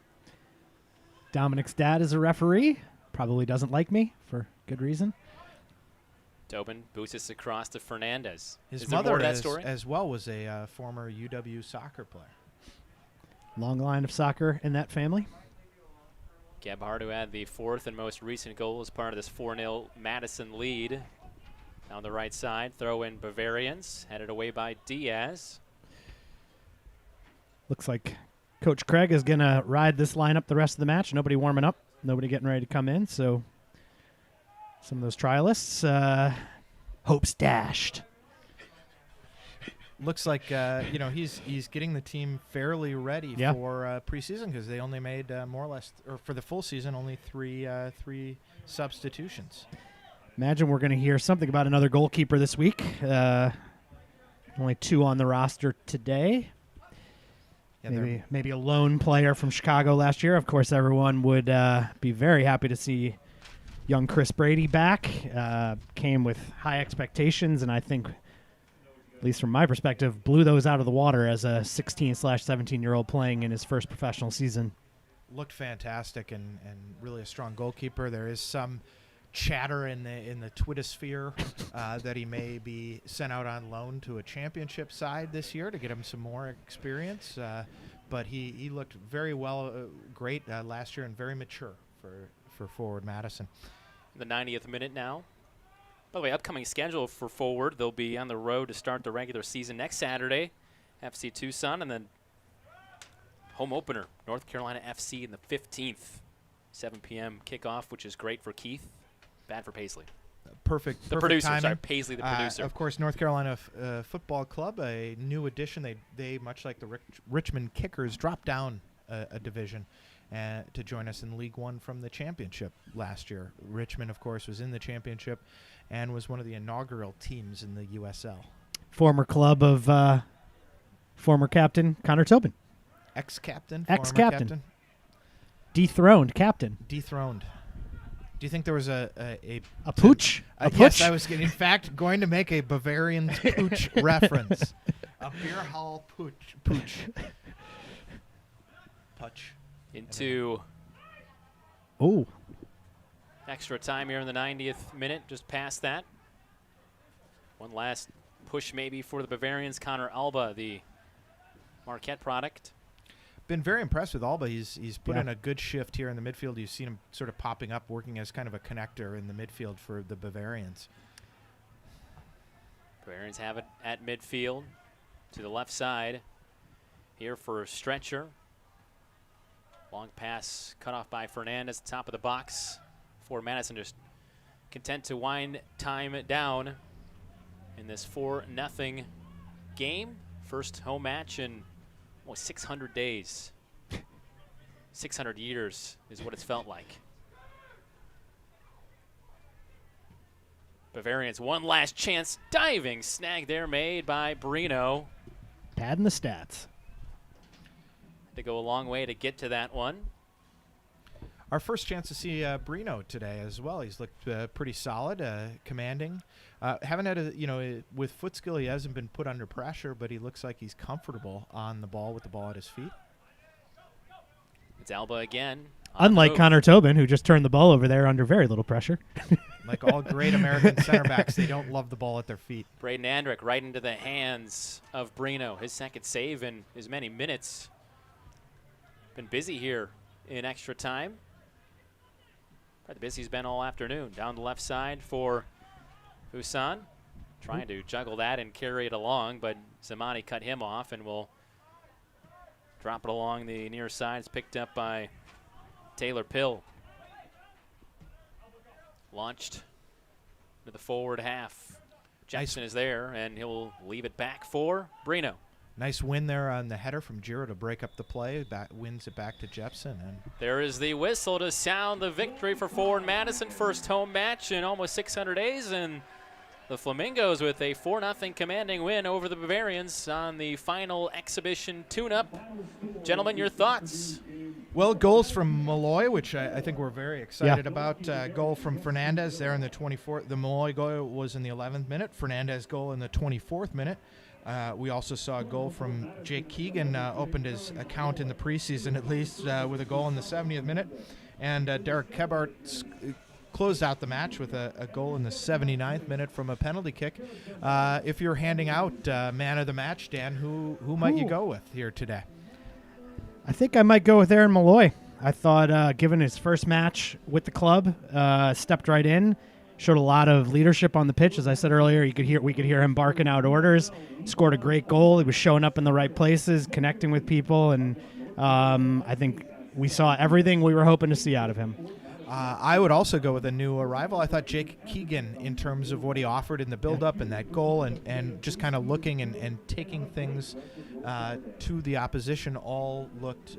Dominic's dad is a referee. Probably doesn't like me for good reason. Tobin boosts this across to Fernandez. His mother as well was a former UW soccer player. Long line of soccer in that family. Gebhardt, who had the fourth and most recent goal as part of this 4-0 Madison lead. Down the right side, throw in Bavarians, headed away by Diaz. Looks like Coach Craig is going to ride this lineup the rest of the match. Nobody warming up, nobody getting ready to come in. So some of those trialists, hopes dashed. Looks like he's getting the team fairly ready for preseason because they only made more or less, or for the full season, only three substitutions. Imagine we're going to hear something about another goalkeeper this week. Only 2 on the roster today. Yeah, maybe a lone player from Chicago last year. Of course, everyone would be very happy to see young Chris Brady back. Came with high expectations, and I think, at least from my perspective, blew those out of the water as a 16/17-year-old playing in his first professional season. Looked fantastic and really a strong goalkeeper. There is some chatter in the Twittersphere that he may be sent out on loan to a championship side this year to get him some more experience. But he looked very great last year and very mature for Forward Madison. The 90th minute now. By the way, upcoming schedule for Forward, they'll be on the road to start the regular season next Saturday, FC Tucson, and then home opener, North Carolina FC in the 15th, 7 p.m. kickoff, which is great for Keith. Bad for Paisley. Perfect. The producer, timing. sorry, Paisley, the producer. Of course, North Carolina Football Club, a new addition. They much like the Richmond Kickers, dropped down a division to join us in League One from the championship last year. Richmond, of course, was in the championship and was one of the inaugural teams in the USL. Former club of former captain Connor Tobin. Ex-captain. Dethroned captain. Dethroned. Do you think there was a pooch? Yes, I was in fact going to make a Bavarian pooch reference. A beer hall pooch. Putch. Into extra time here in the 90th minute, just past that. One last push maybe for the Bavarians. Connor Alba, the Marquette product. Been very impressed with Alba. He's put in a good shift here in the midfield. You've seen him sort of popping up, working as kind of a connector in the midfield for the Bavarians. Bavarians have it at midfield to the left side here for Stretcher. Long pass cut off by Fernandez, top of the box. For Madison just content to wind time down in this 4-0 game. First home match in 600 days. 600 years is what it's felt like. Bavarians, one last chance. Diving snag there made by Brino. Padding the stats. To go a long way to get to that one. Our first chance to see Brino today as well. He's looked pretty solid, commanding. Haven't had with foot skill, he hasn't been put under pressure, but he looks like he's comfortable on the ball with the ball at his feet. It's Alba again. Unlike Connor Tobin, who just turned the ball over there under very little pressure. Like all great American center backs, they don't love the ball at their feet. Braden Andrick right into the hands of Brino. His second save in as many minutes. Been busy here in extra time. Probably the busy he's been all afternoon. Down the left side for Busan. Trying to juggle that and carry it along, but Zamani cut him off and will drop it along the near side. It's picked up by Taylor Pill. Launched to the forward half. Jackson is there, and he'll leave it back for Brino. Nice win there on the header from Giro to break up the play. Wins it back to Jepson. And there is the whistle to sound the victory for Forward Madison. First home match in almost 600 days, and the Flamingos with a 4-0 commanding win over the Bavarians on the final exhibition tune-up. Gentlemen, your thoughts? Well, goals from Malloy, which I think we're very excited about. Goal from Fernandez there in the 24th. The Malloy goal was in the 11th minute. Fernandez goal in the 24th minute. We also saw a goal from Jake Keegan, opened his account in the preseason at least, with a goal in the 70th minute. And Derek Kebart closed out the match with a goal in the 79th minute from a penalty kick. If you're handing out man of the match, Dan, who might you go with here today? I think I might go with Aaron Malloy. I thought, given his first match with the club, stepped right in, showed a lot of leadership on the pitch. As I said earlier, we could hear him barking out orders. Scored a great goal. He was showing up in the right places, connecting with people, and I think we saw everything we were hoping to see out of him. I would also go with a new arrival. I thought Jake Keegan, in terms of what he offered in the build-up and that goal and just kind of looking and taking things to the opposition, all looked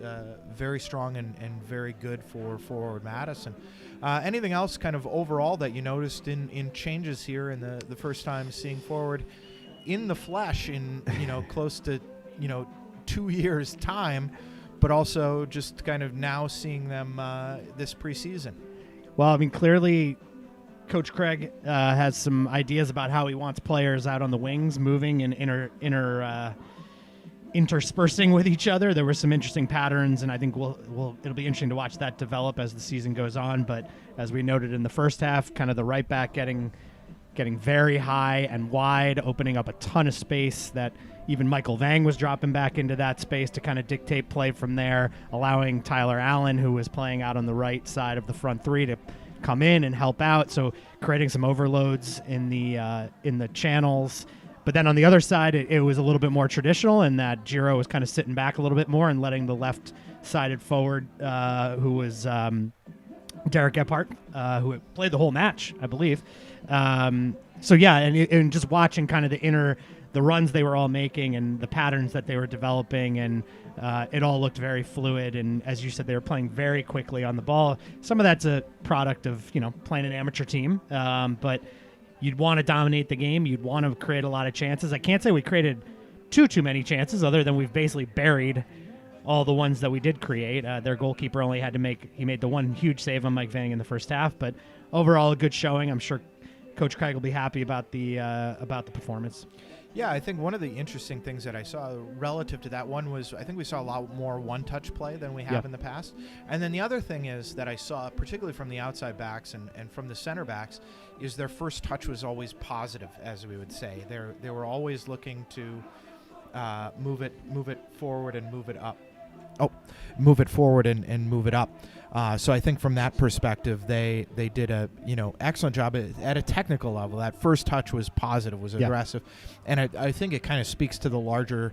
very strong and very good for Forward Madison. Anything else kind of overall that you noticed in changes here in the first time seeing Forward in the flesh in close to 2 years' time, but also just kind of now seeing them this preseason? Well, I mean, clearly Coach Craig has some ideas about how he wants players out on the wings, moving and interspersing with each other. There were some interesting patterns, and I think it'll be interesting to watch that develop as the season goes on. But as we noted in the first half, kind of the right back getting very high and wide, opening up a ton of space that even Michael Vang was dropping back into that space to kind of dictate play from there, allowing Tyler Allen, who was playing out on the right side of the front three, to come in and help out. So creating some overloads in the channels. But then on the other side, it was a little bit more traditional in that Giro was kind of sitting back a little bit more and letting the left-sided forward, who was Derek Gephardt, who played the whole match, I believe. So yeah, and just watching kind of the runs they were all making and the patterns that they were developing, and it all looked very fluid. And as you said, they were playing very quickly on the ball. Some of that's a product of playing an amateur team, but you'd want to dominate the game. You'd want to create a lot of chances. I can't say we created too many chances, other than we've basically buried all the ones that we did create. Their goalkeeper only had to made the one huge save on Mike Vang in the first half, but overall a good showing. I'm sure Coach Craig will be happy about the performance. Yeah, I think one of the interesting things that I saw relative to that one was I think we saw a lot more one-touch play than we have in the past. And then the other thing is that I saw, particularly from the outside backs and from the center backs, is their first touch was always positive, as we would say. They were always looking to move it forward and move it up. Move it forward and move it up. So I think from that perspective, they did a excellent job at a technical level. That first touch was positive, was aggressive, and I think it kind of speaks to the larger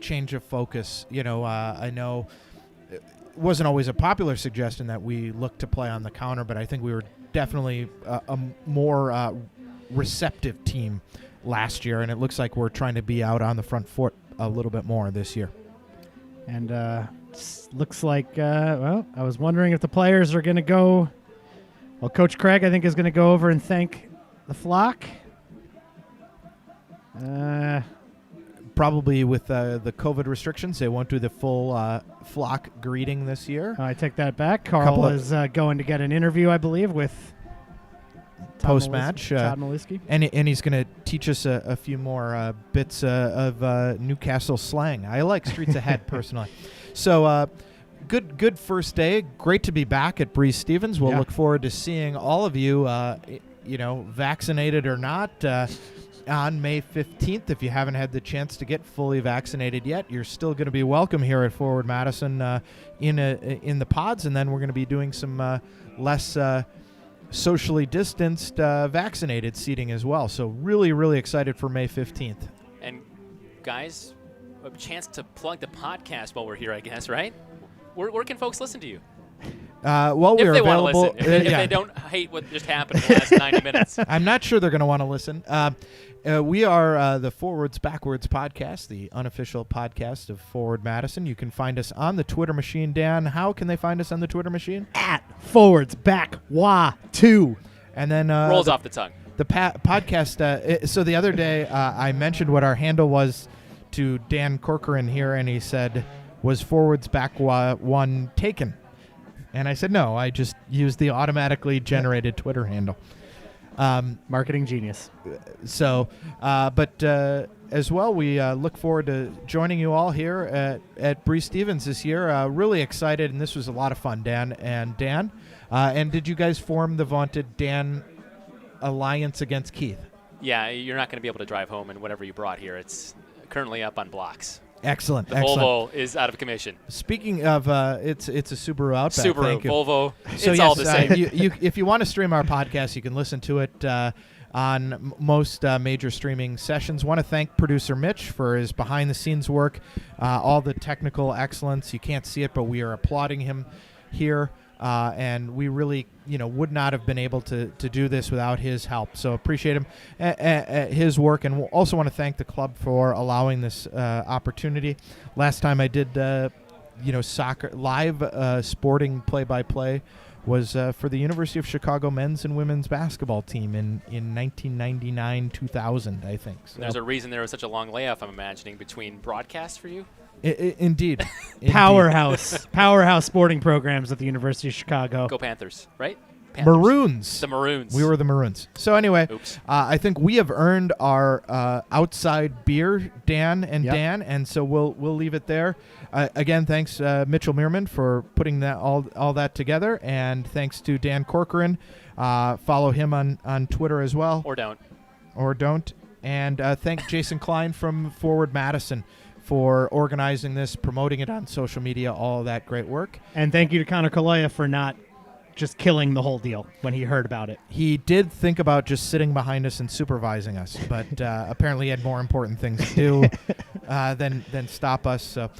change of focus. I know it wasn't always a popular suggestion that we look to play on the counter, but I think we were definitely a more receptive team last year, and it looks like we're trying to be out on the front foot a little bit more this year. And looks like, I was wondering if the players are going to go. Well, Coach Craig, I think, is going to go over and thank the flock. Probably with the COVID restrictions, they won't do the full flock greeting this year. I take that back. Carl is going to get an interview, I believe, with post-match. Todd Maliski. And he's going to teach us a few more bits of Newcastle slang. I like Streets Ahead personally. So good first day. Great to be back at Breeze Stevens. We'll look forward to seeing all of you, vaccinated or not, on May 15th. If you haven't had the chance to get fully vaccinated yet, you're still going to be welcome here at Forward Madison in the pods, and then we're going to be doing some less socially distanced vaccinated seating as well. So really, really excited for May 15th. And guys, a chance to plug the podcast while we're here, I guess, right? Where can folks listen to you? Well, if we're they available. Want to listen. If they don't hate what just happened in the last 90 minutes. I'm not sure they're going to want to listen. We are the Forwards Backwards podcast, the unofficial podcast of Forward Madison. You can find us on the Twitter machine. Dan, how can they find us on the Twitter machine? At Forwards Back Wah 2. And then rolls off the tongue. The podcast. So the other day, I mentioned what our handle was to Dan Corcoran here, and he said, "Was Forwards Back Wah 1 taken?" And I said, "No, I just used the automatically generated Twitter handle." Marketing genius. But as well, we look forward to joining you all here at Breeze Stevens this year. Really excited, and this was a lot of fun, Dan. And did you guys form the vaunted Dan Alliance against Keith? Yeah, you're not going to be able to drive home in whatever you brought here. It's currently up on blocks. Excellent. The Volvo is out of commission. Speaking of, it's a Subaru Outback. Subaru, thank you. Volvo, so it's all the same. If you want to stream our podcast, you can listen to it on most major streaming sessions. Want to thank producer Mitch for his behind-the-scenes work, all the technical excellence. You can't see it, but we are applauding him here. And we really, would not have been able to do this without his help. So appreciate him, his work, and we'll also want to thank the club for allowing this opportunity. Last time I did, soccer live sporting play-by-play was for the University of Chicago men's and women's basketball team in 1999-2000, I think. So. There's a reason there was such a long layoff, I'm imagining, between broadcasts for you. Indeed. Powerhouse sporting programs at the University of Chicago. Go Panthers, right? Panthers. Maroons. The Maroons. We were the Maroons. So anyway, I think we have earned our outside beer, Dan and Dan, and so we'll leave it there. Again, thanks Mitchell Meerman for putting that all that together, and thanks to Dan Corcoran. Follow him on Twitter as well. Or don't. And thank Jason Klein from Forward Madison for organizing this, promoting it on social media, all of that great work. And thank you to Connor Kaloya for not just killing the whole deal when he heard about it. He did think about just sitting behind us and supervising us, but apparently he had more important things to do than stop us. So,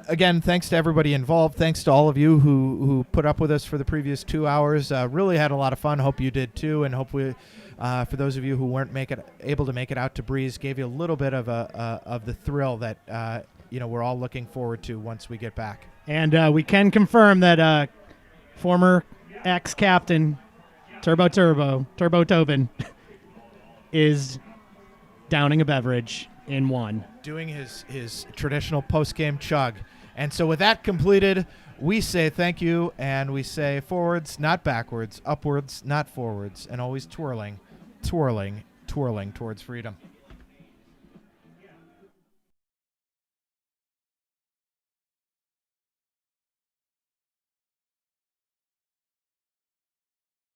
again, thanks to everybody involved. Thanks to all of you who put up with us for the previous 2 hours. Really had a lot of fun. Hope you did too, and hope we... for those of you who weren't able to make it out to Breeze, gave you a little bit of the thrill that we're all looking forward to once we get back. And we can confirm that former ex-captain Turbo Tobin is downing a beverage in one, doing his traditional post-game chug. And so with that completed, we say thank you, and we say forwards, not backwards, upwards, not forwards, and always twirling towards freedom.